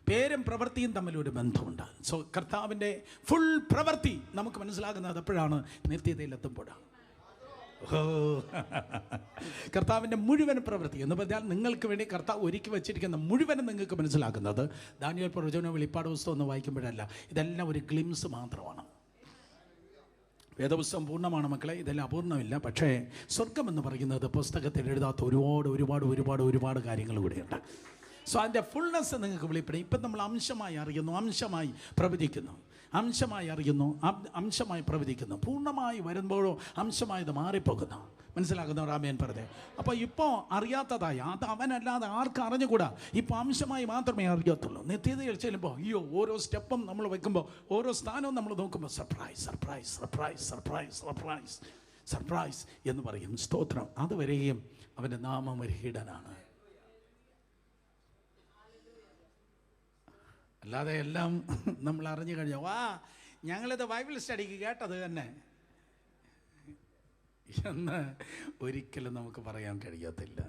പേരും പ്രവൃത്തിയും തമ്മിലൊരു ബന്ധമുണ്ട്. സോ കർത്താവിൻ്റെ ഫുൾ പ്രവൃത്തി നമുക്ക് മനസ്സിലാകുന്നത് എപ്പോഴാണ്? നിത്യതയിലെത്തുമ്പോഴാണ്. കർത്താവിൻ്റെ മുഴുവൻ പ്രവൃത്തി എന്ന് പറഞ്ഞാൽ നിങ്ങൾക്ക് വേണ്ടി കർത്താവ് ഒരുക്കി വെച്ചിരിക്കുന്ന മുഴുവനും നിങ്ങൾക്ക് മനസ്സിലാക്കുന്നത് ദാനിയേൽ പ്രവചനവും വെളിപ്പാട് പുസ്തകം ഒന്ന് വായിക്കുമ്പോഴല്ല. ഇതെല്ലാം ഒരു ഗ്ലിംസ് മാത്രമാണ്. വേദപുസ്തകം പൂർണ്ണമാണ് മക്കളെ, ഇതെല്ലാം അപൂർണ്ണമില്ല. പക്ഷേ സ്വർഗം എന്ന് പറയുന്നത് പുസ്തകത്തിൽ എഴുതാത്ത ഒരുപാട് കാര്യങ്ങൾ കൂടെയുണ്ട്. സോ അതിൻ്റെ ഫുൾനെസ് നിങ്ങൾക്ക് വെളിപ്പെടും. ഇപ്പം നമ്മൾ അംശമായി അറിയുന്നു, അംശമായി പ്രവചിക്കുന്നു, അംശമായി അറിയുന്നു, അംശമായി പ്രവചിക്കുന്നു. പൂർണ്ണമായി വരുമ്പോഴോ അംശമായത് മാറിപ്പോകുന്നു. മനസ്സിലാക്കുന്നവർ ആമേൻ പറഞ്ഞേ. അപ്പോൾ ഇപ്പോൾ അറിയാത്തതായി അത് അവനല്ലാതെ ആർക്കും അറിഞ്ഞുകൂടാ. ഇപ്പോൾ അംശമായി മാത്രമേ അറിയത്തുള്ളൂ. നിത്യതയിൽ ചെല്ലുമ്പോൾ അയ്യോ ഓരോ സ്റ്റെപ്പും നമ്മൾ വെക്കുമ്പോൾ, ഓരോ സ്ഥാനവും നമ്മൾ നോക്കുമ്പോൾ surprise surprise surprise surprise surprise surprise എന്ന് പറയും. സ്തോത്രം. അതുവരെയും അവൻ്റെ നാമം ഒരു ഹിഡനാണ്. അല്ലാതെ എല്ലാം നമ്മൾ അറിഞ്ഞു കഴിഞ്ഞാൽ ഞങ്ങളിത് ബൈബിൾ സ്റ്റഡിക്ക് കേട്ടത് തന്നെ എന്ന് ഒരിക്കലും നമുക്ക് പറയാൻ കഴിയത്തില്ല.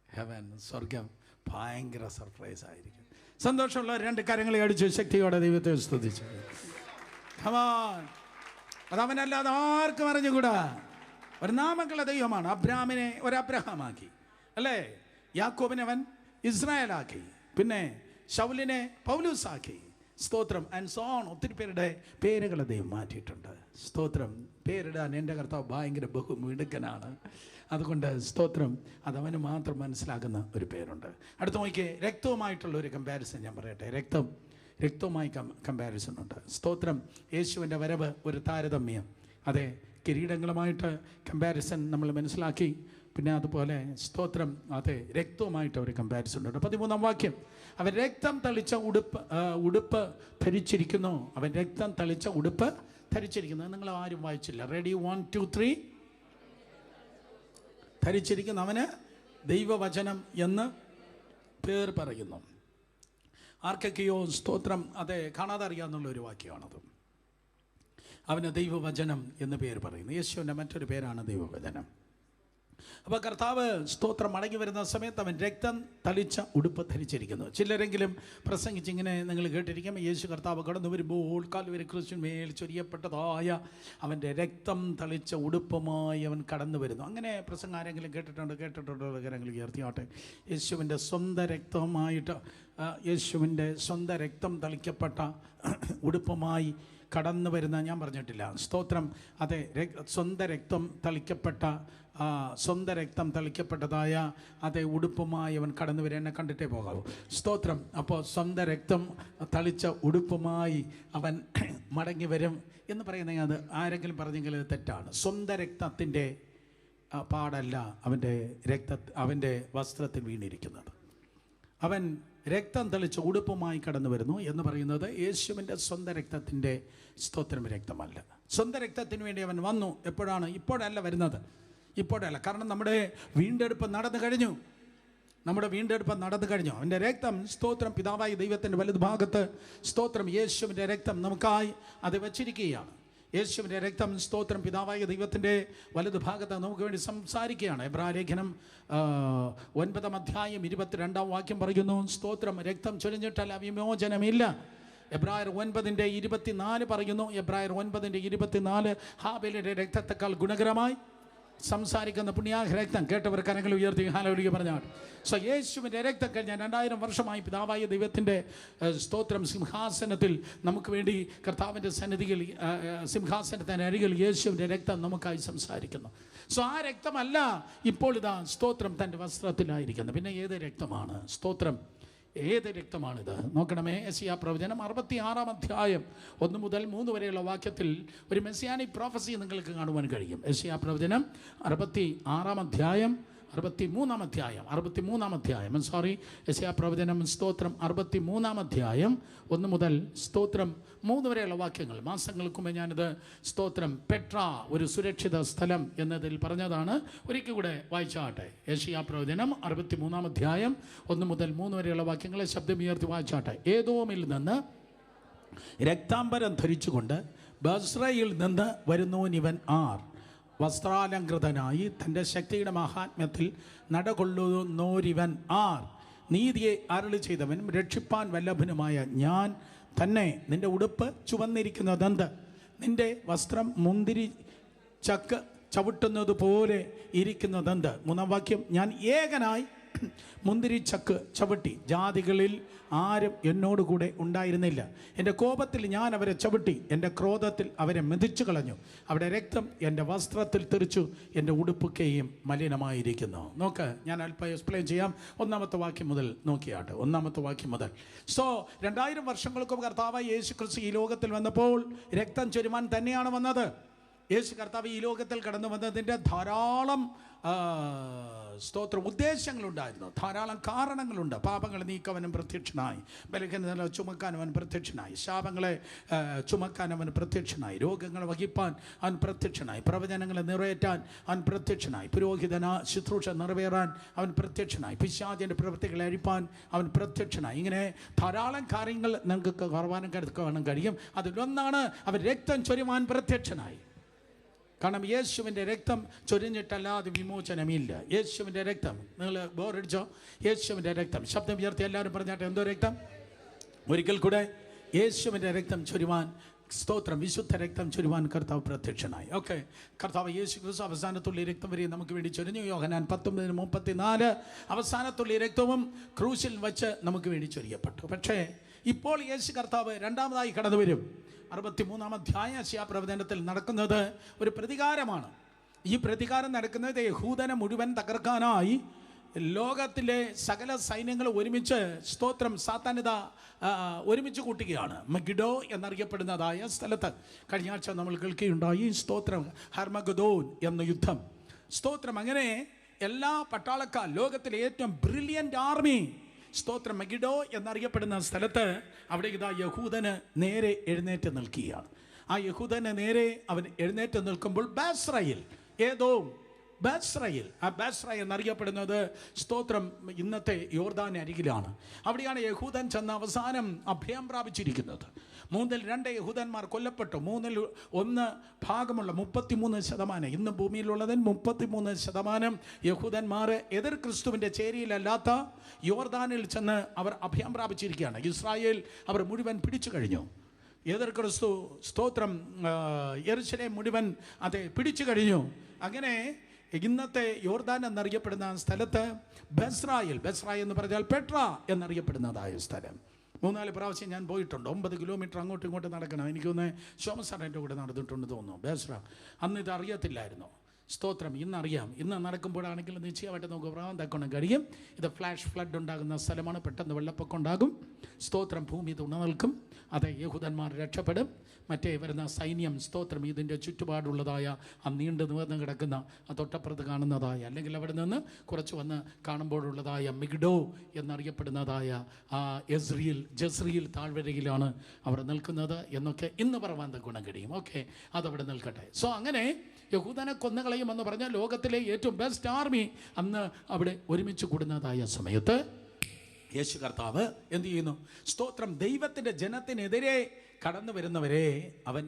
ഹെവൻ, സ്വർഗം ഭയങ്കര സർപ്രൈസ് ആയിരിക്കും. സന്തോഷമുള്ള 2 കരങ്ങളെ അടിച്ച് ശക്തിയോടെ ദൈവത്തെ സ്തുതിച്ചു. അതവനല്ലാതെ ആർക്കും അറിഞ്ഞുകൂടാ. ഒരു നാമക്കുള്ള ദൈവമാണ്. അബ്രാമിനെ ഒരു അബ്രഹാമാക്കി, അല്ലേ? യാക്കോബിനെ അവൻ ഇസ്രായേലാക്കി, പിന്നെ ശൗലിനെ പൗലൂസാക്കി. സ്തോത്രം. And so on. ഒത്തിരി പേരുടെ പേരുകളെ ദൈവം മാറ്റിയിട്ടുണ്ട്. സ്തോത്രം. പേരിടാൻ എൻ്റെ കർത്താവ് ഭയങ്കര ബഹുമിടുക്കനാണ്. അതുകൊണ്ട് സ്തോത്രം, അതവന് മാത്രം മനസ്സിലാകുന്ന ഒരു പേരുണ്ട്. അടുത്ത നോക്കിയേ, രക്തവുമായിട്ടുള്ള ഒരു കമ്പാരിസൺ ഞാൻ പറയട്ടെ. രക്തവുമായി കമ്പാരിസൺ ഉണ്ട്. സ്തോത്രം. യേശുവിൻ്റെ വരവ് ഒരു താരതമ്യം. അതെ, കിരീടങ്ങളുമായിട്ട് കമ്പാരിസൺ നമ്മൾ മനസ്സിലാക്കി. പിന്നെ അതുപോലെ സ്തോത്രം, അതെ, രക്തവുമായിട്ട് ഒരു കമ്പാരിസൺ ഉണ്ട്. 13-ാം വാക്യം, അവൻ രക്തം തളിച്ച ഉടുപ്പ് ധരിച്ചിരിക്കുന്നു. അവൻ രക്തം തളിച്ച ഉടുപ്പ് ധരിച്ചിരിക്കുന്നു. നിങ്ങൾ ആരും വായിച്ചില്ല. റെഡി? 1 2 3. ധരിച്ചിരിക്കുന്നു. അവന് ദൈവവചനം എന്ന് പേർ പറയുന്നു. ആർക്കൊക്കെയോ സ്തോത്രം, അതെ, കാണാതെ അറിയാമെന്നുള്ളൊരു വാക്യമാണത്. അവന് ദൈവവചനം എന്ന് പേര് പറയുന്നു. യേശുവിൻ്റെ മറ്റൊരു പേരാണ് ദൈവവചനം. അപ്പോൾ കർത്താവ് സ്തോത്രം മടങ്ങി വരുന്ന സമയത്ത് അവൻ രക്തം തളിച്ച ഉടുപ്പ് ധരിച്ചിരിക്കുന്നു. ചിലരെങ്കിലും പ്രസംഗിച്ചിങ്ങനെ നിങ്ങൾ കേട്ടിരിക്കും, യേശു കർത്താവ് കടന്നു വരുമ്പോൾ കാൽവരി ക്രിസ്തുവിന്മേൽ ചൊരിയപ്പെട്ടതായ അവൻ്റെ രക്തം തളിച്ച ഉടുപ്പുമായി അവൻ കടന്നു വരുന്നു. അങ്ങനെ പ്രസംഗം ആരെങ്കിലും കേട്ടിട്ടുണ്ടോ? കാര്യങ്ങൾ ഉയർത്തിയാട്ടെ. യേശുവിൻ്റെ സ്വന്തം രക്തമായിട്ട്, യേശുവിൻ്റെ സ്വന്തം രക്തം തളിക്കപ്പെട്ട ഉടുപ്പുമായി കടന്നു വരുന്ന, ഞാൻ പറഞ്ഞിട്ടില്ല. സ്തോത്രം. അതെ, സ്വന്തം രക്തം തളിക്കപ്പെട്ടതായ അതേ ഉടുപ്പുമായി അവൻ കടന്നു വരും. എന്നെ കണ്ടിട്ടേ പോകാവൂ. സ്തോത്രം. അപ്പോൾ സ്വന്തം രക്തം തളിച്ച ഉടുപ്പുമായി അവൻ മടങ്ങി വരും എന്ന് പറയുന്നത് അത് ആരെങ്കിലും പറഞ്ഞെങ്കിൽ തെറ്റാണ്. സ്വന്തം രക്തത്തിൻ്റെ പാടല്ല അവൻ്റെ വസ്ത്രത്തിൽ വീണിരിക്കുന്നത്. അവൻ രക്തം തളിച്ച ഉടുപ്പുമായി കടന്നു വരുന്നു എന്ന് പറയുന്നത് യേശുവിൻ്റെ സ്വന്തം രക്തത്തിൻ്റെ സ്തോത്രം രക്തമല്ല. സ്വന്തം രക്തത്തിന് വേണ്ടി അവൻ വന്നു. എപ്പോഴാണ്? ഇപ്പോഴല്ല വരുന്നത്. ഇപ്പോഴല്ല. കാരണം നമ്മുടെ വീണ്ടെടുപ്പ് നടന്നു കഴിഞ്ഞു. അവൻ്റെ രക്തം, സ്തോത്രം, പിതാവായ ദൈവത്തിൻ്റെ വലതുഭാഗത്ത് സ്തോത്രം, യേശുവിൻ്റെ രക്തം നമുക്കായി അത് വച്ചിരിക്കുകയാണ്. യേശുവിൻ്റെ രക്തം സ്തോത്രം പിതാവായ ദൈവത്തിൻ്റെ വലതു ഭാഗത്ത് നമുക്ക് വേണ്ടി സംസാരിക്കുകയാണ്. എബ്രായ ലേഖനം 9 അധ്യായം 22 വാക്യം പറയുന്നു, സ്തോത്രം രക്തം ചൊരിഞ്ഞിട്ടല്ല വിമോചനമില്ല. എബ്രായർ 9:24 പറയുന്നു, എബ്രായർ 9:24 ഹാബേലിന്റെ രക്തത്തെക്കാൾ ഗുണകരമായി സംസാരിക്കുന്ന പുണ്യാഹ രക്തം. കേട്ടവർ കരങ്ങൾ ഉയർത്തി ഹല്ലേലൂയ പറഞ്ഞാൽ. സോ യേശുവിൻ്റെ രക്തം കഴിഞ്ഞ 2000 വർഷമായി പിതാവായ ദൈവത്തിൻ്റെ സ്തോത്രം സിംഹാസനത്തിൽ നമുക്ക് വേണ്ടി കർത്താവിൻ്റെ സന്നിധിയിൽ സിംഹാസനത്തിൻ്റെ അരികിൽ യേശുവിൻ്റെ രക്തം നമുക്കായി സംസാരിക്കുന്നു. സോ ആ രക്തമല്ല ഇപ്പോൾ ഇതാ സ്തോത്രം തൻ്റെ വസ്ത്രത്തിലായിരിക്കുന്നത്. പിന്നെ ഏത് രക്തമാണ്? സ്തോത്രം ഏത് രക്തമാണിത്? നോക്കണമേ. യെശയ്യാ പ്രവചനം 66 അധ്യായം 1 മുതൽ 3 വരെയുള്ള വാക്യത്തിൽ ഒരു മെസ്സിയാനിക് പ്രോഫസി നിങ്ങൾക്ക് കാണുവാൻ കഴിയും. യെശയ്യാ പ്രവചനം 66 അധ്യായം 63 അധ്യായം യെശയ്യാ പ്രവചനം സ്തോത്രം 63 അധ്യായം 1 മുതൽ സ്തോത്രം 3 വരെയുള്ള വാക്യങ്ങൾ. മാസങ്ങൾക്ക് മുമ്പ് ഞാനിത് സ്തോത്രം പെട്ര ഒരു സുരക്ഷിത സ്ഥലം എന്നതിൽ പറഞ്ഞതാണ്. ഒരിക്കൽ കൂടെ വായിച്ചാട്ടെ. യെശയ്യാ പ്രവചനം 63 അധ്യായം 1 മുതൽ 3 വരെയുള്ള വാക്യങ്ങളെ ശബ്ദമുയർത്തി വായിച്ചാട്ടെ. ഏദോമിൽ നിന്ന് രക്താംബരം ധരിച്ചുകൊണ്ട് ബസ്രയിൽ നിന്ന് വരുന്നവനിവൻ ആർ? വസ്ത്രാലങ്കൃതനായി തൻ്റെ ശക്തിയുടെ മഹാത്മ്യത്തിൽ നടകൊള്ളുന്നോരിവൻ ആർ? നീതിയെ അരുളി ചെയ്തവനും രക്ഷിപ്പാൻ വല്ലഭനുമായ ഞാൻ തന്നെ. നിന്റെ ഉടുപ്പ് ചുവന്നിരിക്കുന്നതെന്ത്? നിന്റെ വസ്ത്രം മുന്തിരി ചക്ക് ചവിട്ടുന്നത് പോലെ ഇരിക്കുന്നതെന്ത്? 3-ാം വാക്യം, ഞാൻ ഏകനായി മുന്തിരി ചക്ക് ചവിട്ടി, ജാതികളിൽ ആരും എന്നോടുകൂടെ ഉണ്ടായിരുന്നില്ല. എൻ്റെ കോപത്തിൽ ഞാൻ അവരെ ചവിട്ടി, എൻ്റെ ക്രോധത്തിൽ അവരെ മെതിച്ചു കളഞ്ഞു. അവിടെ രക്തം എൻ്റെ വസ്ത്രത്തിൽ തെറിച്ചു, എൻ്റെ ഉടുപ്പൊക്കെയും മലിനമായിരിക്കുന്നു. നോക്ക്, ഞാൻ അല്പം എക്സ്പ്ലെയിൻ ചെയ്യാം. 1-ാമത്തെ വാക്യം മുതൽ നോക്കിയാട്ടെ. 1-ാമത്തെ വാക്യം മുതൽ. സോ 2000 വർഷങ്ങൾക്ക് കർത്താവായ യേശു ക്രിസ്തു ഈ ലോകത്തിൽ വന്നപ്പോൾ രക്തം ചൊരിമാൻ തന്നെയാണ് വന്നത്. യേശു കർത്താവ് ഈ ലോകത്തിൽ കടന്നു വന്നതിൻ്റെ ധാരാളം സ്തോത്ര ഉദ്ദേശങ്ങളുണ്ടായിരുന്നു, ധാരാളം കാരണങ്ങളുണ്ട്. പാപങ്ങളെ നീക്കവനും പ്രത്യക്ഷനായി, ബലഹീനതകളെ ചുമക്കാൻ അവൻ പ്രത്യക്ഷനായി, ശാപങ്ങളെ ചുമക്കാൻ അവൻ പ്രത്യക്ഷനായി, രോഗങ്ങളെ വഹിപ്പാൻ അവൻ പ്രത്യക്ഷനായി, പ്രവചനങ്ങളെ നിറവേറ്റാൻ അവൻ പ്രത്യക്ഷനായി, പുരോഹിതന ശുശ്രൂഷ നിറവേറാൻ അവൻ പ്രത്യക്ഷനായി, പിശാചിൻ്റെ പ്രവൃത്തികളെ അഴിപ്പാൻ അവൻ പ്രത്യക്ഷനായി. ഇങ്ങനെ ധാരാളം കാര്യങ്ങൾ നിങ്ങൾക്ക് കാണാൻ കഴിയും. അതിലൊന്നാണ് അവൻ രക്തം ചൊരിവാൻ പ്രത്യക്ഷനായി. കാരണം യേശുവിൻ്റെ രക്തം ചൊരിഞ്ഞിട്ടല്ലാതെ വിമോചനമില്ല. യേശുവിൻ്റെ രക്തം, നിങ്ങൾ ബോറടിച്ചോ? യേശുവിൻ്റെ രക്തം. ശബ്ദം ഉയർത്തി എല്ലാവരും പറഞ്ഞാട്ടെ, എന്തോ രക്തം? ഒരിക്കൽ കൂടെ, യേശുവിൻ്റെ രക്തം ചൊരിവാൻ, സ്തോത്രം, വിശുദ്ധ രക്തം ചൊരിവാൻ കർത്താവ് പ്രത്യക്ഷനായി. ഓക്കെ, കർത്താവ് യേശു ക്രിസ്തു അവസാനത്തുള്ള രക്തം വരെ നമുക്ക് വേണ്ടി ചൊരിഞ്ഞു. യോഹന്നാൻ 19:34 അവസാനത്തുള്ള രക്തവും ക്രൂശിൽ വച്ച് നമുക്ക് വേണ്ടി ചൊരിയപ്പെട്ടു. പക്ഷേ ഇപ്പോൾ യേശു കർത്താവ് രണ്ടാമതായി കടന്നു വരും. 63-ാം അധ്യായ യെശയ്യാ പ്രവചനത്തിൽ നടക്കുന്നത് ഒരു പ്രതികാരമാണ്. ഈ പ്രതികാരം നടക്കുന്നത് യഹൂദനെ മുഴുവൻ തകർക്കാനായി ലോകത്തിലെ സകല സൈന്യങ്ങൾ ഒരുമിച്ച് സ്തോത്രം സാത്താനിത ഒരുമിച്ച് കൂട്ടുകയാണ്. മഗിഡോ എന്നറിയപ്പെടുന്നതായ സ്ഥലത്ത് കഴിഞ്ഞ ആഴ്ച നമ്മൾ കേൾക്കുകയുണ്ടായി. സ്തോത്രം ഹർമഗദോൻ എന്ന യുദ്ധം. സ്തോത്രം അങ്ങനെ എല്ലാ പട്ടാളക്കാർ, ലോകത്തിലെ ഏറ്റവും ബ്രില്യൻ്റ് ആർമി, സ്തോത്രം മഗിഡോ എന്നറിയപ്പെടുന്ന സ്ഥലത്ത് അവിടെ ഇതാ യഹൂദന് നേരെ എഴുന്നേറ്റ് നിൽക്കുകയാണ്. ആ യഹൂദന് നേരെ അവൻ എഴുന്നേറ്റ് നിൽക്കുമ്പോൾ ബസ്രയിൽ, ഏതോ ബസ്രയിൽ, ആ ബസ്ര എന്നറിയപ്പെടുന്നത് സ്തോത്രം ഇന്നത്തെ യോർദാൻ അരികിലാണ്. അവിടെയാണ് യഹൂദൻ ചെന്ന് അവസാനം അഭയം പ്രാപിച്ചിരിക്കുന്നത്. 2 യഹൂദന്മാർ കൊല്ലപ്പെട്ടു. 1 ഭാഗമുള്ള 33%, ഇന്ന് ഭൂമിയിലുള്ളതിൽ 33% യഹൂദന്മാർ എതിർ ക്രിസ്തുവിൻ്റെ ചേരിയിലല്ലാത്ത യോർദാനിൽ ചെന്ന് അവർ അഭയം പ്രാപിച്ചിരിക്കുകയാണ്. ഇസ്രായേൽ അവർ മുഴുവൻ പിടിച്ചു കഴിഞ്ഞു. എതിർ ക്രിസ്തു സ്തോത്രം യെരൂശലേം മുഴുവൻ അത് പിടിച്ചു കഴിഞ്ഞു. അങ്ങനെ ഇന്നത്തെ യോർദാൻ എന്നറിയപ്പെടുന്ന സ്ഥലത്ത് ബസ്രായിൽ എന്ന് പറഞ്ഞാൽ പെട്ര എന്നറിയപ്പെടുന്നതായ സ്ഥലം 3-4 പ്രാവശ്യം ഞാൻ പോയിട്ടുണ്ട്. 9 കിലോമീറ്റർ അങ്ങോട്ടും ഇങ്ങോട്ടും നടക്കണം. എനിക്കൊന്ന് സോമസാറിൻ്റെ കൂടെ നടന്നിട്ടുണ്ട് തോന്നുന്നു. ബസ്ര അന്ന് ഇത് അറിയത്തില്ലായിരുന്നു. സ്തോത്രം ഇന്നറിയാം. ഇന്ന് നടക്കുമ്പോഴാണെങ്കിൽ നിശ്ചയമായിട്ട് നമുക്ക് പ്രാവം തക്കണം കഴിയും. ഇത് ഫ്ലാഷ് ഫ്ലഡ് ഉണ്ടാകുന്ന സ്ഥലമാണ്. പെട്ടെന്ന് വെള്ളപ്പൊക്കം ഉണ്ടാകും. സ്തോത്രം ഭൂമി തുണനിൽക്കും. അത് യഹൂദന്മാർ രക്ഷപ്പെടും. മറ്റേ വരുന്ന സൈന്യം സ്തോത്രം ഇതിൻ്റെ ചുറ്റുപാടുള്ളതായ ആ നീണ്ടു നിവർന്ന് കിടക്കുന്ന ആ തൊട്ടപ്പുറത്ത് കാണുന്നതായ, അല്ലെങ്കിൽ അവിടെ നിന്ന് കുറച്ച് വന്ന് കാണുമ്പോഴുള്ളതായ മിഗ്ഡോ എന്നറിയപ്പെടുന്നതായ ആ ജസ്രിയിൽ താഴ്വരയിലാണ് അവർ നിൽക്കുന്നത് എന്നൊക്കെ ഇന്ന് പറവാൻ ഗുണം കഴിയും. ഓക്കെ, അതവിടെ നിൽക്കട്ടെ. സോ അങ്ങനെ യഹൂദനെ കൊന്നുകളയുമെന്ന് പറഞ്ഞാൽ ലോകത്തിലെ ഏറ്റവും ബെസ്റ്റ് ആർമി അന്ന് അവിടെ ഒരുമിച്ച് കൂടുന്നതായ സമയത്ത് യേശു കർത്താവ് എന്ത് ചെയ്യുന്നു? സ്തോത്രം ദൈവത്തിൻ്റെ ജനത്തിനെതിരെ കടന്നു വരുന്നവരെ അവൻ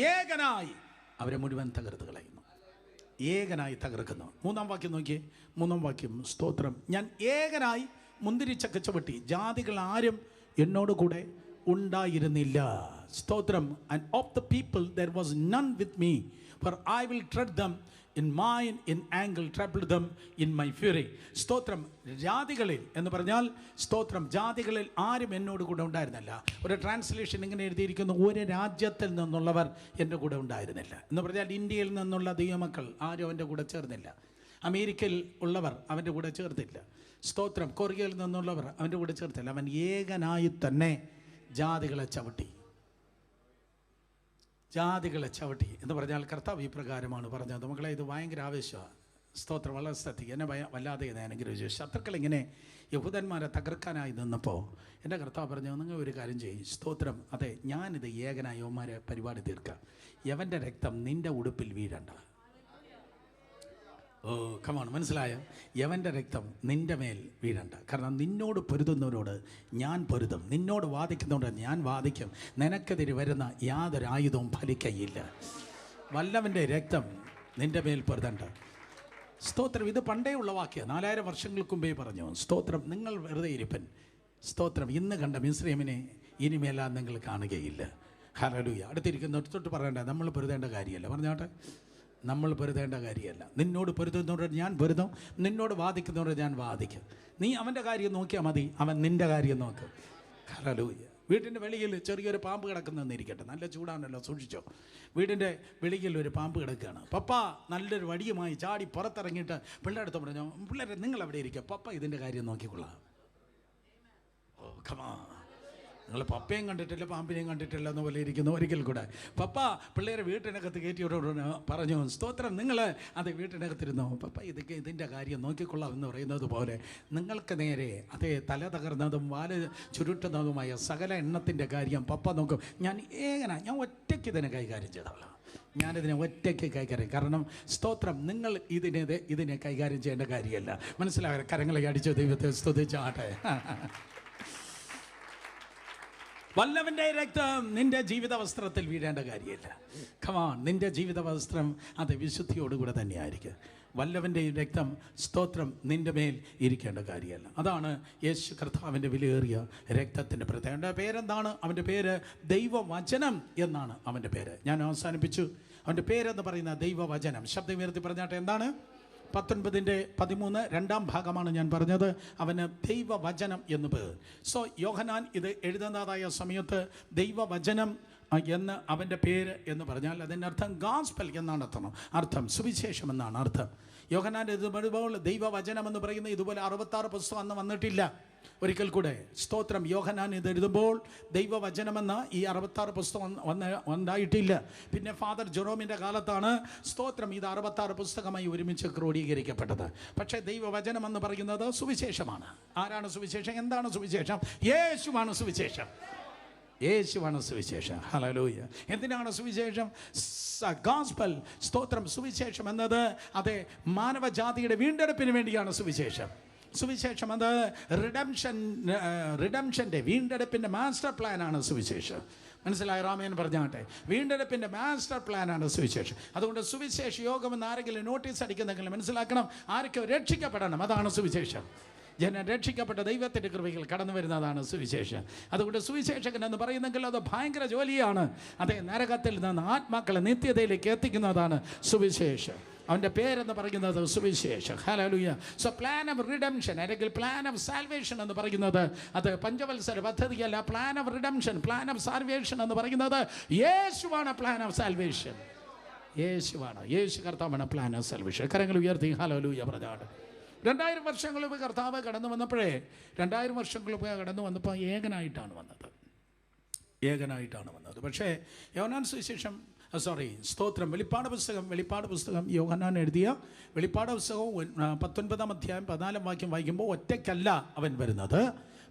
ഏകനായി അവരെ മുഴുവൻ തകർത്ത് കളയുന്നു. ഏകനായി തകർക്കുന്നു. 3-ാം വാക്യം നോക്കിയേ. 3-ാം വാക്യം, സ്തോത്രം. ഞാൻ ഏകനായി മുന്തിരിച്ചക്ക ചവിട്ടി, ജാതികൾ ആരും എന്നോട് കൂടെ ഉണ്ടായിരുന്നില്ല. സ്തോത്രം. And of the people there was none with me, for I will tread them in mine in anger, trample them in my fury. സ്തോത്രം. ജാതികളിൽ എന്ന് പറഞ്ഞാൽ സ്തോത്രം, ജാതികളിൽ ആരും എന്നോട് കൂടെ ഉണ്ടായിരുന്നില്ല. ഒരു ട്രാൻസ്ലേഷൻ ഇങ്ങനെ എഴുതിയിരിക്കുന്നു, ഒരു രാജ്യത്തിൽ നിന്നുള്ളവർ എൻ്റെ കൂടെ ഉണ്ടായിരുന്നില്ല എന്ന് പറഞ്ഞാൽ ഇന്ത്യയിൽ നിന്നുള്ള ദൈവമക്കൾ ആരും അവൻ്റെ കൂടെ ചേർന്നില്ല. അമേരിക്കയിൽ ഉള്ളവർ അവൻ്റെ കൂടെ ചേർത്തില്ല. സ്തോത്രം. കൊറിയയിൽ നിന്നുള്ളവർ അവൻ്റെ കൂടെ ചേർത്തില്ല. അവൻ ഏകനായി തന്നെ ജാതികളെ ചവിട്ടി. ജാതികളെ ചവിട്ടി എന്ന് പറഞ്ഞാൽ കർത്താവ് ഈ പ്രകാരമാണ് പറഞ്ഞത്. മക്കളെ, ഇത് ഭയങ്കര ആവേശമാണ്. സ്തോത്രം. വളരെ ശ്രദ്ധിക്കുക. എന്നെ വല്ലാതെ ഞാൻ അനുഗ്രഹിച്ചു. ശത്രുക്കൾ ഇങ്ങനെ യഹൂദന്മാരെ തകർക്കാനായി നിന്നപ്പോൾ എൻ്റെ കർത്താവ് പറഞ്ഞു, നിങ്ങൾ ഒരു കാര്യം ചെയ്യും. സ്തോത്രം. അതെ, ഞാനിത് ഏകനായ യവന്മാരെ പരിപാടി തീർക്കാം. യവൻ്റെ രക്തം നിൻ്റെ ഉടുപ്പിൽ വീഴണ്ട. ഓ കമാണ്, മനസ്സിലായോ? യവൻ്റെ രക്തം നിൻ്റെ മേൽ വീഴണ്ട. കാരണം നിന്നോട് പൊരുതുന്നവരോട് ഞാൻ പൊരുതും, നിന്നോട് വാദിക്കുന്നവരോട് ഞാൻ വാദിക്കും. നിനക്കെതിരെ വരുന്ന യാതൊരു ആയുധവും ഫലിക്കയില്ല. വല്ലവൻ്റെ രക്തം നിൻ്റെ മേൽ പൊരുതണ്ട. സ്തോത്രം. ഇത് പണ്ടേ ഉള്ള വാക്യം, 4000 വർഷങ്ങൾക്ക് മുമ്പേ പറഞ്ഞു. സ്തോത്രം. നിങ്ങൾ വെറുതെ ഇരിപ്പൻ. സ്തോത്രം. ഇന്ന് കണ്ട മിസ്രൈമിനെ ഇനിമേലാൽ നിങ്ങൾ കാണുകയില്ല. ഹല്ലേലൂയ. അടുത്തിരിക്കുന്നൊട്ട് പറയണ്ട, നമ്മൾ പൊരുതേണ്ട കാര്യമല്ല. പറഞ്ഞോട്ടെ, നമ്മൾ പൊരുതേണ്ട കാര്യമല്ല. നിന്നോട് പൊരുതുന്നവരോട് ഞാൻ പൊരുതും, നിന്നോട് വാദിക്കുന്നവരോട് ഞാൻ വാദിക്കും. നീ അവൻ്റെ കാര്യം നോക്കിയാൽ മതി, അവൻ നിൻ്റെ കാര്യം നോക്കും. ഹല്ലേലൂയ. വീട്ടിൻ്റെ വെളിയിൽ ചെറിയൊരു പാമ്പ് കിടക്കുന്നതെന്നിരിക്കട്ടെ, നല്ല ചൂടാണല്ലോ, സൂക്ഷിച്ചോ. വീടിൻ്റെ വെളിയിൽ ഒരു പാമ്പ് കിടക്കുകയാണ്. പപ്പ നല്ലൊരു വടിയുമായി ചാടി പുറത്തിറങ്ങിയിട്ട് പിള്ളേരുടെ അടുത്ത് പറഞ്ഞു, പിള്ളേരെ നിങ്ങൾ അവിടെ ഇരിക്കുക, പപ്പ ഇതിൻ്റെ കാര്യം നോക്കിക്കൊള്ളാം. ഓ കമാ. നിങ്ങൾ പപ്പയും കണ്ടിട്ടില്ല പാമ്പിനെയും കണ്ടിട്ടില്ല എന്ന പോലെ ഇരിക്കുന്നു. ഒരിക്കൽ കൂടെ പപ്പ പിള്ളേരെ വീട്ടിനകത്ത് കയറ്റിയവരോട് പറഞ്ഞു, സ്തോത്രം, നിങ്ങൾ അത് വീട്ടിനകത്തിരുന്നു, പപ്പ ഇതിൻ്റെ കാര്യം നോക്കിക്കൊള്ളാം എന്ന് പറയുന്നത് പോലെ നിങ്ങൾക്ക് നേരെ അതേ തല തകർന്നതും വാല് ചുരുട്ടുന്നതുമായ സകല എണ്ണത്തിൻ്റെ കാര്യം പപ്പ നോക്കും. ഞാൻ ഞാൻ ഒറ്റയ്ക്ക് ഇതിനെ കൈകാര്യം ചെയ്തോളാം. ഞാനിതിനെ ഒറ്റയ്ക്ക് കൈകാര്യം. കാരണം സ്തോത്രം, നിങ്ങൾ ഇതിനെ കൈകാര്യം ചെയ്യേണ്ട കാര്യമല്ല. മനസ്സിലാകാൻ കരങ്ങളെ അടിച്ച് ദൈവത്തെ സ്തുതിച്ചാട്ടെ. വല്ലവൻ്റെ രക്തം നിൻ്റെ ജീവിത വസ്ത്രത്തിൽ വീഴേണ്ട കാര്യമില്ല. കമാൺ. നിൻ്റെ ജീവിത വസ്ത്രം അത് വിശുദ്ധിയോടുകൂടെ തന്നെയായിരിക്കും. വല്ലവൻ്റെ രക്തം സ്തോത്രം നിൻ്റെ മേൽ ഇരിക്കേണ്ട കാര്യമല്ല. അതാണ് യേശു കർത്താവിൻ്റെ വിലയേറിയ രക്തത്തിൻ്റെ പ്രത്യേകത. അവൻ്റെ പേരെന്താണ്? അവൻ്റെ പേര് ദൈവവചനം എന്നാണ് അവൻ്റെ പേര്. ഞാൻ അവസാനിപ്പിച്ചു. അവൻ്റെ പേരെന്ന് പറയുന്ന ദൈവവചനം. ശബ്ദം ഉയർത്തി പറഞ്ഞാട്ടെ, എന്താണ്? 19:13 2-ാം ഭാഗമാണ് ഞാൻ പറഞ്ഞത്. അവന് ദൈവവചനം എന്ന് പേർ. സോ യോഹന്നാൻ ഇത് എഴുതുന്നതായ സമയത്ത് ദൈവവചനം എന്ന് അവൻ്റെ പേര് എന്ന് പറഞ്ഞാൽ അതിൻ്റെ അർത്ഥം ഗോസ്പൽ എന്നാണ് അർത്ഥം സുവിശേഷം എന്നാണ് അർത്ഥം. യോഹന്നാൻ്റെ ഇതുപോലെ ദൈവവചനം എന്ന് പറയുന്ന ഇതുപോലെ 66 പുസ്തകം അന്ന് വന്നിട്ടില്ല. ഒരിക്കൽ കൂടെ സ്തോത്രം. യോഹന്നാൻ ഇത് എഴുതുമ്പോൾ ദൈവവചനമെന്ന ഈ 66 പുസ്തകം ഉണ്ടായിട്ടില്ല. പിന്നെ ഫാദർ ജെറോമിൻ്റെ കാലത്താണ് സ്തോത്രം ഇത് 66 പുസ്തകമായി ഒരുമിച്ച് ക്രോഡീകരിക്കപ്പെട്ടത്. പക്ഷേ ദൈവവചനം എന്ന് പറയുന്നത് സുവിശേഷമാണ്. ആരാണ് സുവിശേഷം? എന്താണ് സുവിശേഷം? യേശുവാണ് സുവിശേഷം. യേശുവാണ് സുവിശേഷം. ഹല്ലേലൂയ. എന്തിനാണ് സുവിശേഷം? ഗോസ്പൽ. സ്തോത്രം. സുവിശേഷം എന്നത് അതെ മാനവജാതിയുടെ വീണ്ടെടുപ്പിന് വേണ്ടിയാണ് സുവിശേഷം. സുവിശേഷം അത് റിഡംഷൻ്റെ വീണ്ടെടുപ്പിൻ്റെ മാസ്റ്റർ പ്ലാനാണ് സുവിശേഷം. മനസ്സിലായി? രാമേൻ പറഞ്ഞാട്ടെ. വീണ്ടെടുപ്പിൻ്റെ മാസ്റ്റർ പ്ലാനാണ് സുവിശേഷം. അതുകൊണ്ട് സുവിശേഷ യോഗമെന്ന് ആരെങ്കിലും നോട്ടീസ് അടിക്കുന്നെങ്കിൽ മനസ്സിലാക്കണം, ആർക്കും രക്ഷിക്കപ്പെടണം. അതാണ് സുവിശേഷം. ജനം രക്ഷിക്കപ്പെട്ട ദൈവത്തിൻ്റെ കൃപയിൽ കടന്നു വരുന്നതാണ് സുവിശേഷം. അതുകൊണ്ട് സുവിശേഷകൻ എന്ന് പറയുന്നെങ്കിൽ അത് ഭയങ്കര ജോലിയാണ്. അതേ നരകത്തിൽ നിന്ന് ആത്മാക്കളെ നിത്യതയിലേക്ക് എത്തിക്കുന്നതാണ് സുവിശേഷം. അവൻ്റെ പേരെന്ന് പറയുന്നത് സുവിശേഷം. Hallelujah. So plan of redemption അല്ലെങ്കിൽ പ്ലാൻ ഓഫ് സാൽവേഷൻ എന്ന് പറയുന്നത് അത് പഞ്ചവത്സര പദ്ധതിയല്ല. Plan of redemption, plan of salvation എന്ന് പറയുന്നത് യേശുവാണ്. പ്ലാൻ ഓഫ് സാൽവേഷൻ യേശുവാണ്. യേശു കർത്താവാണ് പ്ലാൻ ഓഫ് സാൽവേഷൻ. കരങ്ങൾ ഉയർത്തി ഹല്ലേലൂയ പറഞ്ഞാണ്. 2000 വർഷങ്ങൾ മുമ്പ് കർത്താവ് കടന്നു വന്നപ്പോഴേ 2000 വർഷങ്ങൾ മുമ്പ് കടന്നു വന്നപ്പോൾ ഏകനായിട്ടാണ് വന്നത്. പക്ഷേ യോഹന്നാൻ സുവിശേഷം സ്തോത്രം വെളിപ്പാട് പുസ്തകം യോഹന്നാൻ എഴുതിയ വെളിപ്പാട് പുസ്തകവും 19-ാം അധ്യായം 14-ാം വാക്യം വായിക്കുമ്പോൾ ഒറ്റയ്ക്കല്ല അവൻ വരുന്നത്.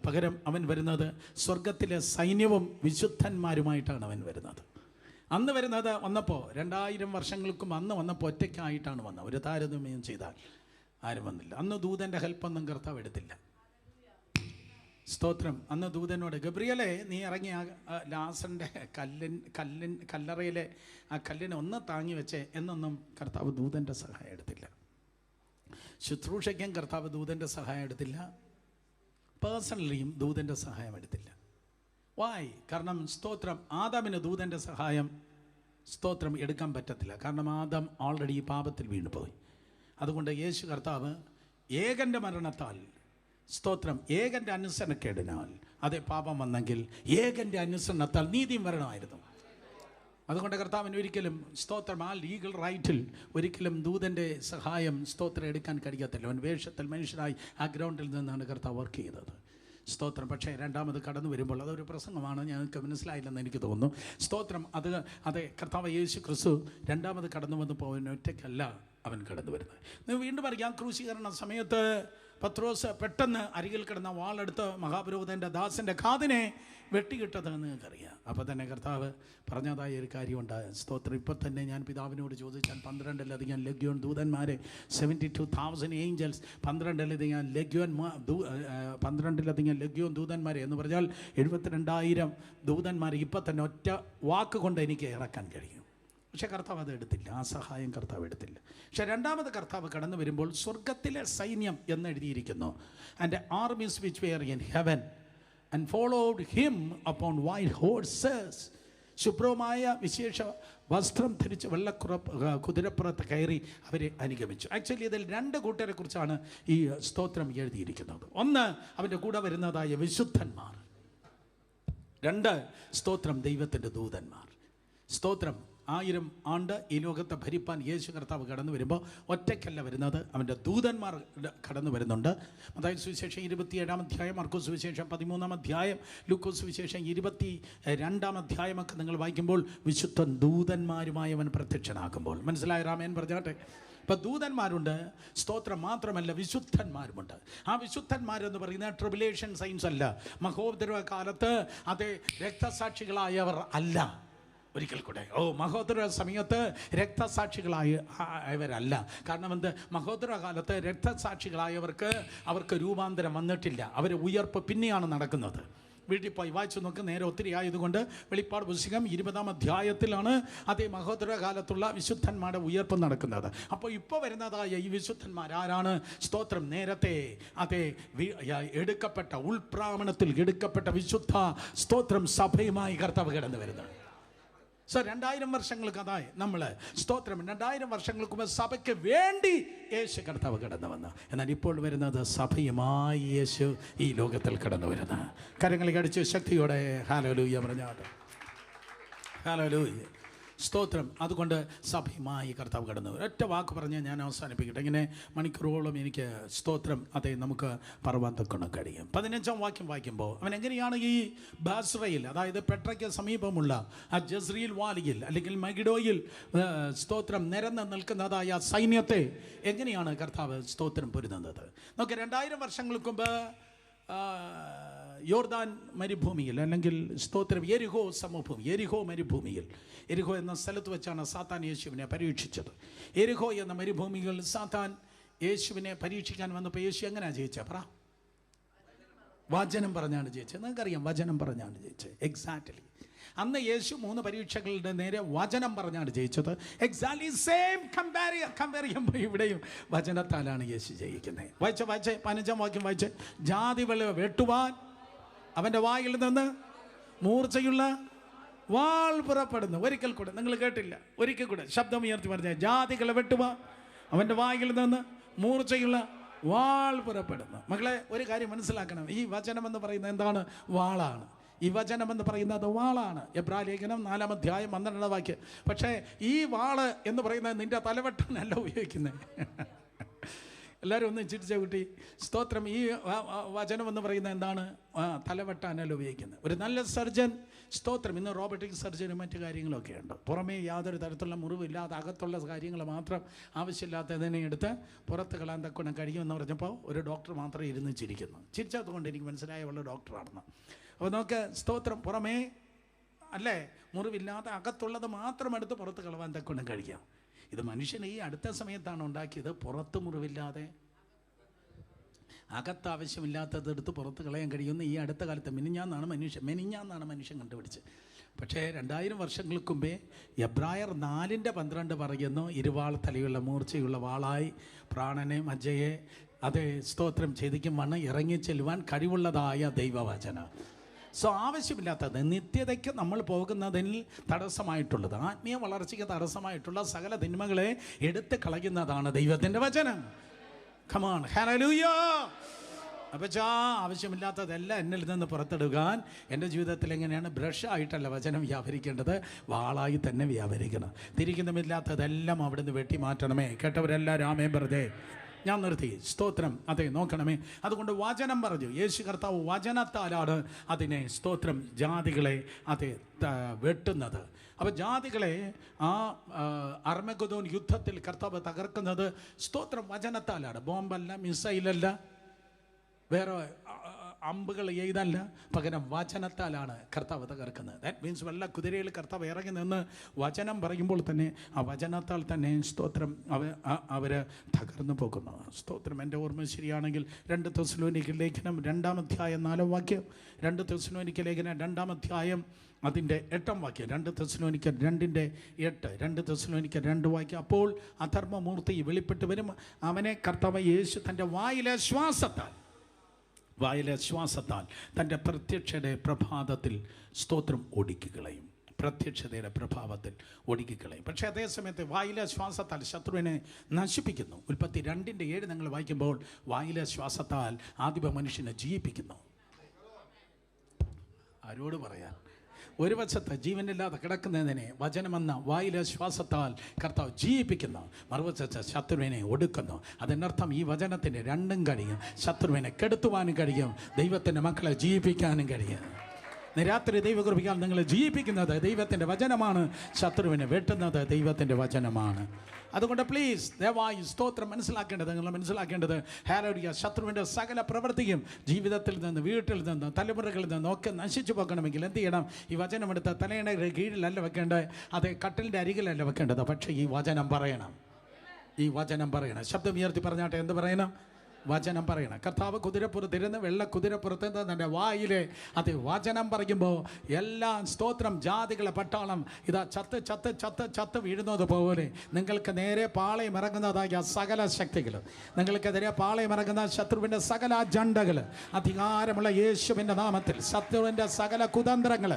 പകരം അവൻ വരുന്നത് സ്വർഗത്തിലെ സൈന്യവും വിശുദ്ധന്മാരുമായിട്ടാണ് അവൻ വരുന്നത്. അന്ന് വന്നപ്പോൾ 2000 വർഷങ്ങൾക്കും അന്ന് വന്നപ്പോൾ ഒറ്റയ്ക്കായിട്ടാണ് വന്നത്. ഒരു താരതമ്യം ചെയ്താൽ ആരും വന്നില്ല. അന്ന് ദൂതൻ്റെ ഹെൽപ്പൊന്നും കർത്താവ് എടുത്തില്ല. സ്തോത്രം. അന്ന് ദൂതനോട്, ഗബ്രിയലേ, നീ ഇറങ്ങി ലാസറിൻ്റെ കല്ലറയിലെ ആ കല്ലിനെ ഒന്ന് താങ്ങി വെച്ചേ എന്നൊന്നും കർത്താവ് ദൂതൻ്റെ സഹായം എടുത്തില്ല. ശുശ്രൂഷയ്ക്കും കർത്താവ് ദൂതൻ്റെ സഹായം എടുത്തില്ല, പേഴ്സണലിയും ദൂതൻ്റെ സഹായം എടുത്തില്ല. വായ്? കാരണം സ്തോത്രം, ആദാമിന് ദൂതൻ്റെ സഹായം സ്തോത്രം എടുക്കാൻ പറ്റത്തില്ല. കാരണം ആദാം ഓൾറെഡി ഈ പാപത്തിൽ വീണുപോയി. അതുകൊണ്ട് യേശു കർത്താവ് ഏകൻ്റെ മരണത്താൽ, സ്തോത്രം, ഏകൻ്റെ അനുസരണക്കേടിനാൽ, അതേ പാപം വന്നെങ്കിൽ ഏകൻ്റെ അനുസരണത്താൽ നീതിയും വരണമായിരുന്നു. അതുകൊണ്ട് കർത്താവിന് ഒരിക്കലും സ്തോത്രം ആ ലീഗൽ റൈറ്റിൽ ഒരിക്കലും ദൂതൻ്റെ സഹായം സ്തോത്രം എടുക്കാൻ കഴിയത്തില്ല. അവൻ വേഷത്തിൽ മനുഷ്യനായി ആ ഗ്രൗണ്ടിൽ നിന്നാണ് കർത്താവ് വർക്ക് ചെയ്തത്. സ്തോത്രം. പക്ഷേ രണ്ടാമത് കടന്നു വരുമ്പോൾ അതൊരു പ്രസംഗമാണ്, ഞങ്ങൾക്ക് മനസ്സിലായില്ലെന്ന് എനിക്ക് തോന്നുന്നു. സ്തോത്രം. അതെ, കർത്താവ് യേശു ക്രിസ്തു രണ്ടാമത് കടന്നു വന്നപ്പോൾ അവൻ ഒറ്റയ്ക്കല്ല അവൻ കടന്നു വരുന്നത്. വീണ്ടും പറയാം, ക്രൂശീകരണ സമയത്ത് പത്രോസ് പെട്ടെന്ന് അരികിൽ കിടന്ന വാളെടുത്ത് മഹാപുരോഹിതൻ്റെ ദാസൻ്റെ കാതിനെ വെട്ടിക്കിട്ടതെന്ന് നിങ്ങൾക്കറിയാം. അപ്പോൾ തന്നെ കർത്താവ് പറഞ്ഞതായ ഒരു കാര്യമുണ്ട്. സ്തോത്രം. ഇപ്പോൾ തന്നെ ഞാൻ പിതാവിനോട് ചോദിച്ചാൽ 12,000 ലെഗ്യോൺ ദൂതന്മാരെ, 72,000 ഏഞ്ചൽസ്, 12,000 ലെഗ്യോൺ ദൂതന്മാരെ എന്ന് പറഞ്ഞാൽ 72,000 ദൂതന്മാരെ ഇപ്പം തന്നെ ഒറ്റ വാക്ക് കൊണ്ട് എനിക്ക് ഇറക്കാൻ കഴിയും. പക്ഷെ കർത്താവ് അത് എടുത്തില്ല, ആ സഹായം കർത്താവ് എടുത്തില്ല. പക്ഷെ രണ്ടാമത് കർത്താവ് കടന്നു വരുമ്പോൾ സ്വർഗത്തിലെ സൈന്യം എന്നെഴുതിയിരിക്കുന്നു. And armies which were in heaven and followed him upon white horses. ശുഭ്രമായ വിശേഷ വസ്ത്രം ധരിച്ച് കുതിരപ്പുറത്ത് കയറി അവരെ അനുഗമിച്ചു. ആക്ച്വലി ഇതിൽ 2 കൂട്ടരെ കുറിച്ചാണ് ഈ സ്തോത്രം എഴുതിയിരിക്കുന്നത്. ഒന്ന്, അവൻ്റെ കൂടെ വരുന്നതായ വിശുദ്ധന്മാർ. 2, സ്തോത്രം, ദൈവത്തിൻ്റെ ദൂതന്മാർ. സ്തോത്രം. 1000 ആണ്ട് ഈ ലോകത്തെ ഭരിപ്പാൻ യേശു കർത്താവ് കടന്നു വരുമ്പോൾ ഒറ്റയ്ക്കല്ല വരുന്നത്, അവൻ്റെ ദൂതന്മാർ കടന്നു വരുന്നുണ്ട്. അതായത് സുവിശേഷം 27-ാം അധ്യായം, മർക്കോസ് സുവിശേഷം 13-ാം അധ്യായം, ലൂക്കോസ് സുവിശേഷം 22-ാം അധ്യായമൊക്കെ നിങ്ങൾ വായിക്കുമ്പോൾ വിശുദ്ധ ദൂതന്മാരുമായി അവൻ പ്രത്യക്ഷനാകുമ്പോൾ മനസ്സിലായ. രാമേൻ പറഞ്ഞാട്ടെ. ഇപ്പം ദൂതന്മാരുണ്ട്, സ്തോത്രം. മാത്രമല്ല വിശുദ്ധന്മാരുമുണ്ട്. ആ വിശുദ്ധന്മാരെന്ന് പറയുന്നത് ട്രിബുലേഷൻ സൈൻസ് അല്ല, മഹോപദ്രവ കാലത്ത് അതേ രക്തസാക്ഷികളായവർ അല്ല. ഒരിക്കൽ കൂടെ, മഹോദര സമയത്ത് രക്തസാക്ഷികളായവരല്ല. കാരണം എന്ത്? മഹോദര കാലത്ത് അവർക്ക് രൂപാന്തരം വന്നിട്ടില്ല. അവർ ഉയർപ്പ് പിന്നെയാണ് നടക്കുന്നത്. വീട്ടിൽ പോയി വായിച്ചു നോക്ക്, നേരെ ഒത്തിരി ആയതുകൊണ്ട്. വെളിപ്പാട് പുസ്തകം 20-ാം അധ്യായത്തിലാണ് അതേ മഹോദര കാലത്തുള്ള വിശുദ്ധന്മാരുടെ ഉയർപ്പ് നടക്കുന്നത്. അപ്പോൾ ഇപ്പോൾ വരുന്നതായ ഈ വിശുദ്ധന്മാർ ആരാണ്? സ്തോത്രം. നേരത്തെ അതേ എടുക്കപ്പെട്ട, ഉൾപ്രാവണത്തിൽ എടുക്കപ്പെട്ട വിശുദ്ധ സ്തോത്രം സഭയുമായി കർത്താവ് കടന്നു വരുന്നത്. 2000 വർഷങ്ങൾക്ക് അതായി നമ്മൾ സ്തോത്രം 2000 വർഷങ്ങൾക്ക് മുമ്പ് സഭയ്ക്ക് വേണ്ടി യേശു കർത്താവ് കടന്നു വന്നു. എന്നാൽ ഇപ്പോൾ വരുന്നത് സഭയുമായി യേശു ഈ ലോകത്തിൽ കടന്നു വരുന്നത്. കരങ്ങളിൽ അടിച്ച് ശക്തിയോടെ ഹല്ലേലൂയ പറഞ്ഞാട്ടെ. ഹല്ലേലൂയ. സ്തോത്രം. അതുകൊണ്ട് സഭയുമായി കർത്താവ് കടന്നു. ഒറ്റ വാക്ക് പറഞ്ഞ് ഞാൻ അവസാനിപ്പിക്കട്ടെ. ഇങ്ങനെ മണിക്കൂറുകളോളം എനിക്ക് സ്തോത്രം അതേ നമുക്ക് പറവാൻ തൊക്കണം കഴിയും. 15-ാം വാക്യം വായിക്കുമ്പോൾ അവൻ എങ്ങനെയാണ് ഈ ബാസ്രയിൽ, അതായത് പെട്രയ്ക്ക് സമീപമുള്ള ആ ജസ്രീൽ വാലിയിൽ അല്ലെങ്കിൽ മഗിഡോയിൽ സ്തോത്രം നിരന്ന് നിൽക്കുന്നതായ സൈന്യത്തെ എങ്ങനെയാണ് കർത്താവ് സ്തോത്രം പൊരുതുന്നത്? നമുക്ക് 2000 വർഷങ്ങൾക്ക് മുമ്പ് യോർദാൻ മരുഭൂമിയിൽ അല്ലെങ്കിൽ സ്തോത്രം യെരിഹോ സമഭൂമി, യെരിഹോ മരുഭൂമിയിൽ, യെരിഹോ എന്ന സ്ഥലത്ത് വെച്ചാണ് സാത്താൻ യേശുവിനെ പരീക്ഷിച്ചത്. യെരിഹോ എന്ന മരുഭൂമിയിൽ സാത്താൻ യേശുവിനെ പരീക്ഷിക്കാൻ വന്നപ്പോൾ യേശു എങ്ങനെയാണ് ജയിച്ചത്? പറ. വചനം പറഞ്ഞാണ് ജയിച്ചത്. നിങ്ങൾക്കറിയാം, വചനം പറഞ്ഞാണ് ജയിച്ചത്. എക്സാക്ട്ലി. അന്ന് യേശു 3 പരീക്ഷകളുടെ നേരെ വചനം പറഞ്ഞാണ് ജയിച്ചത്. എക്സാക്ട്ലി സെയിം കമ്പയർ ചെയ്യുമ്പോൾ ഇവിടെയും വചനത്താലാണ് യേശു ജയിക്കുന്നത്. വായിച്ചേ 15-ാം വാക്യം വായിച്ചേ. ജാതികളെ വെട്ടുവാൻ അവൻ്റെ വായിൽ നിന്ന് മൂർച്ചയുള്ള വാൾ പുറപ്പെടുന്നു. ഒരിക്കൽ കൂടെ, നിങ്ങൾ കേട്ടില്ല, ഒരിക്കൽ കൂടെ ശബ്ദം ഉയർത്തി പറഞ്ഞ, ജാതികളെ വെട്ടുവാൻ അവൻ്റെ വായിൽ നിന്ന് മൂർച്ചയുള്ള വാൾ പുറപ്പെടുന്നു. മക്കളെ, ഒരു കാര്യം മനസ്സിലാക്കണം. ഈ വചനം എന്ന് പറയുന്നത് എന്താണ്? വാളാണ്. ഈ വചനം എന്ന് പറയുന്നത് വാളാണ്. എബ്രായ ലേഖനം 4-ാം അധ്യായം 12-ാം വാക്യം. പക്ഷേ ഈ വാള് എന്ന് പറയുന്നത് നിൻ്റെ തലവെട്ടാനല്ല ഉപയോഗിക്കുന്നത്. എല്ലാവരും ഒന്ന് ചിരിച്ച കുട്ടി. സ്തോത്രം. ഈ വചനം എന്ന് പറയുന്നത് എന്താണ്? തലവെട്ടാനല്ല ഉപയോഗിക്കുന്നത്. ഒരു നല്ല സർജൻ, സ്തോത്രം, ഇന്ന് റോബോട്ടിക് സർജനും മറ്റു കാര്യങ്ങളൊക്കെ ഉണ്ട്. പുറമേ യാതൊരു തരത്തിലുള്ള മുറിവില്ലാതെ അകത്തുള്ള കാര്യങ്ങൾ മാത്രം ആവശ്യമില്ലാത്തതിനെ എടുത്ത് പുറത്ത് കളയാൻ തക്കണം കഴിയുമെന്ന് പറഞ്ഞപ്പോൾ ഒരു ഡോക്ടർ മാത്രമേ ഇരുന്ന് ചിരിക്കുന്നു. ചിരിച്ചതുകൊണ്ട് എനിക്ക് മനസ്സിലായ ഉള്ള ഡോക്ടറാണെന്ന്. അപ്പോൾ നമുക്ക് സ്തോത്രം പുറമേ അല്ലേ മുറിവില്ലാതെ അകത്തുള്ളത് മാത്രം എടുത്ത് പുറത്ത് കളവാൻ തക്കണം കഴിയാം. ഇത് മനുഷ്യൻ ഈ അടുത്ത സമയത്താണ് ഉണ്ടാക്കിയത്. പുറത്ത് മുറിവില്ലാതെ അകത്ത് ആവശ്യമില്ലാത്തത് എടുത്ത് പുറത്ത് കളയാൻ കഴിയുമെന്ന് ഈ അടുത്ത കാലത്ത് മെനിഞ്ഞാന്നാണ് മനുഷ്യൻ കണ്ടുപിടിച്ചത്. പക്ഷേ 2000 വർഷങ്ങൾക്ക് മുമ്പേ എബ്രായർ 4:12 പറയുന്നു, ഇരുവാൾ തലയുള്ള മൂർച്ചയുള്ള വാളായി പ്രാണനെ മജ്ജയെ അതേ സ്തോത്രം ഛേദിക്കും വണ്ണം ഇറങ്ങി ചെല്ലുവാൻ കഴിവുള്ളതായ ദൈവവചനം. ആവശ്യമില്ലാത്തത്, നിത്യതയ്ക്ക് നമ്മൾ പോകുന്നതിൽ തടസ്സമായിട്ടുള്ളത്, ആത്മീയ വളർച്ചയ്ക്ക് തടസ്സമായിട്ടുള്ള സകല തിന്മകളെ എടുത്ത് കളയുന്നതാണ് ദൈവത്തിൻ്റെ വചനം. Come on, hallelujah. അപ്പോൾ ആവശ്യമില്ലാത്തതെല്ലാം എന്നിൽ നിന്ന് പുറത്തെടുക്കാൻ എൻ്റെ ജീവിതത്തിൽ എങ്ങനെയാണ്? ബ്രഷായിട്ടല്ല വചനം വ്യാപരിക്കേണ്ടത്, വാളായി തന്നെ വ്യാപരിക്കണം. തിരിക്കുന്നുമില്ലാത്തതെല്ലാം അവിടുന്ന് വെട്ടി മാറ്റണമേ. കേട്ടവരെല്ലാം ആമേൻ പറഞ്ഞേ. ഞാൻ നിർത്തി. സ്തോത്രം. അതെ, നോക്കണമേ. അതുകൊണ്ട് വചനം പറഞ്ഞു. യേശു കർത്താവ് വചനത്താലാണ് അതിനെ സ്തോത്രം ജാതികളെ അതെ വെട്ടുന്നത്. അപ്പോൾ ജാതികളെ ആ അർമഗദോൻ യുദ്ധത്തിൽ കർത്താവ് തകർക്കുന്നത് സ്തോത്രം വചനത്താലാണ്. ബോംബല്ല, മിസൈലല്ല, വേറെ അമ്പുകൾ എഴുതല്ല, പകരം വചനത്താലാണ് കർത്താവ് തകർക്കുന്നത്. ദാറ്റ് മീൻസ് വെള്ള കുതിരയിൽ കർത്താവ് ഇറങ്ങി നിന്ന് വചനം പറയുമ്പോൾ തന്നെ ആ വചനത്താൽ തന്നെ സ്തോത്രം അവർ തകർന്നു പോകുന്നു. സ്തോത്രം. എൻ്റെ ഓർമ്മ ശരിയാണെങ്കിൽ 2 തെസ്സലോനിക്ക ലേഖനം 2-ാം അധ്യായം 4-ാം വാക്യം, 2 തെസ്സലോനിക്ക ലേഖനം 2-ാം അധ്യായം അതിൻ്റെ 8-ാം വാക്യം, 2 തെസ്സലോനിക്ക 2:8, 2 തെസ്സലോനിക്ക 2 വാക്യം. അപ്പോൾ അധർമ്മമൂർത്തി വെളിപ്പെട്ട് വരും, അവനെ കർത്താവ് യേശു തൻ്റെ വായിലെ ശ്വാസത്താൽ തൻ്റെ പ്രത്യക്ഷയുടെ പ്രഭാതത്തിൽ സ്തോത്രം ഒടുക്കിക്കളയും. പ്രത്യക്ഷതയുടെ പ്രഭാവത്തിൽ ഒടുക്കിക്കളയും. പക്ഷേ അതേസമയത്ത് വായിലെ ശ്വാസത്താൽ ശത്രുവിനെ നശിപ്പിക്കുന്നു. ഉൽപ്പത്തി 2:7 നിങ്ങൾ വായിക്കുമ്പോൾ വായിലെ ശ്വാസത്താൽ ആദിമ മനുഷ്യനെ ജീവിപ്പിക്കുന്നു. ആരോട് പറയാൻ? ഒരു വശത്ത് ജീവനില്ലാതെ കിടക്കുന്നതിനെ വചനമെന്ന വായിലെ ശ്വാസത്താൽ കർത്താവ് ജീവിപ്പിക്കുന്നു, മറുവശത്ത് ശത്രുവിനെ ഒടുക്കുന്നു. അതിനർത്ഥം ഈ വചനത്തിന് രണ്ടും കഴിയും. ശത്രുവിനെ കെടുത്തുവാനും കഴിയും, ദൈവത്തിൻ്റെ മക്കളെ ജീവിപ്പിക്കാനും കഴിയും. രാത്രി ദൈവകൃപയാൽ നിങ്ങളെ ജീവിപ്പിക്കുന്നത് ദൈവത്തിൻ്റെ വചനമാണ്, ശത്രുവിനെ വെട്ടുന്നത് ദൈവത്തിൻ്റെ വചനമാണ്. അതുകൊണ്ട് പ്ലീസ് ദയവായി സ്തോത്രം നിങ്ങൾ മനസ്സിലാക്കേണ്ടത് ഹല്ലേലൂയ, ശത്രുവിൻ്റെ സകല പ്രവൃത്തിയും ജീവിതത്തിൽ നിന്ന്, വീട്ടിൽ നിന്ന്, തലമുറകളിൽ നിന്ന് ഒക്കെ നശിച്ചു പോകണമെങ്കിൽ എന്ത് ചെയ്യണം? ഈ വചനം എടുത്ത് തലയുടെ കീഴിലല്ല വെക്കേണ്ടത്, അത് കട്ടിലിൻ്റെ അരികിലല്ല വെക്കേണ്ടത്, പക്ഷേ ഈ വചനം പറയണം. ശബ്ദം ഉയർത്തി പറഞ്ഞാട്ടെ, എന്ത് പറയണം? വചനം പറയണം. കർത്താവ് കുതിരപ്പുറത്തിരുന്ന് വെള്ള കുതിരപ്പുറത്ത് തൻ്റെ വായിലെ അത് വചനം പറയുമ്പോൾ എല്ലാ സ്തോത്രം ജാതികളെ പട്ടാളം ഇതാ ചത്ത് വീഴുന്നത് പോലെ നിങ്ങൾക്ക് നേരെ പാളയം ഇറങ്ങുന്നതായ സകല ശക്തികൾ, നിങ്ങൾക്കെതിരെ പാളയം ഇറങ്ങുന്ന ശത്രുവിൻ്റെ സകല അജണ്ടകൾ, അധികാരമുള്ള യേശുവിൻ്റെ നാമത്തിൽ ശത്രുവിൻ്റെ സകല കുതന്ത്രങ്ങൾ,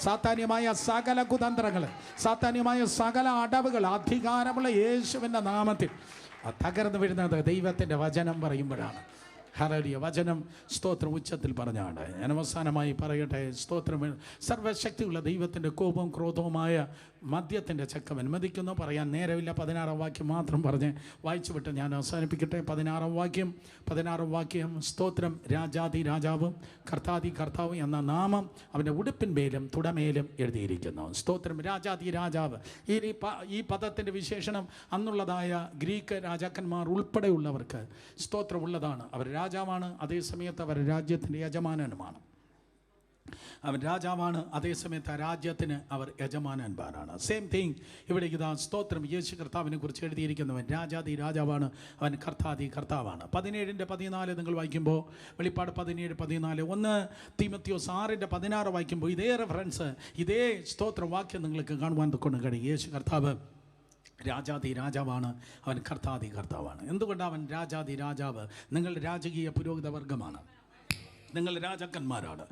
സാത്താന്യമായ സകല അടവുകൾ അധികാരമുള്ള യേശുവിൻ്റെ നാമത്തിൽ തകർന്നു വരുന്നത് ദൈവത്തിൻ്റെ വചനം പറയുമ്പോഴാണ്. ഹല്ലേലൂയ. വചനം സ്തോത്രം ഉച്ചത്തിൽ പറഞ്ഞാണ്. ഞാൻ അവസാനമായി പറയട്ടെ, സ്തോത്രം സർവശക്തിയുള്ള ദൈവത്തിൻ്റെ കോപവും ക്രോധവുമായ മദ്യത്തിൻ്റെ ചക്കവൻ മതിക്കുന്നു. പറയാൻ നേരമില്ല. 16-ാം വാക്യം മാത്രം പറഞ്ഞ് വായിച്ചു വിട്ട് ഞാൻ അവസാനിപ്പിക്കട്ടെ. 16-ാം വാക്യം സ്തോത്രം. രാജാതി രാജാവും കർത്താതി കർത്താവും എന്ന നാമം അവൻ്റെ ഉടുപ്പിന്മേലും തുടമേലും എഴുതിയിരിക്കുന്നു. സ്തോത്രം. രാജാതി രാജാവ്, ഈ പദത്തിൻ്റെ വിശേഷണം അന്നുള്ളതായ ഗ്രീക്ക് രാജാക്കന്മാർ ഉൾപ്പെടെയുള്ളവർക്ക് സ്തോത്രം ഉള്ളതാണ്. അവർ രാജാവാണ്, അതേസമയത്ത് അവർ രാജ്യത്തിൻ്റെ യജമാനനുമാണ്. അവൻ രാജാവാണ്, അതേസമയത്ത് ആ രാജ്യത്തിന് അവർ യജമാനന്മാരാണ്. സെയിം തിങ് ഇവിടെ ഇതാ സ്തോത്രം. യേശു കർത്താവിനെ കുറിച്ച് എഴുതിയിരിക്കുന്നവൻ രാജാതി രാജാവാണ്, അവൻ കർത്താതി കർത്താവാണ്. 17:14 നിങ്ങൾ വായിക്കുമ്പോൾ, വെളിപ്പാട് 17:14, 1 തീമോഥെയോസ് 6:16 വായിക്കുമ്പോൾ ഇതേ റെഫറൻസ്, ഇതേ സ്തോത്ര വാക്യം നിങ്ങൾക്ക് കാണുവാൻ കൊണ്ട് കഴിയും. യേശു കർത്താവ് രാജാതി രാജാവാണ്, അവൻ കർത്താതി കർത്താവാണ്. എന്തുകൊണ്ടാണ് അവൻ രാജാതി രാജാവ്? നിങ്ങൾ രാജകീയ പുരോഹിത വർഗമാണ്, നിങ്ങൾ രാജാക്കന്മാരാണ്.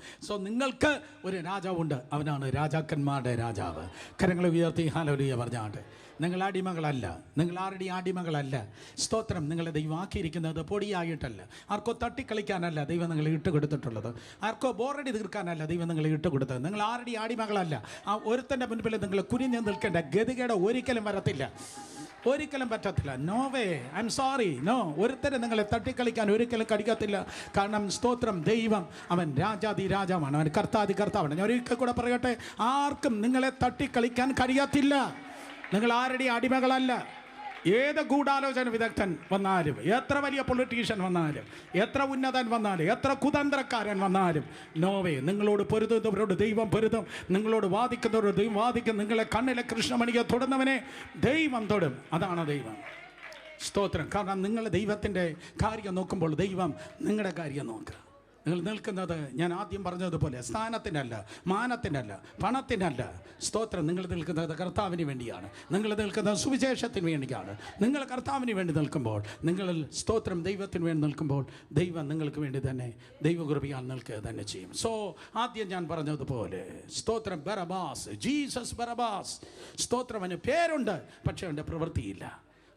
നിങ്ങൾക്ക് ഒരു രാജാവുണ്ട്, അവനാണ് രാജാക്കന്മാരുടെ രാജാവ്. കരങ്ങളെ ഉയർത്തി ഹല്ലേലൂയ പറഞ്ഞാട്ടെ. നിങ്ങൾ അടിമകളല്ല, നിങ്ങൾ ആരുടെ അടിമകളല്ല. സ്തോത്രം. നിങ്ങളെ ദൈവം ആക്കിയിരിക്കുന്നത് പൊടിയായിട്ടല്ല, ആർക്കോ തട്ടിക്കളിക്കാനല്ല ദൈവം നിങ്ങളെ ഇട്ടുകൊടുത്തിട്ടുള്ളത്, ആർക്കോ ബോറടി തീർക്കാനല്ല ദൈവം നിങ്ങളെ ഇട്ടുകൊടുത്തത്. നിങ്ങൾ ആരുടെ അടിമകളല്ല. ആ ഒരുത്തൻ്റെ മുൻപിൽ നിങ്ങൾ കുനിഞ്ഞു നിൽക്കേണ്ട ഗതികേട് ഒരിക്കലും പറ്റത്തില്ല. No way, I'm sorry, no. ഒരുത്തരെ നിങ്ങളെ തട്ടിക്കളിക്കാൻ ഒരിക്കലും കഴിയത്തില്ല. കാരണം സ്തോത്രം, ദൈവം അവൻ രാജാതി രാജാവാണ്, അവൻ കർത്താതി കർത്താവാണ്. ഞാൻ ഒരിക്കൽ കൂടെ പറയട്ടെ, ആർക്കും നിങ്ങളെ തട്ടിക്കളിക്കാൻ കഴിയത്തില്ല. നിങ്ങൾ ആരുടെ അടിമകളല്ല. ഏത് ഗൂഢാലോചന വിദഗ്ധൻ വന്നാലും, എത്ര വലിയ പൊളിറ്റീഷ്യൻ വന്നാലും, എത്ര ഉന്നതൻ വന്നാലും, എത്ര കുതന്ത്രക്കാരൻ വന്നാലും, നോവേ, നിങ്ങളോട് പൊരുതുന്നവരോട് ദൈവം പൊരുതും, നിങ്ങളോട് വാദിക്കുന്നവരോട് ദൈവം വാദിക്കും. നിങ്ങളെ കണ്ണിലെ കൃഷ്ണമണിയെ തൊടുന്നവനെ ദൈവം തൊടും. അതാണ് ദൈവം. സ്തോത്രം. കാരണം നിങ്ങൾ ദൈവത്തിൻ്റെ കാര്യം നോക്കുമ്പോൾ ദൈവം നിങ്ങളുടെ കാര്യം നോക്കുക. നിങ്ങൾ നിൽക്കുന്നത് ഞാൻ ആദ്യം പറഞ്ഞതുപോലെ സ്ഥാനത്തിനല്ല, മാനത്തിനല്ല, പണത്തിനല്ല. സ്തോത്രം. നിങ്ങൾ നിൽക്കുന്നത് കർത്താവിന് വേണ്ടിയാണ്. നിങ്ങൾ നിൽക്കുന്നത് സുവിശേഷത്തിന് വേണ്ടിയാണ്. നിങ്ങൾ കർത്താവിന് വേണ്ടി നിൽക്കുമ്പോൾ, നിങ്ങൾ സ്തോത്രം ദൈവത്തിന് വേണ്ടി നിൽക്കുമ്പോൾ, ദൈവം നിങ്ങൾക്ക് വേണ്ടി തന്നെ ദൈവകൃപയാൽ നിൽക്കുക തന്നെ ചെയ്യും. സോ ആദ്യം ഞാൻ പറഞ്ഞതുപോലെ സ്തോത്രം, ബറബാസ്, ജീസസ് ബറബാസ്. സ്തോത്രം. അവന് പേരുണ്ട്, പക്ഷേ അവൻ്റെ പ്രവൃത്തിയില്ല.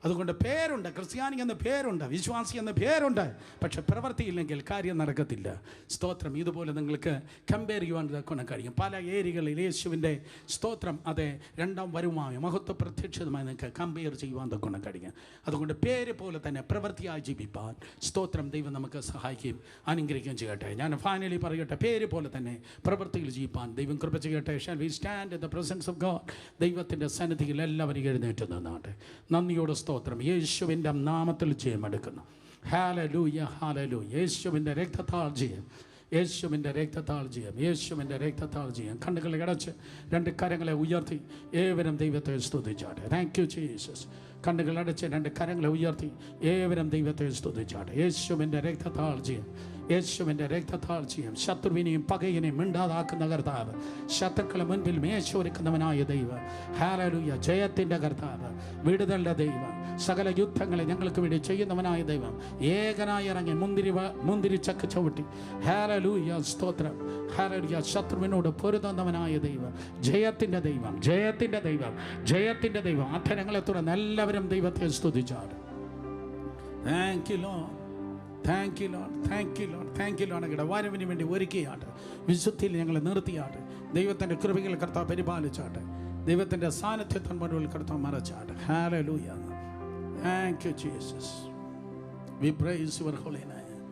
അതുകൊണ്ട് പേരുണ്ട്, ക്രിസ്ത്യാനി എന്ന പേരുണ്ട്, വിശ്വാസി എന്ന പേരുണ്ട്, പക്ഷെ പ്രവൃത്തിയില്ലെങ്കിൽ കാര്യം നടക്കത്തില്ല. സ്തോത്രം. ഇതുപോലെ നിങ്ങൾക്ക് കമ്പയർ ചെയ്യുവാൻ കൊണ്ട് കഴിയും. പല ഏരിയകളിൽ യേശുവിൻ്റെ സ്തോത്രം അതെ രണ്ടാം വരുമായ മഹത്വ പ്രത്യക്ഷമായി നിങ്ങൾക്ക് കമ്പയർ ചെയ്യുവാൻ കൊണ്ട് കഴിയും. അതുകൊണ്ട് പേര് പോലെ തന്നെ പ്രവൃത്തിയായി ജീവിപ്പാൻ സ്തോത്രം ദൈവം നമുക്ക് സഹായിക്കുകയും അനുഗ്രഹിക്കുകയും ചെയ്യട്ടെ. ഞാൻ ഫൈനലി പറയട്ടെ, പേര് പോലെ തന്നെ പ്രവൃത്തിയിൽ ജീവിപ്പാൻ ദൈവം കൃപ ചെയ്യട്ടെ. Shall we stand in the presence of God. ദൈവത്തിൻ്റെ സന്നിധിയിൽ എല്ലാവരും എഴുന്നേറ്റ് നിന്നാട്ടെ. നന്ദിയോട് സ്തോത്രം. യേശുവിൻ്റെ നാമത്തിൽ ജയമെടുക്കുന്നു. Hallelujah, hallelujah. യേശുവിൻ്റെ രക്തത്താൽ ജയം, യേശുവിൻ്റെ രക്തത്താൽ ജയം, യേശുവിൻ്റെ രക്തത്താൽ ജയം. കണ്ണുകളെ അടച്ച് രണ്ട് കരങ്ങളെ ഉയർത്തി ഏവരും ദൈവത്തെ സ്തുതിച്ചാട്ടെ. Thank you Jesus. കണ്ണുകൾ അടച്ച് രണ്ട് കരങ്ങളെ ഉയർത്തി ഏവരും ദൈവത്തെ സ്തുതിച്ചാട്ടെ. യേശുവിൻ്റെ രക്തത്താൽ ജയം, യേശുവിൻ്റെ രക്തത്താൽ ജയം. ശത്രുവിനെയും പകയിനെയും മിണ്ടാതാക്കുന്ന കർത്താവ്, ശത്രുക്കളെ മുൻപിൽ മേശൊരുക്കുന്നവനായ ദൈവം. ഹല്ലേലൂയ. ജയത്തിൻ്റെ കർത്താവ്, വിടുതലിൻ്റെ ദൈവം, സകല യുദ്ധങ്ങളെ ഞങ്ങൾക്ക് വേണ്ടി ചെയ്യുന്നവനായ ദൈവം, ഏകനായി ഇറങ്ങി മുന്തിരി ചക്ക് ചവിട്ടി. ഹല്ലേലൂയ, സ്തോത്രം. ഹല്ലേലൂയ. ശത്രുവിനോട് പൊരുതുന്നവനായ ദൈവം, ജയത്തിൻ്റെ ദൈവം, ജയത്തിൻ്റെ ദൈവം, ജയത്തിൻ്റെ ദൈവം. അധരങ്ങളെ തുറന്ന് എല്ലാവരും ദൈവത്തെ സ്തുതിച്ചാണ്. Thank you Lord, thank you Lord, thank you Lord, thank you Lord. ഞങ്ങളുടെ വരവിന് വേണ്ടി ഒരുക്കിയാട്ട്, വിശുദ്ധിയിൽ ഞങ്ങളെ നിർത്തിയാട്ട്, ദൈവത്തിൻ്റെ കൃപകൾ കർത്താവ് പരിപാലിച്ചാട്ടെ, ദൈവത്തിൻ്റെ സാന്നിധ്യത്തിൻ മുന്നിൽ കർത്താവ് മറച്ചാട്ടെ. Hallelujah. Thank you Jesus. We praise your holy name.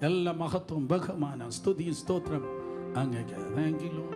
എല്ലാ മഹത്വം, ബഹുമാനം, സ്തുതി, സ്തോത്രം അങ്ങേക്ക്. Thank you Lord.